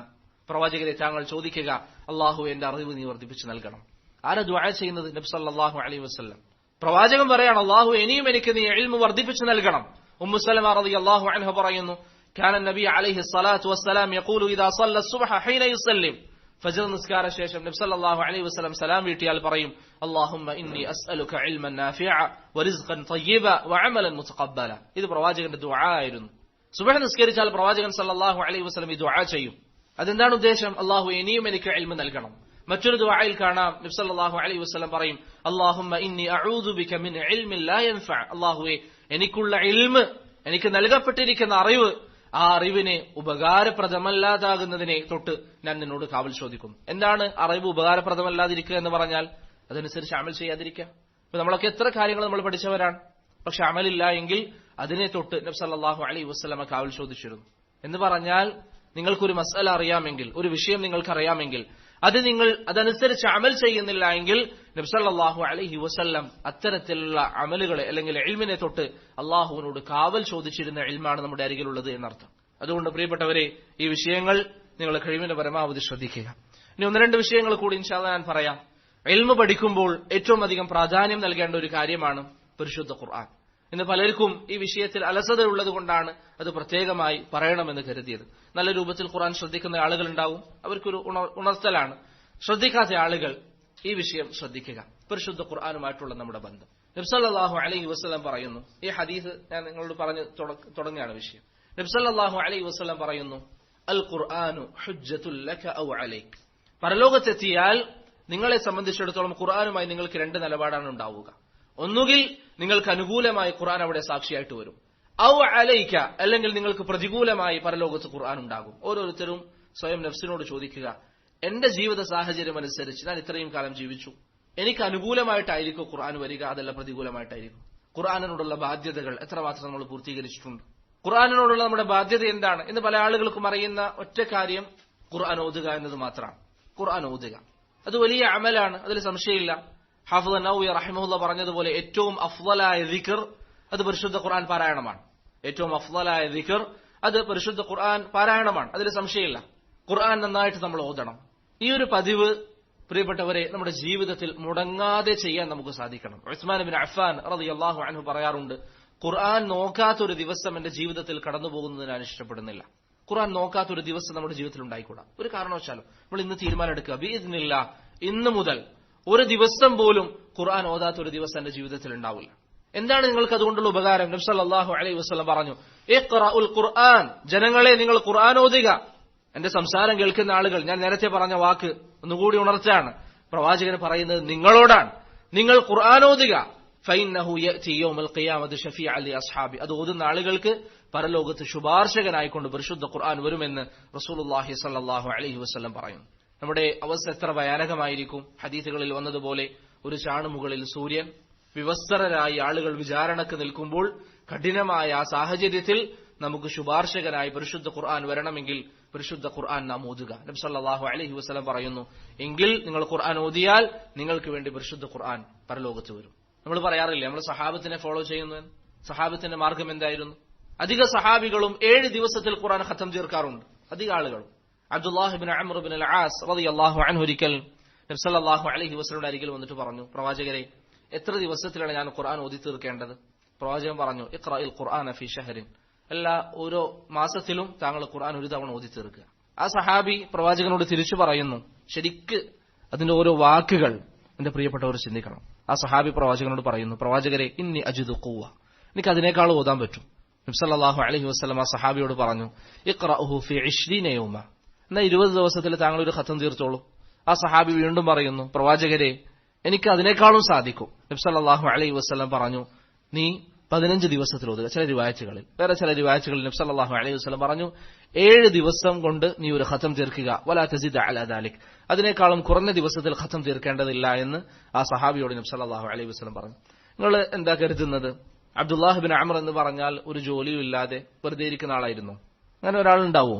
പ്രവാചകരെ താങ്കൾ ചോദിക്കുക, അള്ളാഹു എന്റെ അറിവ് നീ വർദ്ധിപ്പിച്ചു നൽകണം. ആരാ ദുആ ചെയ്യുന്നത്? നബി സല്ലല്ലാഹു അലൈഹി വസല്ലം. പ്രവാചകൻ പറയാണ്, അള്ളാഹു ഇനിയും എനിക്ക് നീ ഇൽമ വർദ്ധിപ്പിച്ചു നൽകണം. ഉമ്മു സലമ റളിയല്ലാഹു അൻഹ പറയുന്നു, കാന നബി അലൈഹി സ്വലാത്തു വസ്സലാം യഖൂലു ഇദാ സല്ല സുബ്ഹ ഹീന യുസല്ലിം. ഫജ്ർ നിസ്കാര ശേഷം നബി സല്ലല്ലാഹു അലൈഹി വസല്ലം സലാം വീട്ടിയാൽ പറയും, അല്ലാഹുമ്മ ഇന്നി അസ്അലുക ഇൽമൻ നാഫിഅ വറിസ്ഖൻ തയ്യിബ വഅമലൻ മുതഖബ്ബല. ഇത് പ്രവാചകന്റെ ദുആ ആയിരുന്നു. സുബ്ഹ് നിസ്കരിച്ചാൽ പ്രവാചകൻ സല്ലല്ലാഹു അലൈഹി വസല്ലം ഈ ദുആ ചെയ്യും. അതെന്താണ് ഉദ്ദേശം? അല്ലാഹു ഇനിയും എനിക്ക് ഇൽമ നൽകണം. മറ്റൊരു ദുആയിൽ കാണാം, നബി സല്ലല്ലാഹു അലൈഹി വസല്ലം പറയും, അല്ലാഹുമ്മ ഇന്നി അഊദു ബിക മിൻ ഇൽമിൻ ലാ യൻഫഅ. അല്ലാഹുവേ, എനിക്കുള്ള ഇൽമ്, എനിക്ക് നൽകപ്പെട്ടിരിക്കുന്ന അറിവ്, ആ അറിവിനെ ഉപകാരപ്രദമല്ലാതാകുന്നതിനെ തൊട്ട് ഞാൻ നിന്നോട് കാവൽ ചോദിക്കുന്നു. എന്താണ് അറിവ് ഉപകാരപ്രദമല്ലാതിരിക്കുക എന്ന് പറഞ്ഞാൽ? അതനുസരിച്ച് അമൽ ചെയ്യാതിരിക്കുക. ഇപ്പൊ നമ്മളൊക്കെ എത്ര കാര്യങ്ങൾ നമ്മൾ പഠിച്ചവരാണ്, പക്ഷെ അമലില്ല എങ്കിൽ അതിനെ തൊട്ട് നബി സല്ലല്ലാഹു അലൈഹി വസല്ലമ കാവൽ ചോദിച്ചിരുന്നു. എന്ന് പറഞ്ഞാൽ, നിങ്ങൾക്കൊരു മസ്അല അറിയാമെങ്കിൽ, ഒരു വിഷയം നിങ്ങൾക്കറിയാമെങ്കിൽ, അത് നിങ്ങൾ അതനുസരിച്ച് അമൽ ചെയ്യുന്നില്ല എങ്കിൽ നബി സല്ലല്ലാഹു അലൈഹി വസല്ലം അത്തരത്തിലുള്ള അമലുകളെ അല്ലെങ്കിൽ ഇൽമിനെ തൊട്ട് അള്ളാഹുവിനോട് കാവൽ ചോദിച്ചിരുന്ന ഇൽമാണ് നമ്മുടെ അരികിലുള്ളത് എന്നർത്ഥം. അതുകൊണ്ട് പ്രിയപ്പെട്ടവരെ, ഈ വിഷയങ്ങൾ നിങ്ങൾ കഴിവിന്റെ പരമാവധി ശ്രദ്ധിക്കുക. ഇനി ഒന്ന് രണ്ട് വിഷയങ്ങൾ കൂടി ഇൻഷാ അല്ലാഹ് ഞാൻ പറയാം. ഇൽമ പഠിക്കുമ്പോൾ ഏറ്റവും അധികം പ്രാധാന്യം നൽകേണ്ട ഒരു കാര്യമാണ് പരിശുദ്ധ ഖുർആൻ. ഇന്ന് പലർക്കും ഈ വിഷയത്തിൽ അലസത ഉള്ളത് കൊണ്ടാണ് അത് പ്രത്യേകമായി പറയണമെന്ന് കരുതിയത്. നല്ല രൂപത്തിൽ ഖുർആൻ ശ്രദ്ധിക്കുന്ന ആളുകൾ ഉണ്ടാവും, അവർക്കൊരു ഉണർത്തലാണ്. ശ്രദ്ധിക്കാത്ത ആളുകൾ ഈ വിഷയം ശ്രദ്ധിക്കുക, പരിശുദ്ധ ഖുർആനുമായിട്ടുള്ള നമ്മുടെ ബന്ധം. നബി സല്ലല്ലാഹു അലൈഹി വസല്ലം പറയുന്നു, ഈ ഹദീസ് ഞാൻ നിങ്ങളോട് പറഞ്ഞു തുടങ്ങുകയാണ് വിഷയം. നബി സല്ലല്ലാഹു അലൈഹി വസല്ലം പറയുന്നു, അൽ ഖുർആനു ഹുജ്ജത്തുൽ ലക ഔ അലൈക്. പരലോകത്തെത്തിയാൽ നിങ്ങളെ സംബന്ധിച്ചിടത്തോളം ഖുർആനുമായി നിങ്ങൾക്ക് രണ്ട് നിലപാടാണ് ഉണ്ടാവുക. ഒന്നുകിൽ നിങ്ങൾക്ക് അനുകൂലമായി ഖുർആൻ അവിടെ സാക്ഷിയായിട്ട് വരും, ഔ അലൈക, അല്ലെങ്കിൽ നിങ്ങൾക്ക് പ്രതികൂലമായി പരലോകത്ത് ഖുർആൻ ഉണ്ടാകും. ഓരോരുത്തരും സ്വയം നഫ്സിനോട് ചോദിക്കുക, എന്റെ ജീവിത സാഹചര്യം അനുസരിച്ച് ഞാൻ ഇത്രയും കാലം ജീവിച്ചു, എനിക്ക് അനുകൂലമായിട്ടായിരിക്കും ഖുർആൻ വരിക, അതല്ല പ്രതികൂലമായിട്ടായിരിക്കും? ഖുർആനിനോടുള്ള ബാധ്യതകൾ എത്രമാത്രം നമ്മൾ പൂർത്തീകരിച്ചിട്ടുണ്ട്? ഖുർആനിനോടുള്ള നമ്മുടെ ബാധ്യത എന്താണ്? ഇന്ന് പല ആളുകൾക്കും അറിയുന്ന ഒറ്റ കാര്യം ഖുർആൻ ഓതുക എന്നത് മാത്രമാണ്. ഖുർആൻ ഓതുക അത് വലിയ അമലാണ്, അതിൽ സംശയമില്ല. ഹാഫിദ് നവവി റഹിമഹുല്ലാ പറഞ്ഞതുപോലെ ഏറ്റവും അഫ്ളലായ ദിക്ർ അത് പരിശുദ്ധ ഖുർആൻ പാരായണമാണ്. ഏറ്റവും അഫ്ളലായ ദിക്ർ അത് പരിശുദ്ധ ഖുർആൻ പാരായണമാണ്, അതിൽ സംശയമില്ല. ഖുർആൻ നന്നായിട്ട് നമ്മൾ ഓതണം. ഈ ഒരു പതിവ് പ്രിയപ്പെട്ടവരെ നമ്മുടെ ജീവിതത്തിൽ മുടങ്ങാതെ ചെയ്യാൻ നമുക്ക് സാധിക്കണം. ഉസ്മാൻ ഇബ്നു അഫ്ഫാൻ റളിയല്ലാഹു അൻഹു പറയാറുണ്ട്, ഖുർആൻ നോക്കാത്തൊരു ദിവസം എന്റെ ജീവിതത്തിൽ കടന്നു പോകുന്നത് ഞാൻ ഇഷ്ടപ്പെടുന്നില്ല. ഖുർആൻ നോക്കാത്തൊരു ദിവസം നമ്മുടെ ജീവിതത്തിൽ ഉണ്ടായിക്കൂടാ. ഒരു കാരണവശാലും നമ്മൾ ഇന്ന് തീരുമാനം എടുക്കുക, ബിഇദ്നില്ലാ ഇന്ന് മുതൽ ഒരു ദിവസം പോലും ഖുർആൻ ഓതാത്തൊരു ദിവസം എന്റെ ജീവിതത്തിൽ ഉണ്ടാവില്ല. എന്താണ് നിങ്ങൾക്ക് അതുകൊണ്ടുള്ള ഉപകാരം? നബി സല്ലല്ലാഹു അലൈഹി വസല്ലം പറഞ്ഞു, ഇഖ്റഉൽ ഖുർആൻ, ജനങ്ങളെ നിങ്ങൾ ഖുർആൻ ഓതുക. എന്റെ സംസാരം കേൾക്കുന്ന ആളുകൾ, ഞാൻ നേരത്തെ പറഞ്ഞ വാക്ക് ഒന്നുകൂടി ഉണർച്ചാണ്, പ്രവാചകൻ പറയുന്നത് നിങ്ങളോടാണ്. നിങ്ങൾ ഖുർആൻ ഓതുക. ഫഇന്നഹു യഅതി യൗമൽ ഖിയാമത്തി ശഫീഅൻ ലി അസ്ഹാബി. അത് ഓതുന്ന ആളുകൾക്ക് പരലോകത്ത് ശുപാർശകനായിക്കൊണ്ട് പരിശുദ്ധ ഖുർആൻ വരുമെന്ന് റസൂലുള്ളാഹി സ്വല്ലല്ലാഹു അലൈഹി വസല്ലം പറയുന്നു. നമ്മുടെ അവസ്ഥ എത്ര ഭയാനകമായിരിക്കും? ഹദീസുകളിൽ വന്നതുപോലെ ഒരു ചാണുമുകളിൽ സൂര്യൻ, വിവസ്ത്രരായി ആളുകൾ വിചാരണക്ക് നിൽക്കുമ്പോൾ കഠിനമായ ആ സാഹചര്യത്തിൽ നമുക്ക് ശുപാർശകനായി പരിശുദ്ധ ഖുർആൻ വരണമെങ്കിൽ പരിശുദ്ധ ഖുർആൻ നാം ഓതുക. നബി സല്ലല്ലാഹു അലൈഹി വസല്ലം പറയുന്നു, എങ്കിൽ നിങ്ങൾ ഖുർആൻ ഓതിയാൽ നിങ്ങൾക്ക് വേണ്ടി പരിശുദ്ധ ഖുർആൻ പരലോകത്ത് വരും. നമ്മൾ പറയാറില്ലേ, നമ്മൾ സഹാബത്തിനെ ഫോളോ ചെയ്യുന്നു. സഹാബത്തിന്റെ മാർഗം എന്തായിരുന്നു? അധിക സഹാബികളും 7 ദിവസത്തിൽ ഖുർആൻ ഖത്തം തീർക്കാറുണ്ട്. അധിക ആളുകളും. അബ്ദുല്ലാഹ് ഇബ്നു അംർ ഇബ്നു അൽ-ആസ് റളിയല്ലാഹു അൻഹു ഒരിക്കൽ നബി സല്ലല്ലാഹു അലൈഹി വസല്ലമയുടെ അരികിൽ വന്നിട്ട് പറഞ്ഞു, പ്രവാചകരെ, എത്ര ദിവസത്തിലാണ് ഞാൻ ഖുർആൻ ഓതി തീർക്കേണ്ടത്? പ്രവാചകൻ പറഞ്ഞു, ഇഖ്റഇൽ ഖുർആന ഫീ ഷഹ്റിൻ, ഓരോ മാസത്തിലും താങ്കൾ ഖുർആൻ ഒരു തവണ ഓതി തീർക്കുക. ആ സഹാബി പ്രവാചകനോട് തിരിച്ചു പറയുന്നു, ശരിക്ക് അതിന്റെ ഓരോ വാക്കുകൾ എന്റെ പ്രിയപ്പെട്ടവർ ചിന്തിക്കണം. ആ സഹാബി പ്രവാചകനോട് പറയുന്നു, പ്രവാചകരെ, ഇന്നി അജിദു ഖുവ്വ, എനിക്ക് അതിനേക്കാൾ ഓതാൻ പറ്റും. നബി സല്ലല്ലാഹു അലൈഹി വസല്ലം ആ സഹാബിയോട് പറഞ്ഞു, ഇഖ്റഉഹു ഫീ 20 യൗമ, എന്നാൽ 20 ദിവസത്തിൽ താങ്കൾ ഒരു ഖത്തം തീർത്തോളൂ. ആ സഹാബി വീണ്ടും പറയുന്നു, പ്രവാചകരെ, എനിക്ക് അതിനേക്കാളും സാധിക്കും. നബി സല്ലല്ലാഹു അലൈഹി വസല്ലം പറഞ്ഞു, നീ 15 ദിവസത്തിൽ ഓതുക. വേറെ ചില റിവായത്തുകളിൽ നബി സല്ലല്ലാഹു അലൈഹി വസല്ലം പറഞ്ഞു, 7 ദിവസം കൊണ്ട് നീ ഒരു ഖത്തം തീർക്കുക. വലാ തസിദ അലാ ദാലിക്, അതിനേക്കാളും കുറഞ്ഞ ദിവസത്തിൽ ഖത്തം തീർക്കേണ്ടതില്ല എന്ന് ആ സഹാബിയോട് നബി സല്ലല്ലാഹു അലൈഹി വസല്ലം പറഞ്ഞു. നിങ്ങൾ എന്താ കരുതുന്നത്? അബ്ദുല്ലാഹ് ഇബ്നു അംർ എന്ന് പറഞ്ഞാൽ ഒരു ജോലിയും ഇല്ലാതെ വെറുതെ ഇരിക്കുന്ന ആളായിരുന്നു? അങ്ങനെ ഒരാളുണ്ടാവോ?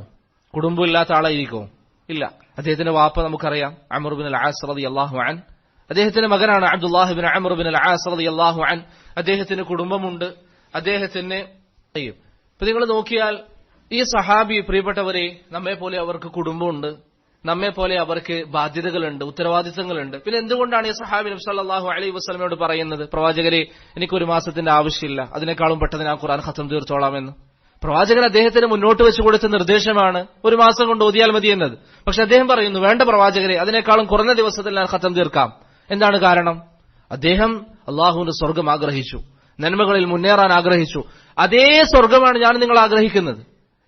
കുടുംബം ഇല്ലാത്ത ആളായിരിക്കോ? ഇല്ല. അദ്ദേഹത്തിന്റെ വാപ്പ നമുക്കറിയാം, അംർ ഇബ്നു അൽ-ആസ് റളിയല്ലാഹു അൻഹു. അദ്ദേഹത്തിന്റെ മകനാണ് അബ്ദുല്ലാഹ് ഇബ്നു അംർ ഇബ്നു അൽ-ആസ് റളിയല്ലാഹു അൻഹു. അദ്ദേഹത്തിന് കുടുംബമുണ്ട്, അദ്ദേഹത്തിന്. ഇപ്പൊ നിങ്ങൾ നോക്കിയാൽ ഈ സഹാബി, പ്രിയപ്പെട്ടവരെ, നമ്മെ പോലെ അവർക്ക് കുടുംബമുണ്ട്, നമ്മെ പോലെ അവർക്ക് ബാധ്യതകളുണ്ട്, ഉത്തരവാദിത്തങ്ങളുണ്ട്. പിന്നെ എന്തുകൊണ്ടാണ് ഈ സഹാബി നബി സല്ലല്ലാഹു അലൈഹി വസല്ലമയോട് പറയുന്നത്, പ്രവാചകരെ, എനിക്കൊരു മാസത്തിന്റെ ആവശ്യമില്ല, അതിനേക്കാളും പെട്ടെന്ന് ഞാൻ ഖുർആൻ ഖത്തം തീർത്തോളാമെന്ന്? പ്രവാചകൻ അദ്ദേഹത്തിന് മുന്നോട്ട് വെച്ചു കൊടുത്ത നിർദ്ദേശമാണ് 1 മാസം കൊണ്ട് ഓതിയാൽ മതി എന്നത്. പക്ഷെ അദ്ദേഹം പറയുന്നു, വേണ്ട പ്രവാചകരെ, അതിനേക്കാളും കുറഞ്ഞ ദിവസത്തിൽ ഞാൻ ഖത്തം തീർക്കാം. എന്താണ് കാരണം? അദ്ദേഹം അള്ളാഹുവിന്റെ സ്വർഗം ആഗ്രഹിച്ചു, നന്മകളിൽ മുന്നേറാൻ ആഗ്രഹിച്ചു. അതേ സ്വർഗമാണ് ഞാൻ നിങ്ങൾ ആഗ്രഹിക്കുന്നത്.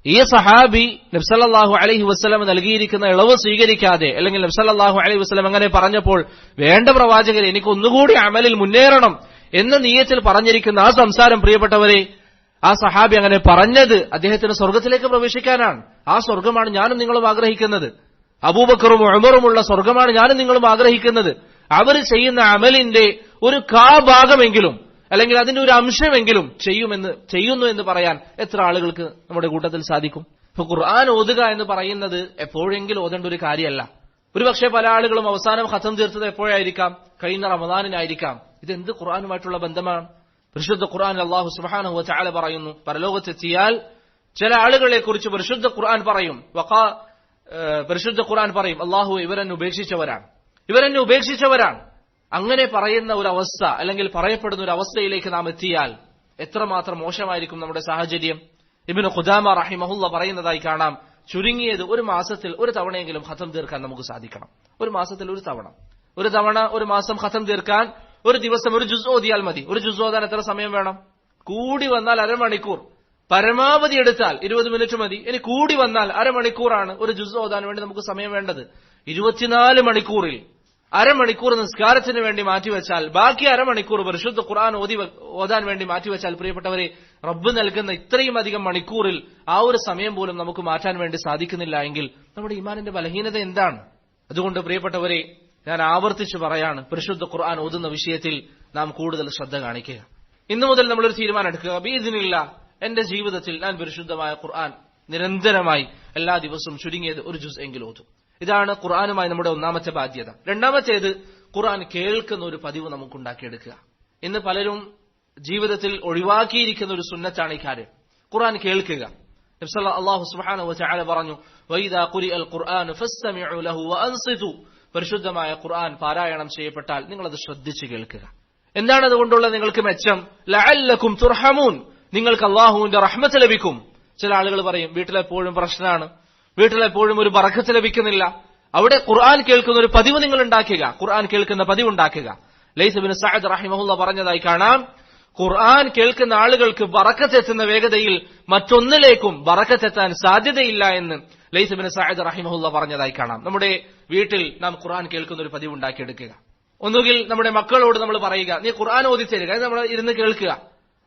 ഈ സഹാബി നബി സല്ലല്ലാഹു അലൈഹി വസല്ലം നൽകിയിരിക്കുന്ന ഇളവ് സ്വീകരിക്കാതെ, അല്ലെങ്കിൽ നബി സല്ലല്ലാഹു അലൈഹി വസല്ലം അങ്ങനെ പറഞ്ഞപ്പോൾ, വേണ്ട പ്രവാചകരെ, എനിക്ക് ഒന്നുകൂടി അമലിൽ മുന്നേറണം എന്ന നിയ്യത്തിൽ പറഞ്ഞിരിക്കുന്ന ആ സംസാരം, പ്രിയപ്പെട്ടവരെ, ആ സഹാബി അങ്ങനെ പറഞ്ഞത് അദ്ദേഹത്തിന് സ്വർഗത്തിലേക്ക് പ്രവേശിക്കാനാണ്. ആ സ്വർഗമാണ് ഞാനും നിങ്ങളും ആഗ്രഹിക്കുന്നത്. അബൂബക്കറും ഉമറുമുള്ള സ്വർഗമാണ് ഞാനും നിങ്ങളും ആഗ്രഹിക്കുന്നത്. അവർ ചെയ്യുന്ന അമലിന്റെ ഒരു ഭാഗമെങ്കിലും, അല്ലെങ്കിൽ അതിന്റെ ഒരു അംശമെങ്കിലും ചെയ്യുന്നു എന്ന് പറയാൻ എത്ര ആളുകൾക്ക് നമ്മുടെ കൂട്ടത്തിൽ സാധിക്കും? ഇപ്പൊ ഖുർആൻ ഓതുക എന്ന് പറയുന്നത് എപ്പോഴെങ്കിലും ഓതേണ്ട ഒരു കാര്യമല്ല. ഒരുപക്ഷെ പല ആളുകളും അവസാനം ഖത്തം തീർത്തത് എപ്പോഴായിരിക്കാം? കഴിഞ്ഞ റമദാനിനായിരിക്കാം. ഇതെന്ത് ഖുർആനുമായിട്ടുള്ള ബന്ധമാണ്? പരിശുദ്ധ ഖുർആൻ അല്ലാഹു സുബ്ഹാനഹു വ തആല പറയുന്നു, പരലോകത്തെത്തിയാൽ ചില ആളുകളെ കുറിച്ച് പരിശുദ്ധ ഖുർആൻ പറയും, അല്ലാഹു ഇവരെന്നെ ഉപേക്ഷിച്ചവരാണ്. അങ്ങനെ പറയുന്ന ഒരു അവസ്ഥ, അല്ലെങ്കിൽ പറയപ്പെടുന്ന ഒരു അവസ്ഥയിലേക്ക് നാം എത്തിയാൽ എത്രമാത്രം മോശമായിരിക്കും നമ്മുടെ സാഹചര്യം. ഇബ്നു ഖുദാമ റഹിമഹുല്ല പറയുന്നതായി കാണാം, ചുരുങ്ങിയത് 1 മാസത്തിൽ 1 തവണയെങ്കിലും ഖത്തം തീർക്കാൻ നമുക്ക് സാധിക്കണം. 1 മാസത്തിൽ 1 തവണ, 1 മാസം ഖത്തം തീർക്കാൻ 1 ദിവസം 1 ജുസ് ഓതിയാൽ മതി. 1 ജുസ് ഓതാൻ എത്ര സമയം വേണം? കൂടി വന്നാൽ അരമണിക്കൂർ, പരമാവധി എടുത്താൽ 20 മിനിറ്റ് മതി. ഇനി കൂടി വന്നാൽ അരമണിക്കൂറാണ് 1 ജുസ് ഓതാൻ വേണ്ടി നമുക്ക് സമയം വേണ്ടത്. 24 മണിക്കൂറിൽ അരമണിക്കൂർ നിസ്കാരത്തിന് വേണ്ടി മാറ്റിവെച്ചാൽ, ബാക്കി അരമണിക്കൂർ പരിശുദ്ധ ഖുർആൻ ഓതാൻ വേണ്ടി മാറ്റിവെച്ചാൽ, പ്രിയപ്പെട്ടവരെ, റബ്ബ് നൽകുന്ന ഇത്രയും അധികം മണിക്കൂറിൽ ആ ഒരു സമയം പോലും നമുക്ക് മാറ്റാൻ വേണ്ടി സാധിക്കുന്നില്ല എങ്കിൽ നമ്മുടെ ഈമാനിന്റെ ബലഹീനത എന്താണ്? അതുകൊണ്ട് പ്രിയപ്പെട്ടവരെ, ഞാൻ ആവർത്തിച്ച് പറയാണ്, പരിശുദ്ധ ഖുർആൻ ഓതുന്ന വിഷയത്തിൽ നാം കൂടുതൽ ശ്രദ്ധ കാണിക്കുക. ഇന്നു മുതൽ നമ്മളൊരു തീരുമാനം എടുക്കുക, ബിഇദ്നില്ലാഹ് എന്റെ ജീവിതത്തിൽ ഞാൻ പരിശുദ്ധമായ ഖുർആൻ നിരന്തരമായി എല്ലാ ദിവസവും ചുരുങ്ങിയത് 1 ജുസ് എങ്കിലും ഓതും. ഇതാണ് ഖുർആനുമായി നമ്മുടെ ഒന്നാമത്തെ ബാധ്യത. രണ്ടാമത്തേത്, ഖുർആൻ കേൾക്കുന്ന ഒരു പതിവ് നമുക്കുണ്ടാക്കിയെടുക്കുക. ഇന്ന് പലരും ജീവിതത്തിൽ ഒഴിവാക്കിയിരിക്കുന്ന ഒരു സുന്നത്താണ് ഈ കാര്യം, ഖുർആൻ കേൾക്കുക. അല്ലാഹു സുബ്ഹാനഹു വ തആല പറഞ്ഞു, വഇദാ ഖുരിഅൽ ഖുർആനു ഫസ്തമിഉ ലഹു വഅൻസിതു, പരിശുദ്ധമായ ഖുർആൻ പാരായണം ചെയ്യപ്പെട്ടാൽ നിങ്ങൾ അത് ശ്രദ്ധിച്ച് കേൾക്കുക. എന്താണ് അതുകൊണ്ടുള്ള നിങ്ങൾക്ക് മെച്ചം? ലഅല്ലകും തുർഹമൂൻ, നിങ്ങൾക്ക് അല്ലാഹുവിന്റെ റഹ്മത്ത് ലഭിക്കും. ചില ആളുകൾ പറയും, വീട്ടിലെപ്പോഴും പ്രശ്നമാണ്, വീട്ടിലെപ്പോഴും ഒരു ബറക്കത്ത് ലഭിക്കുന്നില്ല. അവിടെ ഖുർആൻ കേൾക്കുന്ന ഒരു പതിവ് നിങ്ങൾ ഉണ്ടാക്കുക, ഖുർആൻ കേൾക്കുന്ന പതിവ് ഉണ്ടാക്കുക. ലൈസ് ഇബ്നു സഅദ് റഹിമഹുല്ലാഹ് പറഞ്ഞതായി കാണാം, ഖുർആൻ കേൾക്കുന്ന ആളുകൾക്ക് ബറക്കത്ത് എത്തുന്ന വേഗതയിൽ മറ്റൊന്നിലേക്കും ബറക്കത്ത് എത്താൻ സാധ്യതയില്ല എന്ന് ലൈസ് ഇബ്നു സഅദ് റഹിമഹുല്ലാഹ് പറഞ്ഞതായി കാണാം. നമ്മുടെ വീട്ടിൽ നാം ഖുർആൻ കേൾക്കുന്ന ഒരു പതിവ് ഉണ്ടാക്കിയെടുക്കുക. ഒന്നുകിൽ നമ്മുടെ മക്കളോട് നമ്മൾ പറയുക, നീ ഖുർആൻ ഓതിത്തരിക, അത് നമ്മൾ ഇരുന്ന് കേൾക്കുക.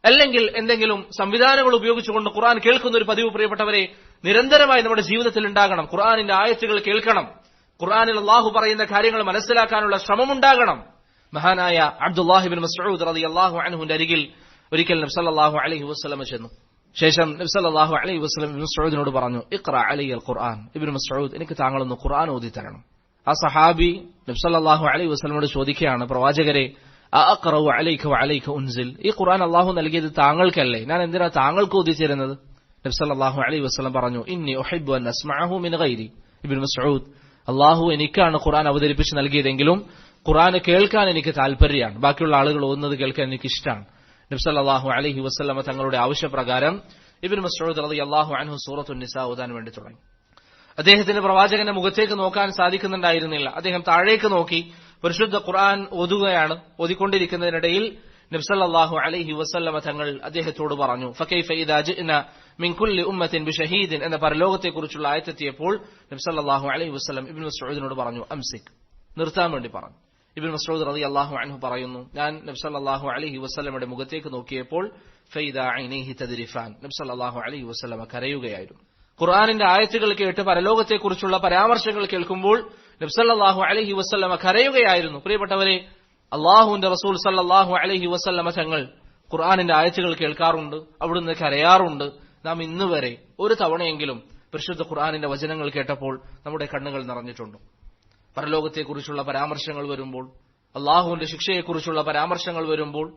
അല്ലെങ്കിൽ എന്തെങ്കിലും സംവിധാനങ്ങൾ ഉപയോഗിച്ചുകൊണ്ട് ഖുർആൻ കേൾക്കുന്ന ഒരു പതിവ്, പ്രിയപ്പെട്ടവരെ, നിരന്തരമായി നമ്മുടെ ജീവിതത്തിൽ ഉണ്ടാകണം. ഖുർആനിന്റെ ആയത്തുകൾ കേൾക്കണം, ഖുർആനിൽ അല്ലാഹു പറയുന്ന കാര്യങ്ങൾ മനസ്സിലാക്കാനുള്ള ശ്രമമുണ്ടാകണം. മഹാനായ അബ്ദുല്ലാഹി ഇബ്നു മസ്ഊദ് റളിയല്ലാഹു അൻഹുവിന്റെ അരികിൽ ഒരിക്കൽ നബി സല്ലല്ലാഹു അലൈഹി വസല്ലം ചെന്നു. ശേഷം നബി സല്ലല്ലാഹു അലൈഹി വസല്ലം ഇബ്നു മസ്ഊദിനോട് പറഞ്ഞു, ഇഖ്റ അലയ്യൽ ഖുർആൻ, ഇബ്നു മസ്ഊദ്, എനിക്ക് താങ്കളൊന്ന് ഖുർആൻ ഓതി തരണം. ആ സഹാബി നബി സല്ലല്ലാഹു അലൈഹി വസല്ലമയോട് ചോദിക്കുകയാണ്, പ്രവാചകരെ, അഖറഉ അലൈക വഅലൈക ഉൻസിൽ, ഈ ഖുർആൻ അല്ലാഹു നൽകിയത് താങ്കൾക്കല്ലേ, ഞാൻ എന്തിനാ താങ്കൾക്ക് ഓതിച്ചേരുന്നത്? നബി സല്ലല്ലാഹു അലൈഹി വസല്ലം പറഞ്ഞു, ഇന്നി ഉഹിബ്ബു അൻ അസ്മഅഹു മിൻ ഗൈരി. ഇബ്നു മസ്ഊദ്, അല്ലാഹു എനിക്കാണ് ഖുർആൻ അവതരിപ്പിച്ച് നൽകിയതെങ്കിലും ഖുർആൻ കേൾക്കാൻ എനിക്ക് താല്പര്യമാണ്, ബാക്കിയുള്ള ആളുകൾ ഓതുന്നത് കേൾക്കാൻ എനിക്ക് ഇഷ്ടമാണ്. നബി സല്ലല്ലാഹു അലൈഹി വസല്ലം തങ്ങളുടെ ആവശ്യപ്രകാരം ഇബ്നു മസ്ഊദ് റളിയല്ലാഹു അൻഹു സൂറത്തുൻ നിസാ ഓതാൻ വേണ്ടി തുടങ്ങി. അദ്ദേഹത്തിന് പ്രവാചകന്റെ മുഖത്തേക്ക് നോക്കാൻ സാധിക്കുന്നുണ്ടായിരുന്നില്ല. അദ്ദേഹം താഴേക്ക് നോക്കി പരിശുദ്ധ ഖുർആൻ ഓതുകയാണ്. ഓതിക്കൊണ്ടിരിക്കുന്നതിനിടയിൽ നബി സല്ലല്ലാഹു അലൈഹി വസല്ലം തങ്ങൾ അദ്ദേഹത്തോട് പറഞ്ഞു, ഫകൈഫ ഇദാ ജിഅനാ മിൻ കുല്ലി ഉമ്മത്തിൻ ബിശഹീദിൻ എന്ന പരലോകത്തെക്കുറിച്ചുള്ള ആയത്തെത്തിയപ്പോൾ നബി സല്ലല്ലാഹു അലൈഹി വസല്ലം ഇബ്നു മസ്ഊദിനോട് പറഞ്ഞു, അംസിക്, നിർത്താൻ വേണ്ടി പറഞ്ഞു. ഇബ്നു മസ്ഊദ് റളിയല്ലാഹു അൻഹു പറയുന്നു, ഞാൻ നബി സല്ലല്ലാഹു അലൈഹി വസല്ലമയുടെ മുഖത്തേക്ക് നോക്കിയപ്പോൾ ഫൈദാ ഐനൈഹി തദ്രിഫാൻ, നബി സല്ലല്ലാഹു അലൈഹി വസല്ലമ കരയുകയായിരുന്നു. ഖുർആനിന്റെ ആയത്തുകൾ കേട്ട് പരലോകത്തെക്കുറിച്ചുള്ള പരാമർശങ്ങൾ കേൾക്കുമ്പോൾ നബി സല്ലല്ലാഹു അലൈഹി വസല്ലമ കരയുകയായിരുന്നു. പ്രിയപ്പെട്ടവരെ, അല്ലാഹുവിന്റെ റസൂൽ സല്ലല്ലാഹു അലൈഹി വസല്ലമ തങ്ങൾ ഖുർആനിന്റെ ആയത്തുകൾ കേൾക്കാറുണ്ട്, അവിടുന്ന് കരയാറുണ്ട്. നാം ഇന്ന് വരെ ഒരു തവണയെങ്കിലും പരിശുദ്ധ ഖുർആനിന്റെ വചനങ്ങൾ കേട്ടപ്പോൾ നമ്മുടെ കണ്ണുകൾ നിറഞ്ഞിട്ടുണ്ട്. പരലോകത്തെക്കുറിച്ചുള്ള പരാമർശങ്ങൾ വരുമ്പോൾ, അല്ലാഹുവിന്റെ ശിക്ഷയെക്കുറിച്ചുള്ള പരാമർശങ്ങൾ വരുമ്പോൾ,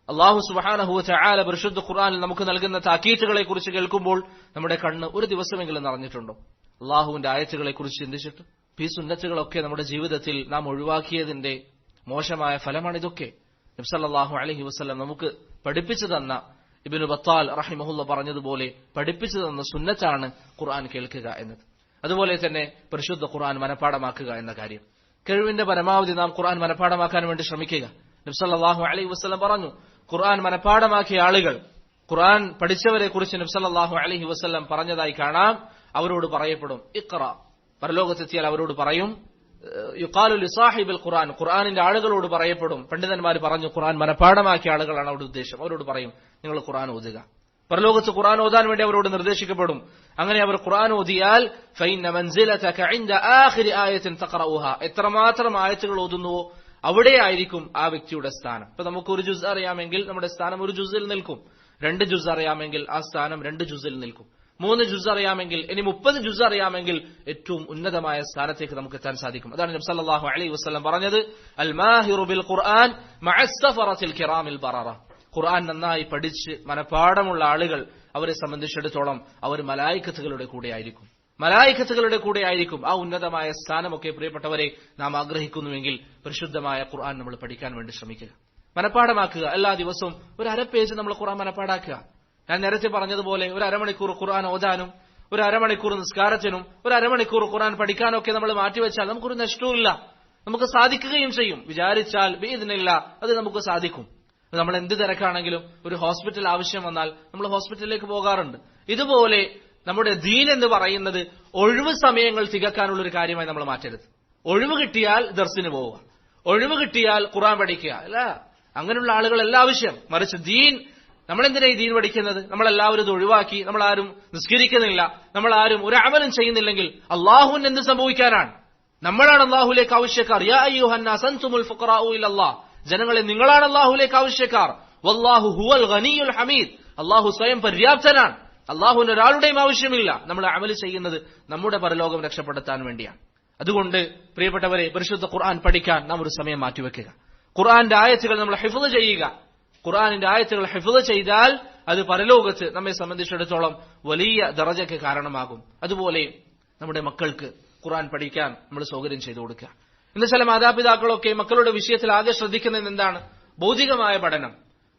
അല്ലാഹു സുബ്ഹാനഹു വ തആല പരിശുദ്ധ ഖുർആനിൽ നമുക്ക് നൽകുന്ന താക്കീത്തുകളെ കുറിച്ച് കേൾക്കുമ്പോൾ നമ്മുടെ കണ്ണ് ഒരു ദിവസമെങ്കിലും നിറഞ്ഞിട്ടുണ്ടോ? അല്ലാഹുവിന്റെ ആയത്തുകളെ കുറിച്ച് ചിന്തിച്ചിട്ട് ഈ സുന്നത്തുകളൊക്കെ നമ്മുടെ ജീവിതത്തിൽ നാം ഒഴിവാക്കിയതിന്റെ മോശമായ ഫലമാണ് ഇതൊക്കെ. നബി സല്ലല്ലാഹു അലൈഹി വസല്ലം നമുക്ക് പഠിപ്പിച്ചു തന്ന, ഇബ്നു ബത്താൽ റഹിമഹുല്ല പറഞ്ഞതുപോലെ പഠിപ്പിച്ചു തന്ന സുന്നത്താണ് ഖുർആൻ കേൾക്കുക എന്നത്. അതുപോലെ തന്നെ പരിശുദ്ധ ഖുർആൻ മനഃപ്പാഠമാക്കുക എന്ന കാര്യം. കഴിവിന്റെ പരമാവധി നാം ഖുർആൻ മനഃപ്പാഠമാക്കാൻ വേണ്ടി ശ്രമിക്കുക. നബി സല്ലല്ലാഹു അലൈഹി വസല്ലം പറഞ്ഞു, ഖുർആൻ മനഃപ്പാഠമാക്കിയ ആളുകൾ, ഖുർആൻ പഠിച്ചവരെ കുറിച്ച് നബി സല്ലല്ലാഹു അലൈഹി വസല്ലം പറഞ്ഞതായി കാണാം, അവരോട് പറയപ്പെടും ഇഖ്റ, പരലോകത്തെത്തിയാൽ അവരോട് പറയും, യുഖാലു ലിസാഹിബിൽ ഖുർആൻ, ഖുർആനിന്റെ ആളുകളോട് പറയപ്പെടും. പണ്ഡിതന്മാർ പറഞ്ഞു ഖുർആൻ മനഃപ്പാഠമാക്കിയ ആളുകളാണ് അവിടെ ഉദ്ദേശം. അവരോട് പറയും, നിങ്ങൾ ഖുർആൻ ഓതുക. പരലോകത്ത് ഖുർആൻ ഓതാൻ വേണ്ടി അവരോട് നിർദ്ദേശിക്കപ്പെടും. അങ്ങനെ അവർ ഖുർആൻ ഓതിയാൽ ഫഇന്ന മൻസിലതക ഇൻദ ആഖിരി ആയത്തിൻ തഖറഉഹാ, എത്രമാത്രം ആയത്തുകൾ ഓതുന്നുവോ അവിടെയായിരിക്കും ആ വ്യക്തിയുടെ സ്ഥാനം. ഇപ്പൊ നമുക്ക് ഒരു ജുസ് അറിയാമെങ്കിൽ നമ്മുടെ സ്ഥാനം ഒരു ജുസിൽ നിൽക്കും. 2 ജുസ് അറിയാമെങ്കിൽ ആ സ്ഥാനം 2 ജുസിൽ നിൽക്കും. 3 ജുസ് അറിയാമെങ്കിൽ, ഇനി 30 ജുസ് അറിയാമെങ്കിൽ ഏറ്റവും ഉന്നതമായ സ്ഥാനത്തേക്ക് നമുക്ക് എത്താൻ സാധിക്കും. അതാണ് നബി സല്ലല്ലാഹു അലൈഹി വസല്ലം പറഞ്ഞത്, അൽ മാഹിറു ബിൽ ഖുർആൻ മഅസ് സഫറത്തിൽ കിറാമിൽ ബററ. ഖുർആൻ നന്നായി പഠിച്ച് മനഃപ്പാഠമുള്ള ആളുകൾ, അവരെ സംബന്ധിച്ചിടത്തോളം അവർ മലായികത്തുകളുടെ കൂടെയായിരിക്കും. മലായികത്തുകളുടെ കൂടെയായിരിക്കും. ആ ഉന്നതമായ സ്ഥാനമൊക്കെ പ്രിയപ്പെട്ടവരെ നാം ആഗ്രഹിക്കുന്നുവെങ്കിൽ പരിശുദ്ധമായ ഖുർആൻ നമ്മൾ പഠിക്കാൻ വേണ്ടി ശ്രമിക്കുക, മനഃപ്പാഠമാക്കുക. എല്ലാ ദിവസവും ഒരു 1/2 പേജ് നമ്മൾ ഖുർആൻ മനഃപ്പാഠാക്കുക. ഞാൻ നേരത്തെ പറഞ്ഞതുപോലെ ഒരു 1/2 മണിക്കൂർ ഖുർആൻ ഓതാനും, ഒരു 1/2 മണിക്കൂർ നിസ്കാരത്തിനും, ഒരു 1/2 മണിക്കൂർ ഖുർആൻ പഠിക്കാനൊക്കെ നമ്മൾ മാറ്റിവെച്ചാൽ നമുക്കൊരു നഷ്ടവുമില്ല, നമുക്ക് സാധിക്കുകയും ചെയ്യും. വിചാരിച്ചാൽ ബിഇദ്നില്ലാ അത് നമുക്ക് സാധിക്കും. നമ്മൾ എന്ത് തിരക്കാണെങ്കിലും ഒരു ഹോസ്പിറ്റൽ ആവശ്യം വന്നാൽ നമ്മൾ ഹോസ്പിറ്റലിലേക്ക് പോകാറുണ്ട്. ഇതുപോലെ നമ്മുടെ ദീൻ എന്ന് പറയുന്നത് ഒഴിവ് സമയങ്ങൾ തികക്കാനുള്ള ഒരു കാര്യമായി നമ്മൾ മാറ്റരുത്. ഒഴിവ് കിട്ടിയാൽ ദർസിന് പോവുക, ഒഴിവ് കിട്ടിയാൽ ഖുർആൻ പഠിക്കുക, അല്ല അങ്ങനെയുള്ള ആളുകളല്ല ആവശ്യം. മറിച്ച് ദീൻ, നമ്മളെന്തിനാ ഈ ദീൻ പഠിക്കുന്നത്? നമ്മളെല്ലാവരും ഇത് ഒഴിവാക്കി, നമ്മളാരും നിസ്കരിക്കുന്നില്ല, നമ്മളാരും ഒരു അമലും ചെയ്യുന്നില്ലെങ്കിൽ അള്ളാഹുവിന് എന്ത് സംഭവിക്കാനാണ്? നമ്മളാണ് അള്ളാഹുലേക്ക് ആവശ്യക്കാർ. യാ അയ്യുഹന്നാസ് അൻതുമുൽ ഫുഖറാഉ ഇലല്ലാഹ്, ജനങ്ങളെ നിങ്ങളാണ് അള്ളാഹുലേക്ക് ആവശ്യക്കാർ. വല്ലാഹു ഹുവൽ ഗനിയുൽ ഹമീദ്, അള്ളാഹു സ്വയം പര്യാപ്തനാണ്, അള്ളാഹുവിന് ഒരാളുടെയും ആവശ്യമില്ല. നമ്മൾ അമൽ ചെയ്യുന്നത് നമ്മുടെ പരലോകം രക്ഷപ്പെടുത്താൻ വേണ്ടിയാണ്. അതുകൊണ്ട് പ്രിയപ്പെട്ടവരെ, പരിശുദ്ധ ഖുർആൻ പഠിക്കാൻ നാം ഒരു സമയം മാറ്റിവെക്കുക. ഖുർആന്റെ ആയത്തുകൾ നമ്മൾ ഹിഫ്ള് ചെയ്യുക. ഖുർആനിന്റെ ആയത്തുകൾ ഹിഫ്ള് ചെയ്താൽ അത് പരലോകത്ത് നമ്മെ സംബന്ധിച്ചിടത്തോളം വലിയ ദറജയ്ക്ക് കാരണമാകും. അതുപോലെ നമ്മുടെ മക്കൾക്ക് ഖുർആൻ പഠിക്കാൻ നമ്മൾ സൗകര്യം ചെയ്തു കൊടുക്കുക. ഇന്ന് ചില മാതാപിതാക്കളൊക്കെ മക്കളുടെ വിഷയത്തിൽ ആകെ ശ്രദ്ധിക്കുന്നത് എന്താണ്? ഭൗതികമായ പഠനം.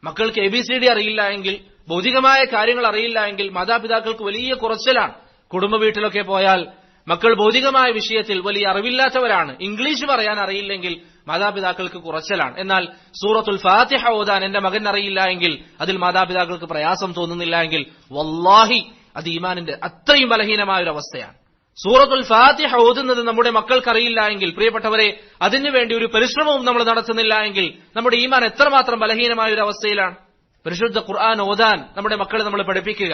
മക്കൾക്ക് ABCD അറിയില്ല എങ്കിൽ, ഭൗതികമായ കാര്യങ്ങൾ അറിയില്ല എങ്കിൽ മാതാപിതാക്കൾക്ക് വലിയ കുറച്ചിലാണ്. കുടുംബ വീട്ടിലൊക്കെ പോയാൽ മക്കൾ ഭൗതികമായ വിഷയത്തിൽ വലിയ അറിവില്ലാത്തവരാണ്. ഇംഗ്ലീഷ് പറയാൻ അറിയില്ലെങ്കിൽ മാതാപിതാക്കൾക്ക് കുറച്ചിലാണ്. എന്നാൽ സൂറത്തുൽ ഫാത്തിഹ ഓതാൻ എന്റെ മകൻ അറിയില്ല എങ്കിൽ, അതിൽ മാതാപിതാക്കൾക്ക് പ്രയാസം തോന്നുന്നില്ല എങ്കിൽ വല്ലാഹി അത് ഈമാനിന്റെ അത്രയും ബലഹീനമായ ഒരു അവസ്ഥയാണ്. സൂറത്തുൽ ഫാത്തിഹ ഓതുന്നത് നമ്മുടെ മക്കൾക്കറിയില്ല എങ്കിൽ, പ്രിയപ്പെട്ടവരെ, അതിനുവേണ്ടി ഒരു പരിശ്രമവും നമ്മൾ നടത്തുന്നില്ല എങ്കിൽ നമ്മുടെ ഈമാൻ എത്രമാത്രം ബലഹീനമായ ഒരു അവസ്ഥയിലാണ്. പരിശുദ്ധ ഖുർആൻ ഓതാൻ നമ്മുടെ മക്കളെ നമ്മൾ പഠിപ്പിക്കുക.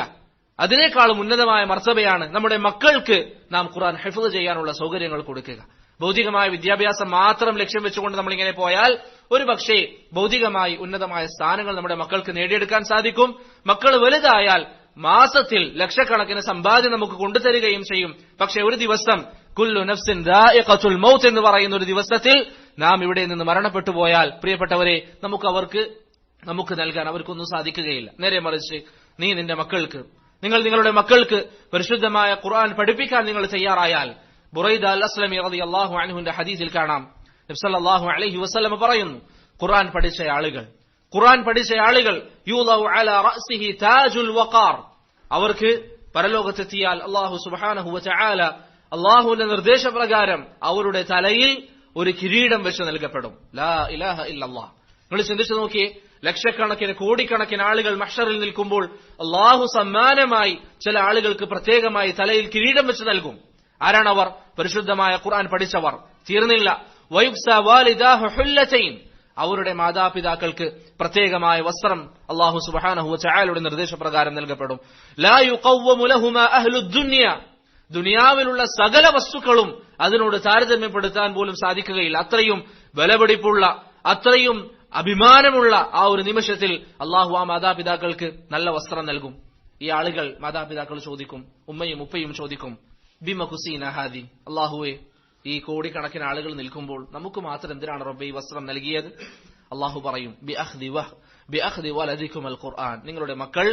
അതിനേക്കാളും ഉന്നതമായ മർത്തബയാണ് നമ്മുടെ മക്കൾക്ക് നാം ഖുർആൻ ഹിഫ്ള് ചെയ്യാനുള്ള സൗകര്യങ്ങൾ കൊടുക്കുക. ഭൗതികമായ വിദ്യാഭ്യാസം മാത്രം ലക്ഷ്യം വെച്ചുകൊണ്ട് നമ്മളിങ്ങനെ പോയാൽ ഒരു പക്ഷേ ഭൗതികമായി ഉന്നതമായ സ്ഥാനങ്ങൾ നമ്മുടെ മക്കൾക്ക് നേടിയെടുക്കാൻ സാധിക്കും. മക്കൾ വലുതായാൽ മാസത്തിൽ ലക്ഷക്കണക്കിന് സമ്പാദ്യം നമുക്ക് കൊണ്ടുതരികയും ചെയ്യും. പക്ഷെ ഒരു ദിവസം കുല്ലു നഫ്സിൻ ദാഇഖത്തുൽ മൗത്ത് എന്ന് പറയുന്ന ഒരു ദിവസത്തിൽ നാം ഇവിടെ നിന്ന് മരണപ്പെട്ടു പോയാൽ പ്രിയപ്പെട്ടവരെ നമുക്ക് നൽകാൻ അവർക്കൊന്നും സാധിക്കുകയില്ല. നേരെ മറിച്ച് നിങ്ങൾ നിങ്ങളുടെ മക്കൾക്ക് പരിശുദ്ധമായ ഖുർആൻ പഠിപ്പിക്കാൻ നിങ്ങൾ തയ്യാറായാൽ, ബുറൈദ അൽ അസ്ലമി റളിയല്ലാഹു അൻഹുവിന്റെ ഹദീസിൽ കാണാം, നബി സല്ലല്ലാഹു അലൈഹി വസല്ലം പറയുന്നു, ഖുർആൻ പഠിച്ച ആളുകൾ യൂളഉ അലാ റഅസിഹി താജുൽ വഖാർ, അവർക്ക് പരലോകത്തെത്തിയാൽ അല്ലാഹു സുബ്ഹാനഹു വ തആല അല്ലാഹുവിന്റെ നിർദ്ദേശപ്രകാരം അവരുടെ തലയിൽ ഒരു കിരീടം വെച്ച് നൽകപ്പെടും. ലാ ഇലാഹ ഇല്ലല്ലാഹ്. നിങ്ങൾ ചിന്തിച്ചു നോക്കിയേ, ലക്ഷക്കണക്കിന് കോടിക്കണക്കിന് ആളുകൾ മഹ്ശറിൽ നിൽക്കുമ്പോൾ അല്ലാഹു സമ്മാനമായി ചില ആളുകൾക്ക് പ്രത്യേകമായി തലയിൽ കിരീടം വെച്ച് നൽകും. ആരാണവർ? പരിശുദ്ധമായ ഖുർആൻ പഠിച്ചവർ. തീർന്നില്ല, വയുക്സാ വാലിദാഹു ഹുല്ലതൈൻ, അവരുടെ മാതാപിതാക്കൾക്ക് പ്രത്യേകമായ വസ്ത്രം അല്ലാഹു സുബ്ഹാനഹു വ തആലയുടെ നിർദ്ദേശപ്രകാരം നൽകപ്പെടും. ലാ യുഖവ്വമു ലഹുമാ അഹ്ലുദ് ദുനിയ, ദുനിയാവിലുള്ള സകല വസ്തുക്കളും അതിനോട് താരതമ്യപ്പെടുത്താൻ പോലും സാധിക്കുകയില്ല. അത്രയും വിലപിടിപ്പുള്ള, അത്രയും അഭിമാനമുള്ള ആ ഒരു നിമിഷത്തിൽ അള്ളാഹു ആ മാതാപിതാക്കൾക്ക് നല്ല വസ്ത്രം നൽകും. ഈ ആളുകൾ, മാതാപിതാക്കൾ ചോദിക്കും, ഉമ്മയും ഉപ്പയും ചോദിക്കും, ബിമ കുസീന ഹാദി, അള്ളാഹുവെ ഈ കോടിക്കണക്കിന് ആളുകൾ നിൽക്കുമ്പോൾ നമുക്ക് മാത്രം എന്തിനാണ് റബ്ബേ ഈ വസ്ത്രം നൽകിയത്? അള്ളാഹു പറയും, ബി അഖ്ദി വലദികും അൽ ഖുർആൻ, നിങ്ങളുടെ മക്കൾ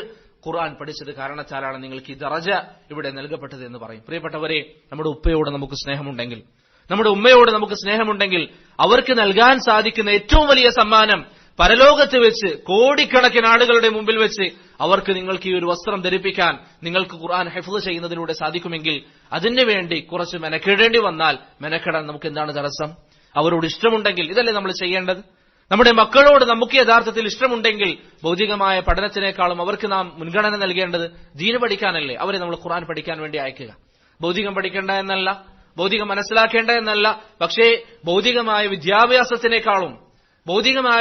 ഖുർആൻ പഠിച്ചത് കാരണത്താലാണ് നിങ്ങൾക്ക് ഈ ദറജ ഇവിടെ നൽകപ്പെട്ടത് എന്ന് പറയും. പ്രിയപ്പെട്ടവരെ, നമ്മുടെ ഉപ്പയോട് നമുക്ക് സ്നേഹമുണ്ടെങ്കിൽ, നമ്മുടെ ഉമ്മയോട് നമുക്ക് സ്നേഹമുണ്ടെങ്കിൽ അവർക്ക് നൽകാൻ സാധിക്കുന്ന ഏറ്റവും വലിയ സമ്മാനം പരലോകത്ത് വെച്ച് കോടിക്കണക്കിന് ആളുകളുടെ മുമ്പിൽ വെച്ച് അവർക്ക് നിങ്ങൾക്ക് ഈ ഒരു വസ്ത്രം ധരിപ്പിക്കാൻ, നിങ്ങൾക്ക് ഖുർആൻ ഹിഫ്ള് ചെയ്യുന്നതിലൂടെ സാധിക്കുമെങ്കിൽ അതിനു വേണ്ടി കുറച്ച് മെനക്കെടേണ്ടി വന്നാൽ മെനക്കെടാൻ നമുക്ക് എന്താണ് തടസ്സം? അവരോട് ഇഷ്ടമുണ്ടെങ്കിൽ ഇതല്ലേ നമ്മൾ ചെയ്യേണ്ടത്? നമ്മുടെ മക്കളോട് നമുക്ക് യഥാർത്ഥത്തിൽ ഇഷ്ടമുണ്ടെങ്കിൽ ഭൗതികമായ പഠനത്തിനേക്കാളും അവർക്ക് നാം മുൻഗണന നൽകേണ്ടത് ദീന് പഠിക്കാനല്ലേ? അവരെ നമ്മൾ ഖുർആൻ പഠിക്കാൻ വേണ്ടി അയക്കുക. ഭൗതികം പഠിക്കേണ്ട എന്നല്ല, ഭൗതികം മനസ്സിലാക്കേണ്ട എന്നല്ല, പക്ഷേ ഭൗതികമായ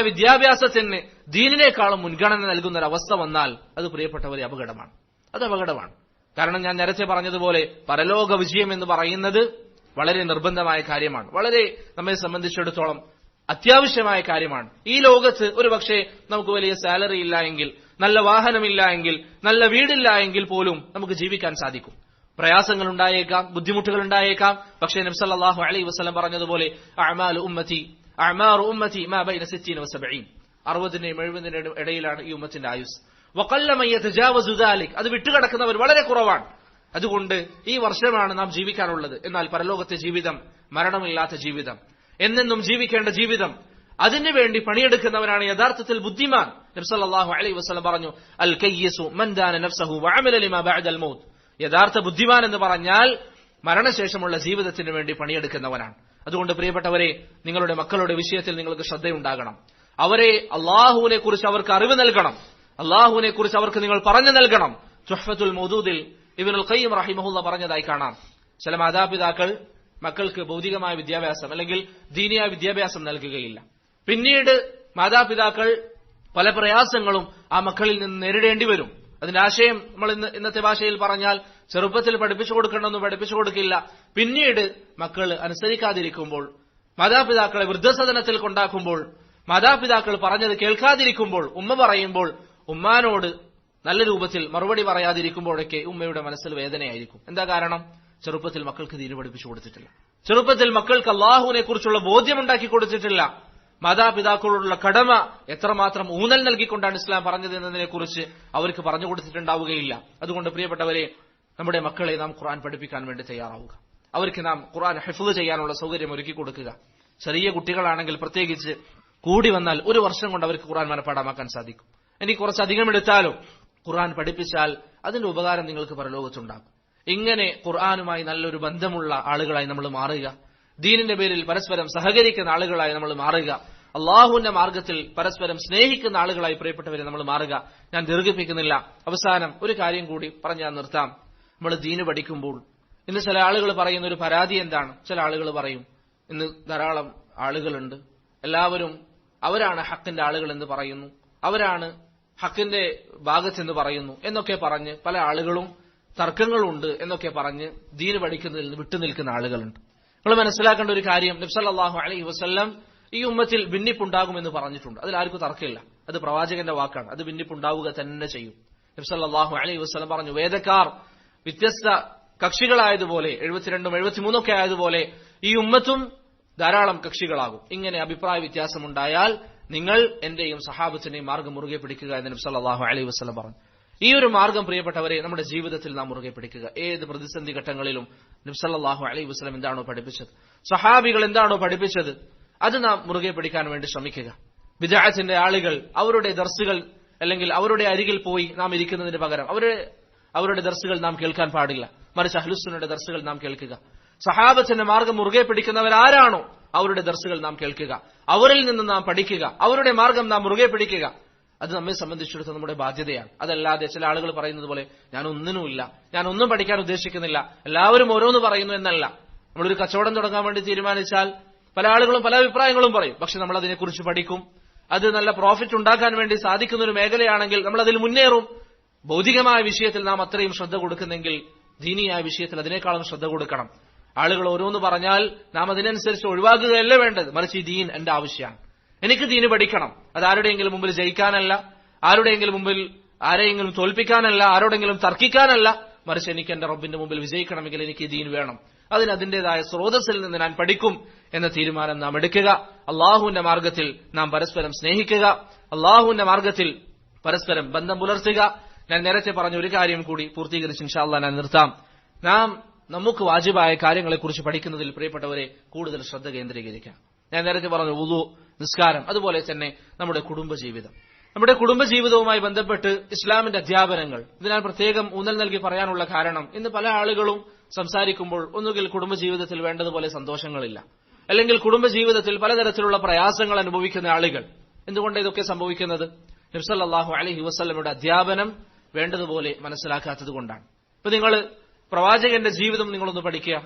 വിദ്യാഭ്യാസത്തിന് ദീനിനേക്കാളും മുൻഗണന നൽകുന്ന ഒരു അവസ്ഥ വന്നാൽ അത് പ്രിയപ്പെട്ടവരെ അപകടമാണ്. അത് അപകടമാണ്. കാരണം ഞാൻ നേരത്തെ പറഞ്ഞതുപോലെ പരലോക വിജയം എന്ന് പറയുന്നത് വളരെ നിർബന്ധമായ കാര്യമാണ്, വളരെ നമ്മെ സംബന്ധിച്ചിടത്തോളം അത്യാവശ്യമായ കാര്യമാണ്. ഈ ലോകത്ത് ഒരു പക്ഷേ നമുക്ക് വലിയ സാലറി ഇല്ല എങ്കിൽ, നല്ല വാഹനമില്ല എങ്കിൽ, നല്ല വീടില്ല എങ്കിൽ പോലും നമുക്ക് ജീവിക്കാൻ സാധിക്കും. പ്രയാസങ്ങൾ ഉണ്ടായേക്കാം, ബുദ്ധിമുട്ടുകൾ ഉണ്ടായേക്കാം. പക്ഷേ നബി സല്ലല്ലാഹു അലൈഹി വസല്ലം പറഞ്ഞതുപോലെ അഅ്മാറു ഉമ്മത്തി മാ ബൈന 60 വ 70, 60ന്റെയും 70ന്റെയും ഇടയിലാണ് ഈ ഉമ്മത്തിന്റെ ആയുസ്. വഖല്ല മൻ യതജാവസു ദാലിക്, അത് വിട്ടുകടക്കുന്നവർ വളരെ കുറവാണ്. അതുകൊണ്ട് ഈ വർഷമാണ് നാം ജീവിക്കാനുള്ളത്. എന്നാൽ പരലോകത്തെ ജീവിതം മരണമില്ലാത്ത ജീവിതം, എന്നെന്നും ജീവിക്കേണ്ട ജീവിതം, അതിനു വേണ്ടി പണിയെടുക്കുന്നവനാണ് യഥാർത്ഥത്തിൽ ബുദ്ധിമാൻ. നബി സല്ലല്ലാഹു അലൈഹി വസല്ലം പറഞ്ഞു, അൽ കയ്യിസു മൻ ദാന നഫ്സഹു വഅമല ലിമാ ബഅദൽ മൗത്ത്, യഥാർത്ഥ ബുദ്ധിമാൻ എന്ന് പറഞ്ഞാൽ മരണശേഷമുള്ള ജീവിതത്തിന് വേണ്ടി പണിയെടുക്കുന്നവനാണ്. അതുകൊണ്ട് പ്രിയപ്പെട്ടവരെ, നിങ്ങളുടെ മക്കളുടെ വിഷയത്തിൽ നിങ്ങൾക്ക് ശ്രദ്ധയുണ്ടാകണം. അവരെ അള്ളാഹുവിനെ കുറിച്ച് അവർക്ക് അറിവ് നൽകണം. അള്ളാഹുവിനെ കുറിച്ച് അവർക്ക് നിങ്ങൾ പറഞ്ഞു നൽകണം. തുഹ്ഫത്തുൽ മൗദൂദിൽ ഇബ്നുൽ ഖയ്യിം റഹിമഹുല്ലാഹ് പറഞ്ഞതായി കാണാം, ചില മാതാപിതാക്കൾ മക്കൾക്ക് ഭൗതികമായ വിദ്യാഭ്യാസം അല്ലെങ്കിൽ ദീനിയായ വിദ്യാഭ്യാസം നൽകുകയില്ല. പിന്നീട് മാതാപിതാക്കൾ പല പ്രയാസങ്ങളും ആ മക്കളിൽ നിന്ന് നേരിടേണ്ടി വരും. അതിന്റെ ആശയം നമ്മൾ ഇന്നത്തെ ഭാഷയിൽ പറഞ്ഞാൽ ചെറുപ്പത്തിൽ പഠിപ്പിച്ചു കൊടുക്കണമെന്ന് പഠിപ്പിച്ചു കൊടുക്കില്ല. പിന്നീട് മക്കൾ അനുസരിക്കാതിരിക്കുമ്പോൾ, മാതാപിതാക്കളെ വൃദ്ധസദനത്തിൽ കൊണ്ടാക്കുമ്പോൾ, മാതാപിതാക്കൾ പറഞ്ഞത് കേൾക്കാതിരിക്കുമ്പോൾ, ഉമ്മ പറയുമ്പോൾ ഉമ്മാനോട് നല്ല രൂപത്തിൽ മറുപടി പറയാതിരിക്കുമ്പോഴൊക്കെ ഉമ്മയുടെ മനസ്സിൽ വേദനയായിരിക്കും. എന്താ കാരണം? ചെറുപ്പത്തിൽ മക്കൾക്ക് ദീന് പഠിപ്പിച്ചു കൊടുത്തിട്ടില്ല. ചെറുപ്പത്തിൽ മക്കൾക്ക് അള്ളാഹുവിനെ കുറിച്ചുള്ള ബോധ്യമുണ്ടാക്കി കൊടുത്തിട്ടില്ല. മാതാപിതാക്കളോടുള്ള കടമ എത്രമാത്രം ഊന്നൽ നൽകിക്കൊണ്ടാണ് ഇസ്ലാം പറഞ്ഞത് എന്നതിനെ കുറിച്ച് അവർക്ക് പറഞ്ഞു കൊടുത്തിട്ടുണ്ടാവുകയില്ല. അതുകൊണ്ട് പ്രിയപ്പെട്ടവരെ, നമ്മുടെ മക്കളെ നാം ഖുർആൻ പഠിപ്പിക്കാൻ വേണ്ടി തയ്യാറാവുക. അവർക്ക് നാം ഖുർആൻ ഹിഫ്ള് ചെയ്യാനുള്ള സൗകര്യം ഒരുക്കി കൊടുക്കുക. ചെറിയ കുട്ടികളാണെങ്കിൽ പ്രത്യേകിച്ച് കൂടി വന്നാൽ ഒരു വർഷം കൊണ്ട് അവർക്ക് ഖുർആൻ മനഃപ്പാഠമാക്കാൻ സാധിക്കും. ഇനി കുറച്ചധികം എടുത്താലും ഖുർആൻ പഠിപ്പിച്ചാൽ അതിന്റെ ഉപകാരം നിങ്ങൾക്ക് പരലോകത്തുണ്ടാകും. ഇങ്ങനെ ഖുർആനുമായി നല്ലൊരു ബന്ധമുള്ള ആളുകളായി നമ്മൾ മാറുക. ദീനിന്റെ പേരിൽ പരസ്പരം സഹകരിക്കുന്ന ആളുകളായി നമ്മൾ മാറുക. അള്ളാഹുവിന്റെ മാർഗത്തിൽ പരസ്പരം സ്നേഹിക്കുന്ന ആളുകളായി പ്രിയപ്പെട്ടവരെ നമ്മൾ മാറുക. ഞാൻ ദീർഘിപ്പിക്കുന്നില്ല. അവസാനം ഒരു കാര്യം കൂടി പറഞ്ഞ് ഞാൻ നിർത്താം. നമ്മൾ ദീന് പഠിക്കുമ്പോൾ ഇന്ന് ചില ആളുകൾ പറയുന്ന ഒരു പരാതി എന്താണ്? ചില ആളുകൾ പറയും, ഇന്ന് ധാരാളം ആളുകളുണ്ട്, എല്ലാവരും അവരാണ് ഹക്കിന്റെ ആളുകൾ എന്ന് പറയുന്നു, അവരാണ് ഹക്കിന്റെ ഭാഗത്തെന്ന് പറയുന്നു എന്നൊക്കെ പറഞ്ഞ് പല ആളുകളും തർക്കങ്ങളുണ്ട് എന്നൊക്കെ പറഞ്ഞ് ദീന് പഠിക്കുന്നതിൽ നിന്ന് വിട്ടുനിൽക്കുന്ന ആളുകളുണ്ട്. നിങ്ങൾ മനസ്സിലാക്കേണ്ട ഒരു കാര്യം, നബി സല്ലല്ലാഹു അലൈഹി വസല്ലം ഈ ഉമ്മത്തിൽ ഭിന്നിപ്പുണ്ടാകുമെന്ന് പറഞ്ഞിട്ടുണ്ട്. അതിൽ ആർക്കും തർക്കമില്ല. അത് പ്രവാചകന്റെ വാക്കാണ്. അത് ഭിന്നിപ്പുണ്ടാവുക തന്നെ ചെയ്യും. നബി സല്ലല്ലാഹു അലൈഹി വസല്ലം പറഞ്ഞു, വേദക്കാർ വ്യത്യസ്ത കക്ഷികളായതുപോലെ 72, 73 ഒക്കെ ആയതുപോലെ ഈ ഉമ്മത്തും ധാരാളം കക്ഷികളാകും. ഇങ്ങനെ അഭിപ്രായ വ്യത്യാസമുണ്ടായാൽ നിങ്ങൾ എന്റെയും സഹാബത്തിന്റെയും മാർഗം മുറുകെ പിടിക്കുക എന്ന് നബി സല്ലല്ലാഹു അലൈഹി വസല്ലം പറഞ്ഞു. ഈ ഒരു മാർഗം പ്രിയപ്പെട്ടവരെ നമ്മുടെ ജീവിതത്തിൽ നാം മുറുകെ പിടിക്കുക. ഏത് പ്രതിസന്ധി ഘട്ടങ്ങളിലും നബി സല്ലല്ലാഹു അലൈഹി വസല്ലം എന്താണോ പഠിപ്പിച്ചത്, സഹാബികൾ എന്താണോ പഠിപ്പിച്ചത്, അത് നാം മുറുകെ പിടിക്കാൻ വേണ്ടി ശ്രമിക്കുക. ബിദ്അത്തിന്റെ ആളുകൾ അവരുടെ ദർസുകൾ അല്ലെങ്കിൽ അവരുടെ അരികിൽ പോയി നാം ഇരിക്കുന്നതിന് പകരം അവരുടെ ദർസുകൾ നാം കേൾക്കാൻ പാടില്ല. മറിച്ച് അഹ്ലുസുന്നയുടെ ദർസുകൾ നാം കേൾക്കുക. സഹാബത്തിന്റെ മാർഗം മുറുകെ പിടിക്കുന്നവരാരാണോ അവരുടെ ദർസുകൾ നാം കേൾക്കുക, അവരിൽ നിന്ന് നാം പഠിക്കുക, അവരുടെ മാർഗം നാം മുറുകെ പിടിക്കുക. അത് നമ്മെ സംബന്ധിച്ചിടത്തോളം നമ്മുടെ ബാധ്യതയാണ്. അതല്ലാതെ ചില ആളുകൾ പറയുന്നത് പോലെ ഞാൻ ഒന്നിനുമില്ല, ഞാൻ ഒന്നും പഠിക്കാൻ ഉദ്ദേശിക്കുന്നില്ല, എല്ലാവരും ഓരോന്ന് പറയുന്നു എന്നല്ല. നമ്മളൊരു കച്ചവടം തുടങ്ങാൻ വേണ്ടി തീരുമാനിച്ചാൽ പല ആളുകളും പല അഭിപ്രായങ്ങളും പറയും. പക്ഷെ നമ്മൾ അതിനെക്കുറിച്ച് പഠിക്കും. അത് നല്ല പ്രോഫിറ്റ് ഉണ്ടാക്കാൻ വേണ്ടി സാധിക്കുന്ന ഒരു മേഖലയാണെങ്കിൽ നമ്മൾ അതിൽ മുന്നേറും. ഭൗതികമായ വിഷയത്തിൽ നാം അത്രയും ശ്രദ്ധ കൊടുക്കുന്നെങ്കിൽ ദീനിയായ വിഷയത്തിൽ അതിനേക്കാളും ശ്രദ്ധ കൊടുക്കണം. ആളുകൾ ഓരോന്ന് പറഞ്ഞാൽ നാം അതിനനുസരിച്ച് ഒഴിവാക്കുകയല്ല വേണ്ടത്. മറിച്ച് ഈ ദീൻ എന്റെ ആവശ്യമാണ്, എനിക്ക് ദീന് പഠിക്കണം. അത് ആരുടെയെങ്കിലും മുമ്പിൽ ജയിക്കാനല്ല, ആരുടെയെങ്കിലും മുമ്പിൽ ആരെയെങ്കിലും തോൽപ്പിക്കാനല്ല, ആരോടെങ്കിലും തർക്കിക്കാനല്ല, മറിച്ച് എനിക്ക് എന്റെ റബ്ബിന്റെ മുമ്പിൽ വിജയിക്കണമെങ്കിൽ എനിക്ക് ഈ ദീൻ വേണം. അതിന് അതിന്റേതായ സ്രോതസ്സിൽ നിന്ന് ഞാൻ പഠിക്കും എന്ന തീരുമാനം നാം എടുക്കുക. അള്ളാഹുവിന്റെ മാർഗത്തിൽ നാം പരസ്പരം സ്നേഹിക്കുക, അള്ളാഹുവിന്റെ മാർഗത്തിൽ പരസ്പരം ബന്ധം പുലർത്തുക. ഞാൻ നേരത്തെ പറഞ്ഞ ഒരു കാര്യം കൂടി പൂർത്തീകരിച്ച് ഇൻഷാ അല്ലാഹ് ഞാൻ നിർത്താം. നമുക്ക് വാജിബായ കാര്യങ്ങളെക്കുറിച്ച് പഠിക്കുന്നതിൽ പ്രിയപ്പെട്ടവരെ കൂടുതൽ ശ്രദ്ധ കേന്ദ്രീകരിക്കാം. ഞാൻ നേരത്തെ പറഞ്ഞു വുളു, നിസ്കാരം, അതുപോലെ തന്നെ നമ്മുടെ കുടുംബജീവിതം. നമ്മുടെ കുടുംബജീവിതവുമായി ബന്ധപ്പെട്ട് ഇസ്ലാമിന്റെ അധ്യാപനങ്ങൾ ഇതിനാൽ പ്രത്യേകം ഊന്നൽ നൽകി പറയാനുള്ള കാരണം, ഇന്ന് പല ആളുകളും സംസാരിക്കുമ്പോൾ ഒന്നുകിൽ കുടുംബജീവിതത്തിൽ വേണ്ടതുപോലെ സന്തോഷങ്ങളില്ല, അല്ലെങ്കിൽ കുടുംബജീവിതത്തിൽ പലതരത്തിലുള്ള പ്രയാസങ്ങൾ അനുഭവിക്കുന്ന ആളുകൾ. എന്തുകൊണ്ട് ഇതൊക്കെ സംഭവിക്കുന്നത്? നബി സല്ലല്ലാഹു അലൈഹി വസല്ലമയുടെ അധ്യാപനം വേണ്ടതുപോലെ മനസ്സിലാക്കാത്തത് കൊണ്ടാണ്. ഇപ്പൊ നിങ്ങൾ പ്രവാചകന്റെ ജീവിതം നിങ്ങളൊന്ന് പഠിക്കുക.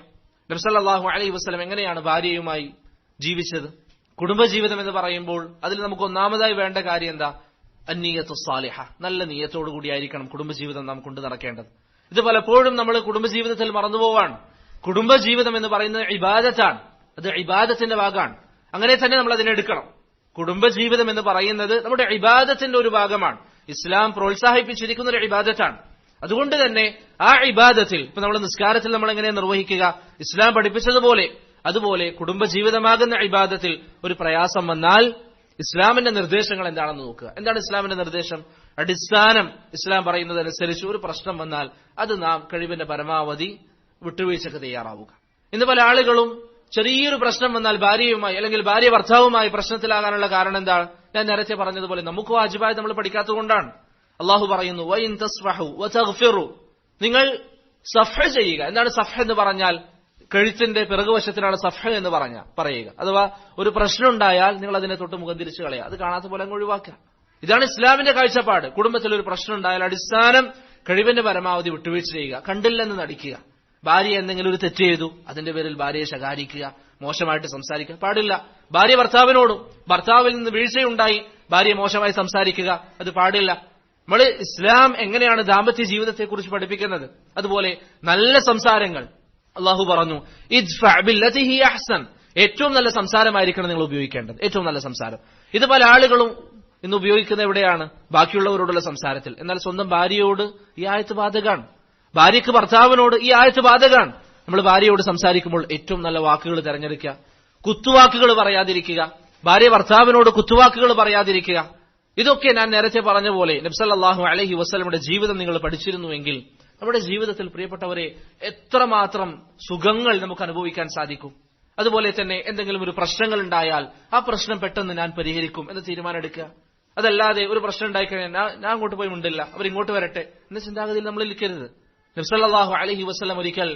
നബി സല്ലല്ലാഹു അലൈഹി വസല്ലം എങ്ങനെയാണ് ഭാര്യയുമായി ജീവിച്ചത്? കുടുംബജീവിതം എന്ന് പറയുമ്പോൾ അതിൽ നമുക്ക് ഒന്നാമതായി വേണ്ട കാര്യം എന്താ? അന്നിയത്തു സാലിഹ, നല്ല നിയ്യത്തോടു കൂടിയായിരിക്കണം കുടുംബജീവിതം നാം കൊണ്ടു നടക്കേണ്ടത്. ഇത് പലപ്പോഴും നമ്മൾ കുടുംബജീവിതത്തിൽ മറന്നുപോവാണ്. കുടുംബജീവിതം എന്ന് പറയുന്നത് ഇബാദത്താണ്, അത് ഇബാദത്തിന്റെ ഭാഗമാണ്. അങ്ങനെ തന്നെ നമ്മൾ അതിനെടുക്കണം. കുടുംബജീവിതം എന്ന് പറയുന്നത് നമ്മുടെ ഇബാദത്തിന്റെ ഒരു ഭാഗമാണ്. ഇസ്ലാം പ്രോത്സാഹിപ്പിച്ചിരിക്കുന്ന ഒരു ഇബാദത്താണ്. അതുകൊണ്ട് തന്നെ ആ ഇബാദത്തിൽ ഇപ്പൊ നമ്മൾ നിസ്കാരത്തിൽ നമ്മൾ എങ്ങനെ നിർവഹിക്കുക, ഇസ്ലാം പഠിപ്പിച്ചതുപോലെ അതുപോലെ കുടുംബജീവിതമാകുന്ന ഇബാദത്തിൽ ഒരു പ്രയാസം വന്നാൽ ഇസ്ലാമിന്റെ നിർദ്ദേശങ്ങൾ എന്താണെന്ന് നോക്കുക. എന്താണ് ഇസ്ലാമിന്റെ നിർദ്ദേശം? അടിസ്ഥാനം ഇസ്ലാം പറയുന്നതനുസരിച്ച് ഒരു പ്രശ്നം വന്നാൽ അത് നാം കഴിവിന്റെ പരമാവധി വിട്ടുവീഴ്ചക്ക് തയ്യാറാവുക. ഇന്ന് പല ആളുകളും ചെറിയൊരു പ്രശ്നം വന്നാൽ ഭാര്യയുമായി അല്ലെങ്കിൽ ഭാര്യ ഭർത്താവുമായി പ്രശ്നത്തിലാകാനുള്ള കാരണം എന്താണ്? ഞാൻ നേരത്തെ പറഞ്ഞതുപോലെ നമുക്ക് വാജിബായി നമ്മൾ പഠിക്കാത്തതുകൊണ്ടാണ്. അള്ളാഹു പറയുന്നു വഇൻ തസ്ഫഹു വതഗ്ഫിറു, നിങ്ങൾ സഫഹ് ചെയ്യുക. എന്താണ് സഫഹ് എന്ന് പറഞ്ഞാൽ? കഴുത്തിന്റെ പിറകുവശത്തിനാണ് സഫഹ് എന്ന് പറയുക. അഥവാ ഒരു പ്രശ്നം ഉണ്ടായാൽ നിങ്ങൾ അതിനെ തൊട്ട് മുഖം തിരിച്ചു കളയുക, അത് കാണാത്ത പോലെ അങ്ങ് ഒഴിവാക്കുക. ഇതാണ് ഇസ്ലാമിന്റെ കാഴ്ചപ്പാട്. കുടുംബത്തിൽ ഒരു പ്രശ്നം ഉണ്ടായാൽ അടിസ്ഥാനം കഴിവിന്റെ പരമാവധി വിട്ടുവീഴ്ച ചെയ്യുക, കണ്ടില്ലെന്ന് നടിക്കുക. ഭാര്യ എന്തെങ്കിലും ഒരു തെറ്റ് ചെയ്തു, അതിന്റെ പേരിൽ ഭാര്യയെ ശകാരിക്കുക, മോശമായിട്ട് സംസാരിക്കുക പാടില്ല. ഭാര്യ ഭർത്താവിനോടും ഭർത്താവിൽ നിന്ന് വീഴ്ചയുണ്ടായി ഭാര്യ മോശമായി സംസാരിക്കുക, അത് പാടില്ല. നമ്മൾ ഇസ്ലാം എങ്ങനെയാണ് ദാമ്പത്യ ജീവിതത്തെക്കുറിച്ച് പഠിപ്പിക്കുന്നത്? അതുപോലെ നല്ല സംസാരങ്ങൾ അള്ളാഹു പറഞ്ഞു ഇദ്ഫഅ ബില്ലതി ഹിയ അഹ്സൻ, ഏറ്റവും നല്ല സംസാരമായിരിക്കണം നിങ്ങൾ ഉപയോഗിക്കേണ്ടത്, ഏറ്റവും നല്ല സംസാരം. ഇത് പല ആളുകളും ഇന്ന് ഉപയോഗിക്കുന്ന എവിടെയാണ്? ബാക്കിയുള്ളവരോടുള്ള സംസാരത്തിൽ. എന്നാൽ സ്വന്തം ഭാര്യയോട് ഈ ആയത്ത് ബാധകാണ്, ഭാര്യയ്ക്ക് ഭർത്താവിനോട് ഈ ആയത്ത് ബാധകാണ്. നമ്മൾ ഭാര്യയോട് സംസാരിക്കുമ്പോൾ ഏറ്റവും നല്ല വാക്കുകൾ തിരഞ്ഞെടുക്കുക, കുത്തുവാക്കുകൾ പറയാതിരിക്കുക, ഭാര്യ ഭർത്താവിനോട് കുത്തുവാക്കുകൾ പറയാതിരിക്കുക. ഇതൊക്കെ ഞാൻ നേരത്തെ പറഞ്ഞ പോലെ നബി സല്ലല്ലാഹു അലൈഹി വസല്ലമയുടെ ജീവിതം നിങ്ങൾ പഠിച്ചിരുന്നുവെങ്കിൽ നമ്മുടെ ജീവിതത്തിൽ പ്രിയപ്പെട്ടവരെ എത്രമാത്രം സുഖങ്ങൾ നമുക്ക് അനുഭവിക്കാൻ സാധിക്കും. അതുപോലെ തന്നെ എന്തെങ്കിലും ഒരു പ്രശ്നങ്ങൾ ഉണ്ടായാൽ ആ പ്രശ്നം പെട്ടെന്ന് ഞാൻ പരിഹരിക്കും എന്ന് തീരുമാനം എടുക്കുക. അതല്ലാതെ ഒരു പ്രശ്നം ഉണ്ടായിക്കഴിഞ്ഞാൽ ഞാൻ അങ്ങോട്ട് പോയി മിണ്ടില്ല, അവരിങ്ങോട്ട് വരട്ടെ എന്ന ചിന്താഗതിയിൽ നമ്മൾ ഇരിക്കരുത്. നബി സല്ലല്ലാഹു അലൈഹി വസല്ലം ഒരിക്കൽ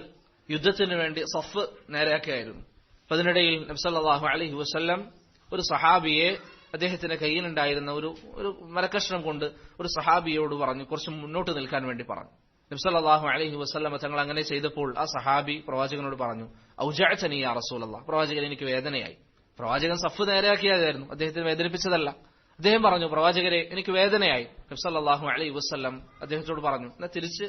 യുദ്ധത്തിന് വേണ്ടി സഫ് നേരെയാക്കിയായിരുന്നു. അപ്പൊ അതിനിടയിൽ നബി സല്ലല്ലാഹു അലൈഹി വസല്ലം ഒരു സഹാബിയെ അദ്ദേഹത്തിന്റെ കയ്യിലുണ്ടായിരുന്ന ഒരു മരക്കഷ്ണം കൊണ്ട് ഒരു സഹാബിയോട് പറഞ്ഞു, കുറച്ച് മുന്നോട്ട് നിൽക്കാൻ വേണ്ടി പറഞ്ഞു. നബി സല്ലല്ലാഹു അലൈഹി വസല്ലം തങ്ങൾ അങ്ങനെ ചെയ്തപ്പോൾ ആ സഹാബി പ്രവാചകനോട് പറഞ്ഞു ഔജഅതനി യാ റസൂലല്ലാഹ്, പ്രവാചകൻ എനിക്ക് വേദനയായി. പ്രവാചകൻ സഫ് നേരെയാക്കിയതായിരുന്നു, അദ്ദേഹത്തിന് വേദനിപ്പിച്ചതല്ല. അദ്ദേഹം പറഞ്ഞു പ്രവാചകരെ എനിക്ക് വേദനയായി. നബി സല്ലല്ലാഹു അലൈഹി വസല്ലം അദ്ദേഹത്തോട് പറഞ്ഞു എന്നാ തിരിച്ച്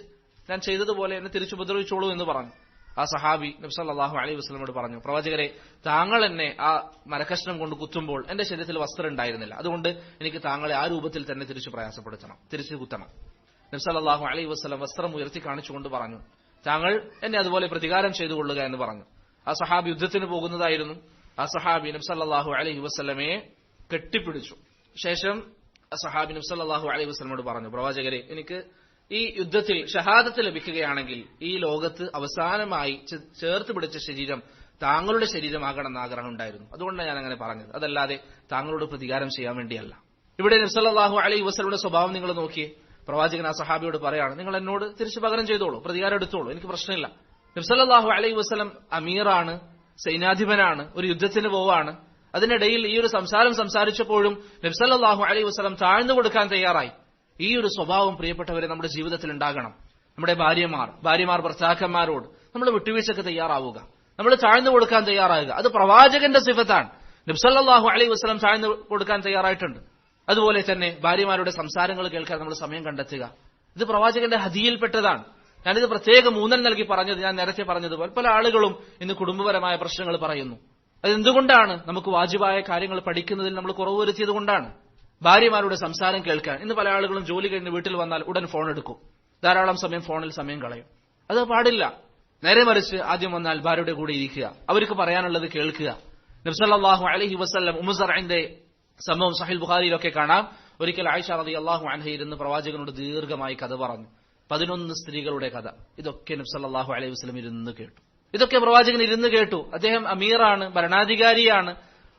ഞാൻ ചെയ്തതുപോലെ എന്നെ തിരിച്ചു ഉപദ്രവിച്ചോളൂ എന്ന് പറഞ്ഞു. ആ സഹാബി നബി സല്ലല്ലാഹു അലൈഹി വസല്ലമയോട് പറഞ്ഞു പ്രവാചകരെ താങ്കൾ എന്നെ ആ മരക്കഷ്ണം കൊണ്ട് കുത്തുമ്പോൾ എന്റെ ശരീരത്തിൽ വസ്ത്രം ഉണ്ടായിരുന്നില്ല, അതുകൊണ്ട് എനിക്ക് താങ്കളെ ആ രൂപത്തിൽ തന്നെ തിരിച്ചു പ്രയാസപ്പെടുത്തണം, തിരിച്ചു കുത്തണം. നബി സല്ലല്ലാഹു അലൈഹി വസല്ലം വസ്ത്രം ഉയർത്തി കാണിച്ചുകൊണ്ട് പറഞ്ഞു താങ്കൾ എന്നെ അതുപോലെ പ്രതികാരം ചെയ്തുകൊള്ളുക എന്ന് പറഞ്ഞു. ആ സഹാബി യുദ്ധത്തിന് പോകുന്നതായിരുന്നു. ആ സഹാബി നബി സല്ലല്ലാഹു അലൈഹി വസല്ലമയെ കെട്ടിപ്പിടിച്ചു. ശേഷം ആ സഹാബി നബി സല്ലല്ലാഹു അലൈഹി വസല്ലമയോട് പറഞ്ഞു, പ്രവാചകരെ, എനിക്ക് ഈ യുദ്ധത്തിൽ ഷഹാദത്ത് ലഭിക്കുകയാണെങ്കിൽ ഈ ലോകത്ത് അവസാനമായി ചേർത്ത് പിടിച്ച ശരീരം താങ്കളുടെ ശരീരമാകണമെന്ന് ആഗ്രഹം ഉണ്ടായിരുന്നു. അതുകൊണ്ടാണ് ഞാൻ അങ്ങനെ പറഞ്ഞത്, അതല്ലാതെ താങ്കളോട് പ്രതികാരം ചെയ്യാൻ വേണ്ടിയല്ല. ഇവിടെ നബി സല്ലല്ലാഹു അലൈഹി വസല്ലമയുടെ സ്വഭാവം നിങ്ങൾ നോക്കിയേ. പ്രവാചകൻ ആ സഹാബിയോട് പറയാണ്, നിങ്ങൾ എന്നോട് തിരിച്ചു പകരം ചെയ്തോളൂ, പ്രതികാരം എടുത്തോളൂ, എനിക്ക് പ്രശ്നമില്ല. നബി സല്ലല്ലാഹു അലൈഹി വസല്ലം അമീറാണ്, സൈന്യാധിപനാണ്, ഒരു യുദ്ധത്തിന് പോവാണ്. അതിനിടയിൽ ഈ ഒരു സംസാരിച്ചപ്പോഴും നബി സല്ലല്ലാഹു അലൈഹി വസല്ലം താഴ്ന്നു കൊടുക്കാൻ തയ്യാറായി. ഈ ഒരു സ്വഭാവം പ്രിയപ്പെട്ടവരെ നമ്മുടെ ജീവിതത്തിൽ ഉണ്ടാകണം. നമ്മുടെ ഭാര്യമാർ ഭർത്താക്കന്മാരോട് നമ്മൾ വിട്ടുവീഴ്ചക്ക് തയ്യാറാവുക, നമ്മൾ താഴ്ന്നു കൊടുക്കാൻ തയ്യാറാവുക. അത് പ്രവാചകന്റെ സിഫത്താണ്. നബി സല്ലല്ലാഹു അലൈഹി വസല്ലം താഴ്ന്നു കൊടുക്കാൻ തയ്യാറായിട്ടുണ്ട്. അതുപോലെ തന്നെ ഭാര്യമാരുടെ സംസാരങ്ങൾ കേൾക്കാൻ നമ്മൾ സമയം കണ്ടെത്തുക. ഇത് പ്രവാചകന്റെ ഹദിയിൽപ്പെട്ടതാണ്. ഞാനിത് പ്രത്യേകം ഊന്നൽ നൽകി പറഞ്ഞത്, ഞാൻ നേരത്തെ പറഞ്ഞതുപോലെ പല ആളുകളും ഇന്ന് കുടുംബപരമായ പ്രശ്നങ്ങൾ പറയുന്നു. അതെന്തുകൊണ്ടാണ്? നമുക്ക് വാജിബായ കാര്യങ്ങൾ പഠിക്കുന്നതിൽ നമ്മൾ കുറവ് വരുത്തിയത് കൊണ്ടാണ്. ഭാര്യമാരുടെ സംസാരം കേൾക്കാൻ ഇന്ന് പല ആളുകളും ജോലി കഴിഞ്ഞ് വീട്ടിൽ വന്നാൽ ഉടൻ ഫോൺ എടുക്കും, ധാരാളം ഫോണിൽ സമയം കളയും. അത് പാടില്ല. നേരെ മറിച്ച് ആദ്യം വന്നാൽ ഭാര്യയുടെ കൂടെ ഇരിക്കുക, അവർക്ക് പറയാനുള്ളത് കേൾക്കുക. നബി സല്ലല്ലാഹു അലൈഹി വസല്ലം ഉമ്മു സറഇന്റെ സംഭവം സഹീഹ് ബുഖാരിയിലൊക്കെ കാണാം. ഒരിക്കൽ ആയിഷ റളിയല്ലാഹു അൻഹ ഇരുന്ന് പ്രവാചകനോട് ദീർഘമായി കഥ പറഞ്ഞു. 11 സ്ത്രീകളുടെ കഥ. ഇതൊക്കെ നബി സല്ലല്ലാഹു അലൈഹി വസല്ലം ഇരുന്ന് കേട്ടു. ഇതൊക്കെ പ്രവാചകൻ ഇരുന്ന് കേട്ടു. അദ്ദേഹം അമീറാണ്, ഭരണാധികാരിയാണ്,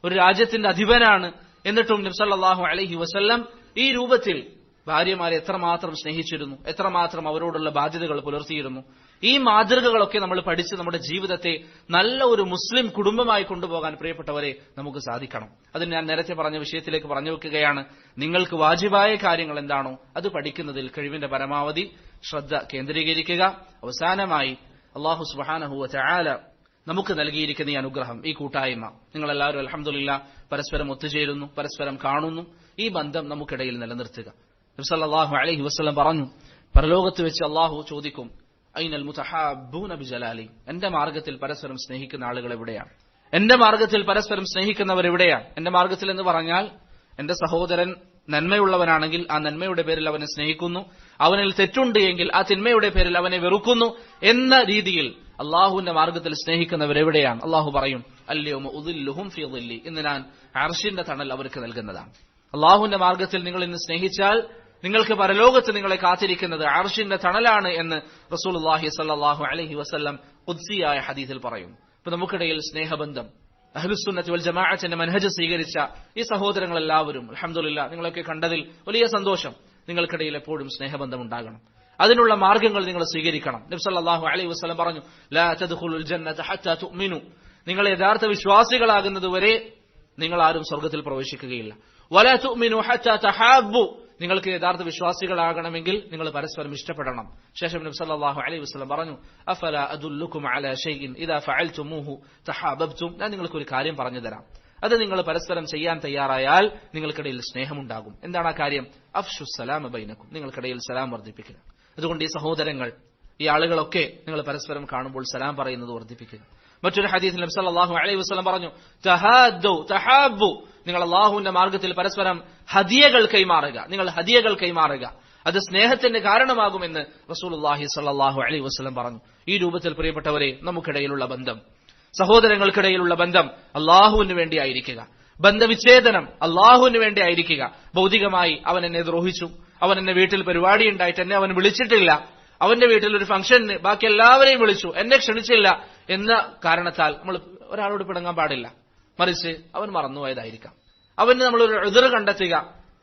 ഒരു രാജ്യത്തിന്റെ അധിപനാണ്. എന്നിട്ടും നബി സല്ലല്ലാഹു അലൈഹി വസല്ലം ഈ രൂപത്തിൽ ഭാര്യമാരെ എത്രമാത്രം സ്നേഹിച്ചിരുന്നു, എത്രമാത്രം അവരോടുള്ള ബാധ്യതകൾ പുലർത്തിയിരുന്നു. ഈ മാതൃകകളൊക്കെ നമ്മൾ പഠിച്ച് നമ്മുടെ ജീവിതത്തെ നല്ല ഒരു മുസ്ലിം കുടുംബമായി കൊണ്ടുപോകാൻ പ്രിയപ്പെട്ടവരെ നമുക്ക് സാധിക്കണം. അതിന് ഞാൻ നേരത്തെ പറഞ്ഞ വിഷയത്തിലേക്ക് പറഞ്ഞു വെക്കുകയാണ്. നിങ്ങൾക്ക് വാജിബായ കാര്യങ്ങൾ എന്താണോ അത് പഠിക്കുന്നതിൽ കഴിവിന്റെ പരമാവധി ശ്രദ്ധ കേന്ദ്രീകരിക്കുക. അവസാനമായി അല്ലാഹു സുബ്ഹാനഹു വ തആല നമുക്ക് നൽകിയിരിക്കുന്ന ഈ അനുഗ്രഹം, ഈ കൂട്ടായ്മ, നിങ്ങളെല്ലാവരും അൽഹംദുലില്ലാഹ് പരസ്പരം ഒത്തുചേരുന്നു, പരസ്പരം കാണുന്നു. ഈ ബന്ധം നമുക്കിടയിൽ നിലനിർത്തുക. നബി സല്ലല്ലാഹു അലൈഹി വസല്ലം പറഞ്ഞു, പരലോകത്ത് വെച്ച് അല്ലാഹു ചോദിക്കും, ഐനൽ മുതഹാബ്ബൂന ബിജലാലി, എന്റെ മാർഗത്തിൽ പരസ്പരം സ്നേഹിക്കുന്ന ആളുകൾ എവിടെയാണ്? എന്റെ മാർഗത്തിൽ പരസ്പരം സ്നേഹിക്കുന്നവർ എവിടെയാണ്? എന്റെ മാർഗത്തിൽ എന്ന് പറഞ്ഞാൽ എന്റെ സഹോദരൻ നന്മയുള്ളവനാണെങ്കിൽ ആ നന്മയുടെ പേരിൽ അവനെ സ്നേഹിക്കുന്നു, അവനിൽ തെറ്റുണ്ട് എങ്കിൽ ആ തിന്മയുടെ പേരിൽ അവനെ വെറുക്കുന്നു എന്ന രീതിയിൽ അള്ളാഹുവിന്റെ മാർഗത്തിൽ സ്നേഹിക്കുന്നവരെവിടെയാണ്? അള്ളാഹു പറയും, അൽയൗമ ഉദില്ലുഹും ഫീ ദില്ലി, ഇന്ന് ഞാൻ അർശിന്റെ തണൽ അവർക്ക് നൽകുന്നതാണ്. അള്ളാഹുവിന്റെ മാർഗത്തിൽ നിങ്ങൾ ഇന്ന് സ്നേഹിച്ചാൽ നിങ്ങൾക്ക് പരലോകത്ത് നിങ്ങളെ കാത്തിരിക്കുന്നത് അർശിന്റെ തണലാണ് എന്ന് റസൂലുള്ളാഹി സ്വല്ലല്ലാഹു അലൈഹി വസല്ലം ഖുദ്സിയായ ഹദീസിൽ പറയും. ഇപ്പൊ നമുക്കിടയിൽ സ്നേഹബന്ധം, അഹ്ലുസുന്നത്തി വൽ ജമാഅത്തിന്റെ മനഹജ് സ്വീകരിച്ച ഈ സഹോദരങ്ങളെല്ലാവരും അൽഹംദുലില്ലാഹ് നിങ്ങളൊക്കെ കണ്ടതിൽ വലിയ സന്തോഷം. നിങ്ങൾക്കിടയിൽ എപ്പോഴും സ്നേഹബന്ധം ഉണ്ടാകണം. അതിനുള്ള മാർഗങ്ങൾ നിങ്ങൾ സ്വീകരിക്കണം. നബി സല്ലല്ലാഹു അലൈഹി വസല്ലം പറഞ്ഞു, ലാ തദ്ഖുലുൽ ജന്നത ഹത്താ തുഅ്മിനു, നിങ്ങൾ യഥാർത്ഥ വിശ്വാസികളാകുന്നതുവരെ നിങ്ങൾ ആരും സ്വർഗ്ഗത്തിൽ പ്രവേശിക്കുകയില്ല. വലാ തുഅ്മിനു ഹത്താ തഹാബ്ബു, നിങ്ങൾക്ക് യഥാർത്ഥ വിശ്വാസികളാകണമെങ്കിൽ നിങ്ങൾ പരസ്പരം ഇഷ്ടപ്പെടണം. ശേഷം നബി സല്ലല്ലാഹു അലൈഹി വസല്ലം പറഞ്ഞു, അഫലാ അദുല്ലുകും അലാ ഷൈഇൻ ഇദാ ഫഅൽതുമൂഹു തഹാബബ്തും, ഞാൻ നിങ്ങൾക്ക് ഒരു കാര്യം പറഞ്ഞു തരാം, അത് നിങ്ങൾ പരസ്പരം ചെയ്യാൻ തയ്യാറായാൽ നിങ്ങൾക്കിടയിൽ സ്നേഹമുണ്ടാകും. എന്താണ് ആ കാര്യം? അഫ്ഷു സലാമ ബൈനക്കും, നിങ്ങൾക്കിടയിൽ സലാം വർദ്ധിപ്പിക്കുക. അതുകൊണ്ട് ഈ സഹോദരങ്ങൾ, ഈ ആളുകളൊക്കെ നിങ്ങൾ പരസ്പരം കാണുമ്പോൾ സലാം പറയുന്നത് വർദ്ധിപ്പിക്കുക. മറ്റൊരു ഹദീസിൽ നബി സല്ലല്ലാഹു അലൈഹി വസല്ലം പറഞ്ഞു, തഹാദ്ദു തഹാബ്ബു, നിങ്ങൾ അല്ലാഹുവിന്റെ മാർഗത്തിൽ പരസ്പരം ഹദിയകൾ കൈമാറുക, നിങ്ങൾ ഹദിയകൾ കൈമാറുക, അത് സ്നേഹത്തിന്റെ കാരണമാകുമെന്ന് റസൂലുള്ളാഹി സ്വല്ലല്ലാഹു അലൈഹി വസല്ലം പറഞ്ഞു. ഈ രൂപത്തിൽ പ്രിയപ്പെട്ടവരെ നമുക്കിടയിലുള്ള ബന്ധം, സഹോദരങ്ങൾക്കിടയിലുള്ള ബന്ധം അല്ലാഹുവിന് വേണ്ടി ആയിരിക്കുക. ബന്ധവിച്ഛേദനം അല്ലാഹുവിന് വേണ്ടി ആയിരിക്കുക. ഭൗതികമായി അവൻ എന്നെ ദ്രോഹിച്ചു, അവൻ എന്നെ വീട്ടിൽ പരിപാടി ഉണ്ടായിട്ട് എന്നെ അവൻ വിളിച്ചിട്ടില്ല, അവന്റെ വീട്ടിൽ ഒരു ഫംഗ്ഷന് ബാക്കി എല്ലാവരെയും വിളിച്ചു, എന്നെ ക്ഷണിച്ചില്ല എന്ന കാരണത്താൽ നമ്മൾ ഒരാളോട് പിണങ്ങാൻ പാടില്ല. മറിച്ച് അവൻ മറന്നുപോയതായിരിക്കാം, അവന് നമ്മളൊരു ഉദ്ർ കണ്ടെത്തുക.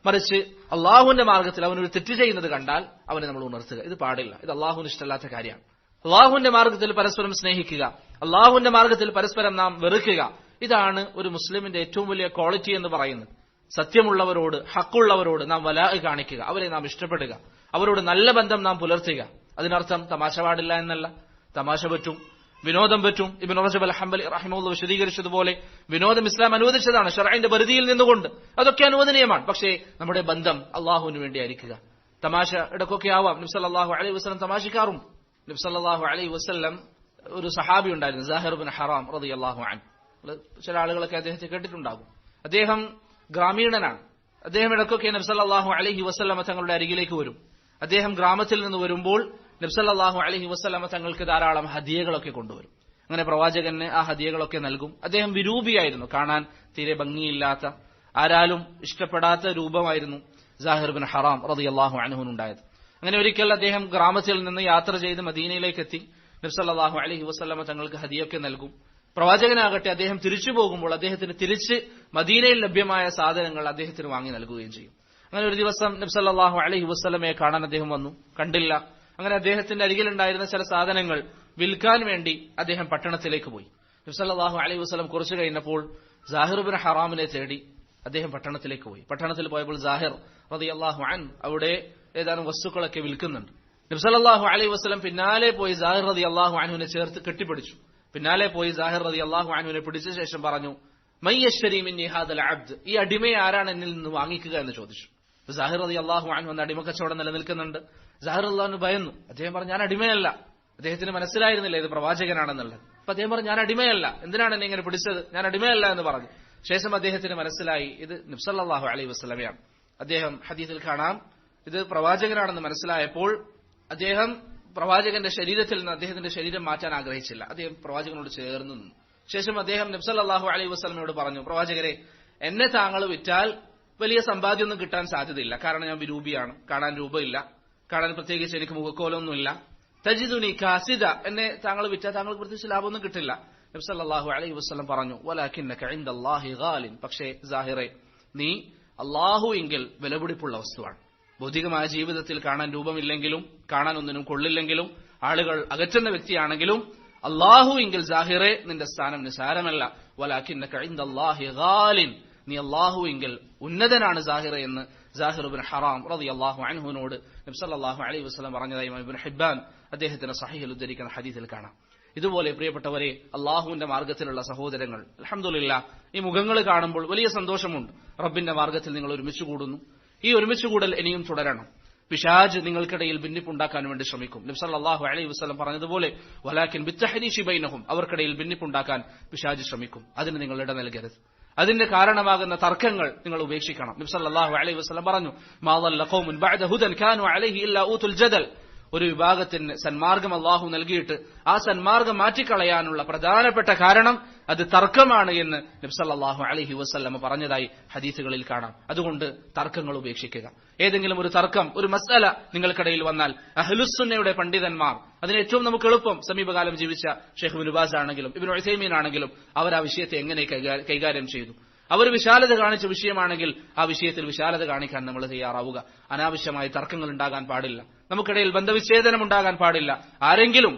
മറിച്ച് അള്ളാഹുവിന്റെ മാർഗത്തിൽ അവനൊരു തെറ്റ് ചെയ്യുന്നത് കണ്ടാൽ അവനെ നമ്മൾ ഉണർത്തുക. ഇത് പാടില്ല, ഇത് അള്ളാഹുവിന് ഇഷ്ടമല്ലാത്ത കാര്യമാണ്. അള്ളാഹുവിന്റെ മാർഗത്തിൽ പരസ്പരം സ്നേഹിക്കുക, അള്ളാഹുവിന്റെ മാർഗത്തിൽ പരസ്പരം നാം വെറുക്കുക. ഇതാണ് ഒരു മുസ്ലിമിന്റെ ഏറ്റവും വലിയ ക്വാളിറ്റി എന്ന് പറയുന്നത്. സത്യമുള്ളവരോട്, ഹക്കുള്ളവരോട് നാം വലാഅ് കാണിക്കുക, അവരെ നാം ഇഷ്ടപ്പെടുക, അവരോട് നല്ല ബന്ധം നാം പുലർത്തുക. അതിനർത്ഥം തമാശ പാടില്ല എന്നല്ല. തമാശ പറ്റും, വിനോദം പറ്റും. ഇബ്നു റജബ് അൽ ഹംബലി റഹിമഹുല്ലാഹ് വിശദീകരിച്ചതുപോലെ വിനോദം ഇസ്ലാം അനുവദിച്ചതാണ് ശർഇന്റെ പരിധിയിൽ നിന്നുകൊണ്ട്, അതൊക്കെ അനുവദനീയമാണ്. പക്ഷേ നമ്മുടെ ബന്ധം അള്ളാഹുവിന് വേണ്ടി ആയിരിക്കുക. തമാശ ഇടക്കൊക്കെ ആവാം. നബി സല്ലല്ലാഹു അലൈഹി വസല്ലം തമാശക്കാറും. നബി സല്ലല്ലാഹു അലൈഹി വസല്ലം ഒരു സഹാബി ഉണ്ടായിരുന്നു, സാഹിർ ഇബ്നു ഹറാം റളിയല്ലാഹു അൻഹു. ചില ആളുകളൊക്കെ അദ്ദേഹത്തെ കേട്ടിട്ടുണ്ടാകും. അദ്ദേഹം ഗ്രാമീണനാണ്. അദ്ദേഹം ഇടക്കൊക്കെ നബി സല്ലല്ലാഹു അലൈഹി വസല്ലം തങ്ങളുടെ അരികിലേക്ക് വരും. അദ്ദേഹം ഗ്രാമത്തിൽ നിന്ന് വരുമ്പോൾ നബി സല്ലല്ലാഹു അലൈഹി വസല്ലം തങ്ങൾക്ക് ധാരാളം ഹദിയകളൊക്കെ കൊണ്ടുവരും. അങ്ങനെ പ്രവാചകന് ആ ഹദിയകളൊക്കെ നൽകും. അദ്ദേഹം വിരൂപിയായിരുന്നു, കാണാൻ തീരെ ഭംഗിയില്ലാത്ത, ആരാലും ഇഷ്ടപ്പെടാത്ത രൂപമായിരുന്നു സാഹിർ ബിൻ ഹറാം റളിയല്ലാഹു അൻഹുവിനുണ്ടായത്. അങ്ങനെ ഒരിക്കൽ അദ്ദേഹം ഗ്രാമത്തിൽ നിന്ന് യാത്ര ചെയ്ത് മദീനയിലേക്ക് എത്തി. നബി സല്ലല്ലാഹു അലൈഹി വസല്ലമ തങ്ങൾക്ക് ഹദിയൊക്കെ നൽകും. പ്രവാചകനാകട്ടെ അദ്ദേഹം തിരിച്ചു പോകുമ്പോൾ അദ്ദേഹത്തിന് തിരിച്ച് മദീനയിൽ ലഭ്യമായ സാധനങ്ങൾ അദ്ദേഹത്തിന് വാങ്ങി നൽകുകയും ചെയ്യും. അങ്ങനെ ഒരു ദിവസം നബി സല്ലല്ലാഹു അലൈഹി വസല്ലമയെ കാണാൻ അദ്ദേഹം വന്നു, കണ്ടില്ല. അങ്ങനെ അദ്ദേഹത്തിന്റെ അരികിലുണ്ടായിരുന്ന ചില സാധനങ്ങൾ വിൽക്കാൻ വേണ്ടി അദ്ദേഹം പട്ടണത്തിലേക്ക് പോയി. നബി സല്ലല്ലാഹു അലൈഹി വസല്ലം കുറച്ചു കഴിഞ്ഞപ്പോൾ സാഹിർ ബിൻ ഹറാമിനെ തേടി അദ്ദേഹം പട്ടണത്തിലേക്ക് പോയി. പട്ടണത്തിൽ പോയപ്പോൾ സാഹിർ റളിയല്ലാഹു അൻഹു അവിടെ ഏതാനും വസ്തുക്കളൊക്കെ വിൽക്കുന്നുണ്ട്. നബി സല്ലല്ലാഹു അലൈഹി വസല്ലം പിന്നാലെ പോയി സാഹിർ റളിയല്ലാഹു അൻഹുവിനെ ചേർത്ത് കെട്ടിപ്പിടിച്ചു. പിന്നാലെ പോയി സാഹിർ റളിയല്ലാഹു അൻഹുവിനെ പിടിച്ച ശേഷം പറഞ്ഞു, മൻ യശ്തരി മിന്നി ഹാദൽ അബ്ദ്, ഈ അടിമയെ ആരാണ് എന്നിൽ നിന്ന് വാങ്ങിക്കുക എന്ന് ചോദിച്ചു. സാഹിർ റളിയല്ലാഹു അൻഹു എന്ന അടിമക്കച്ചവടം നിലനിൽക്കുന്നുണ്ട്. സാഹിർ റളിയല്ലാഹു ഭയന്നു. അദ്ദേഹം പറഞ്ഞു, ഞാൻ അടിമയല്ല. അദ്ദേഹത്തിന് മനസ്സിലായിരുന്നില്ല ഇത് പ്രവാചകനാണെന്നുള്ളത്. അപ്പൊ അദ്ദേഹം പറഞ്ഞു, ഞാൻ അടിമയല്ല, എന്തിനാണ് എന്നെ ഇങ്ങനെ പിടിച്ചത്, ഞാൻ അടിമയല്ല എന്ന് പറഞ്ഞു. ശേഷം അദ്ദേഹത്തിന് മനസ്സിലായി ഇത് നബി സല്ലല്ലാഹു അലൈഹി വസല്ലമയാണ്. അദ്ദേഹം ഹദീസിൽ കാണാം, ഇത് പ്രവാചകനാണെന്ന് മനസ്സിലായപ്പോൾ അദ്ദേഹം പ്രവാചകന്റെ ശരീരത്തിൽ നിന്ന് അദ്ദേഹത്തിന്റെ ശരീരം മാറ്റാൻ ആഗ്രഹിച്ചില്ല. അദ്ദേഹം പ്രവാചകനോട് ചേർന്ന് നിന്നു. ശേഷം അദ്ദേഹം നബി സല്ലല്ലാഹു അലൈഹി വസല്ലമയോട് പറഞ്ഞു, പ്രവാചകരെ, എന്നെ താങ്കൾ വിറ്റാൽ വലിയ സമ്പാദ്യമൊന്നും കിട്ടാൻ സാധ്യതയില്ല. കാരണം ഞാൻ വിരൂപിയാണ്, കാണാൻ രൂപമില്ല, കാണാൻ പ്രത്യേകിച്ച് എനിക്ക് മുഖക്കോലൊന്നുമില്ല. തജിദുനി കാസിദ, എന്നെ താങ്കൾ വിറ്റാൽ താങ്കൾക്ക് പ്രത്യേകിച്ച് ലാഭമൊന്നും കിട്ടില്ല. നബി സല്ലല്ലാഹു അലൈഹി വസല്ലം പറഞ്ഞു, വലാകിന്നക ഇൻദല്ലാഹി ഗാലിൻ, പക്ഷേ സാഹിറെ, നീ അല്ലാഹുവിങ്കിൽ വിലപിടിപ്പുള്ള വസ്തുവാണ്. ഭൗതികമായ ജീവിതത്തിൽ കാണാൻ രൂപമില്ലെങ്കിലും കാണാൻ ഒന്നിനും കൊള്ളില്ലെങ്കിലും ആളുകൾ അകറ്റുന്ന വ്യക്തിയാണെങ്കിലും അല്ലാഹുവിങ്കിൽ സാഹിറെ നിന്റെ സ്ഥാനം നിസാരമല്ല. വലാകിന്നക ഇൻദല്ലാഹി ഗാലിൻ, നീ അല്ലാഹുവിങ്കിൽ ഉന്നതനാണ് സാഹിറെ എന്ന് സാഹിർ ഇബ്നു ഹറാം റളിയല്ലാഹു അൻഹുവിനോട് നബി സല്ലല്ലാഹു അലൈഹി വസല്ലം പറഞ്ഞതായി ഇബ്നു ഹിബ്ബാൻ അദ്ദേഹത്തിന്റെ സഹീഹിൽ ഉദ്ധരിക്കുന്ന ഹദീസിൽ കാണാം. ഇതുപോലെ പ്രിയപ്പെട്ടവരെ, അള്ളാഹുവിന്റെ മാർഗത്തിലുള്ള സഹോദരങ്ങൾ, അൽഹംദുലില്ലാഹ്, ഈ മുഖങ്ങൾ കാണുമ്പോൾ വലിയ സന്തോഷമുണ്ട്. റബ്ബിന്റെ മാർഗത്തിൽ നിങ്ങൾ ഒരുമിച്ച് കൂടുന്നു. ഈ ഒരുമിച്ച് കൂടൽ ഇനിയും തുടരണം. പിശാച് നിങ്ങൾക്കിടയിൽ ഭിന്നിപ്പുണ്ടാക്കാൻ വേണ്ടി ശ്രമിക്കും. നബി സല്ലല്ലാഹു അലൈഹി വസല്ലം പറഞ്ഞതുപോലെ, വലാകിൻ ബിത്തഹരീശി ബൈനഹും, അവർക്കിടയിൽ ഭിന്നിപ്പുണ്ടാക്കാൻ പിശാച് ശ്രമിക്കും. അതിന് നിങ്ങൾ ഇട നൽകരുത്. അതിന്റെ കാരണമാകുന്ന തർക്കങ്ങൾ നിങ്ങൾ ഉപേക്ഷിക്കണം. നബി സല്ലല്ലാഹു അലൈഹി വസല്ലം പറഞ്ഞു, മാ ളല്ല ഖൗമുൻ ബഅദ ഹുദൻ കാനു അലൈഹി ഇല്ലാ ഊതുൽ ജദൽ, ഒരു വിഭാഗത്തിന് സന്മാർഗം അല്ലാഹു നൽകിയിട്ട് ആ സന്മാർഗം മാറ്റിക്കളയാനുള്ള പ്രധാനപ്പെട്ട കാരണം അത് തർക്കമാണ് എന്ന് നബി സല്ലല്ലാഹു അലൈഹി വസല്ലം പറഞ്ഞതായി ഹദീസുകളിൽ കാണാം. അതുകൊണ്ട് തർക്കങ്ങൾ ഉപേക്ഷിക്കുക. ഏതെങ്കിലും ഒരു തർക്കം, ഒരു മസ്അല നിങ്ങൾക്കിടയിൽ വന്നാൽ അഹ്ലുസ്സുന്നയുടെ പണ്ഡിതന്മാർ, അതിന് ഏറ്റവും നമുക്ക് എളുപ്പം സമീപകാലം ജീവിച്ച ഷെയ്ഖ് ഇബ്നു ബാസ് ആണെങ്കിലും ഇബ്നു ഉസൈമീൻ ആണെങ്കിലും അവർ ആ വിഷയത്തെ എങ്ങനെ കൈകാര്യം ചെയ്തു. അവർ വിശാലത കാണിച്ച വിഷയമാണെങ്കിൽ ആ വിഷയത്തിൽ വിശാലത കാണിക്കാൻ നമ്മൾ തയ്യാറാവുക. അനാവശ്യമായി തർക്കങ്ങൾ ഉണ്ടാകാൻ പാടില്ല. നമുക്കിടയിൽ ബന്ധവിച്ഛേദനം ഉണ്ടാകാൻ പാടില്ല. ആരെങ്കിലും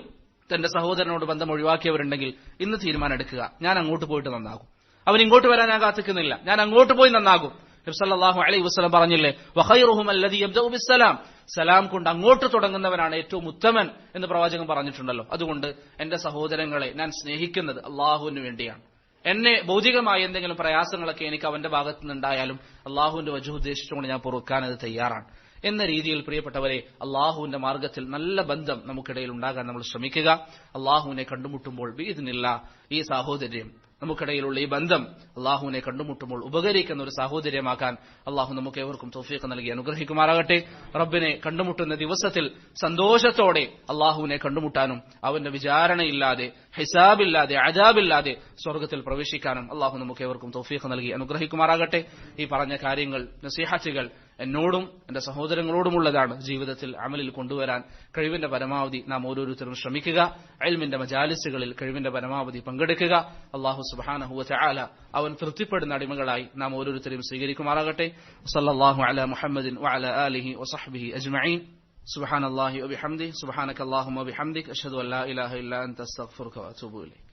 തന്റെ സഹോദരനോട് ബന്ധം ഒഴിവാക്കിയവരുണ്ടെങ്കിൽ ഇന്ന് തീരുമാനം എടുക്കുക, ഞാൻ അങ്ങോട്ട് പോയിട്ട് നന്നാകും. അവൻ ഇങ്ങോട്ട് വരാൻ ഞാൻ കാത്തിക്കുന്നില്ല, ഞാൻ അങ്ങോട്ട് പോയി നന്നാകും. നബി സല്ലല്ലാഹു അലൈഹി വസല്ലം പറഞ്ഞില്ലേ, വഖൈറുഹും അല്ലദീ യബ്ദഉ ബിസ്സലാം, സലാം കൊണ്ട് അങ്ങോട്ട് തുടങ്ങുന്നവനാണ് ഏറ്റവും ഉത്തമൻ എന്ന് പ്രവാചകൻ പറഞ്ഞിട്ടുണ്ടല്ലോ. അതുകൊണ്ട് എന്റെ സഹോദരങ്ങളെ ഞാൻ സ്നേഹിക്കുന്നത് അള്ളാഹുവിന് വേണ്ടിയാണ്. എന്നെ ഭൗതികമായ എന്തെങ്കിലും പ്രയാസങ്ങളൊക്കെ എനിക്ക് അവന്റെ ഭാഗത്തു നിന്നുണ്ടായാലും അള്ളാഹുവിന്റെ വജഹ് ഉദ്ദേശിച്ചുകൊണ്ട് ഞാൻ പൊറുക്കാൻ അത് തയ്യാറാണ് എന്ന രീതിയിൽ പ്രിയപ്പെട്ടവരെ, അള്ളാഹുവിന്റെ മാർഗത്തിൽ നല്ല ബന്ധം നമുക്കിടയിൽ ഉണ്ടാകാൻ നമ്മൾ ശ്രമിക്കുക. അള്ളാഹുവിനെ കണ്ടുമുട്ടുമ്പോൾ ബിഇദ്നില്ലാഹ് ഈ സാഹോദര്യം, നമുക്കിടയിലുള്ള ഈ ബന്ധം അള്ളാഹുവിനെ കണ്ടുമുട്ടുമ്പോൾ ഉപകരിക്കുന്ന ഒരു സാഹോദര്യമാക്കാൻ അള്ളാഹു നമുക്ക് ഏവർക്കും തൗഫീഖ് നൽകി അനുഗ്രഹിക്കുമാറാകട്ടെ. റബ്ബിനെ കണ്ടുമുട്ടുന്ന ദിവസത്തിൽ സന്തോഷത്തോടെ അള്ളാഹുവിനെ കണ്ടുമുട്ടാനും അവന്റെ വിചാരണയില്ലാതെ, ഹിസാബില്ലാതെ, അദാബില്ലാതെ സ്വർഗത്തിൽ പ്രവേശിക്കാനും അള്ളാഹു നമുക്ക് ഏവർക്കും തൗഫീഖ് നൽകി അനുഗ്രഹിക്കുമാറാകട്ടെ. ഈ പറഞ്ഞ കാര്യങ്ങൾ, നസീഹത്തുകൾ എന്നോടും എന്റെ സഹോദരങ്ങളോടുമുള്ളതാണ്. ജീവിതത്തിൽ അമലിൽ കൊണ്ടുവരാൻ കഴിവിന്റെ പരമാവധി നാം ഓരോരുത്തരും ശ്രമിക്കുക. ഇൽമിന്റെ മജാലിസുകളിൽ കഴിവിന്റെ പരമാവധി പങ്കെടുക്കുക. അല്ലാഹു സുബ്ഹാനഹു വ തആല അവൻ തൃപ്തിപ്പെടുന്ന അടിമകളായി നാം ഓരോരുത്തരെയും സ്വീകരിക്കുമാറാകട്ടെ. സല്ലല്ലാഹു അലാ മുഹമ്മദിൻ വഅലാ ആലിഹി വസഹ്ബിഹി അജ്മഈൻ. സുബ്ഹാനല്ലാഹി വബിഹംദിഹി സുബ്ഹാനകല്ലാഹുമ്മ വബിഹംദിക അഷ്ഹദു അൻ ലാ ഇലാഹ ഇല്ലാ അൻത അസ്തഗ്ഫിറുക വഅതൂബു ഇലൈക്.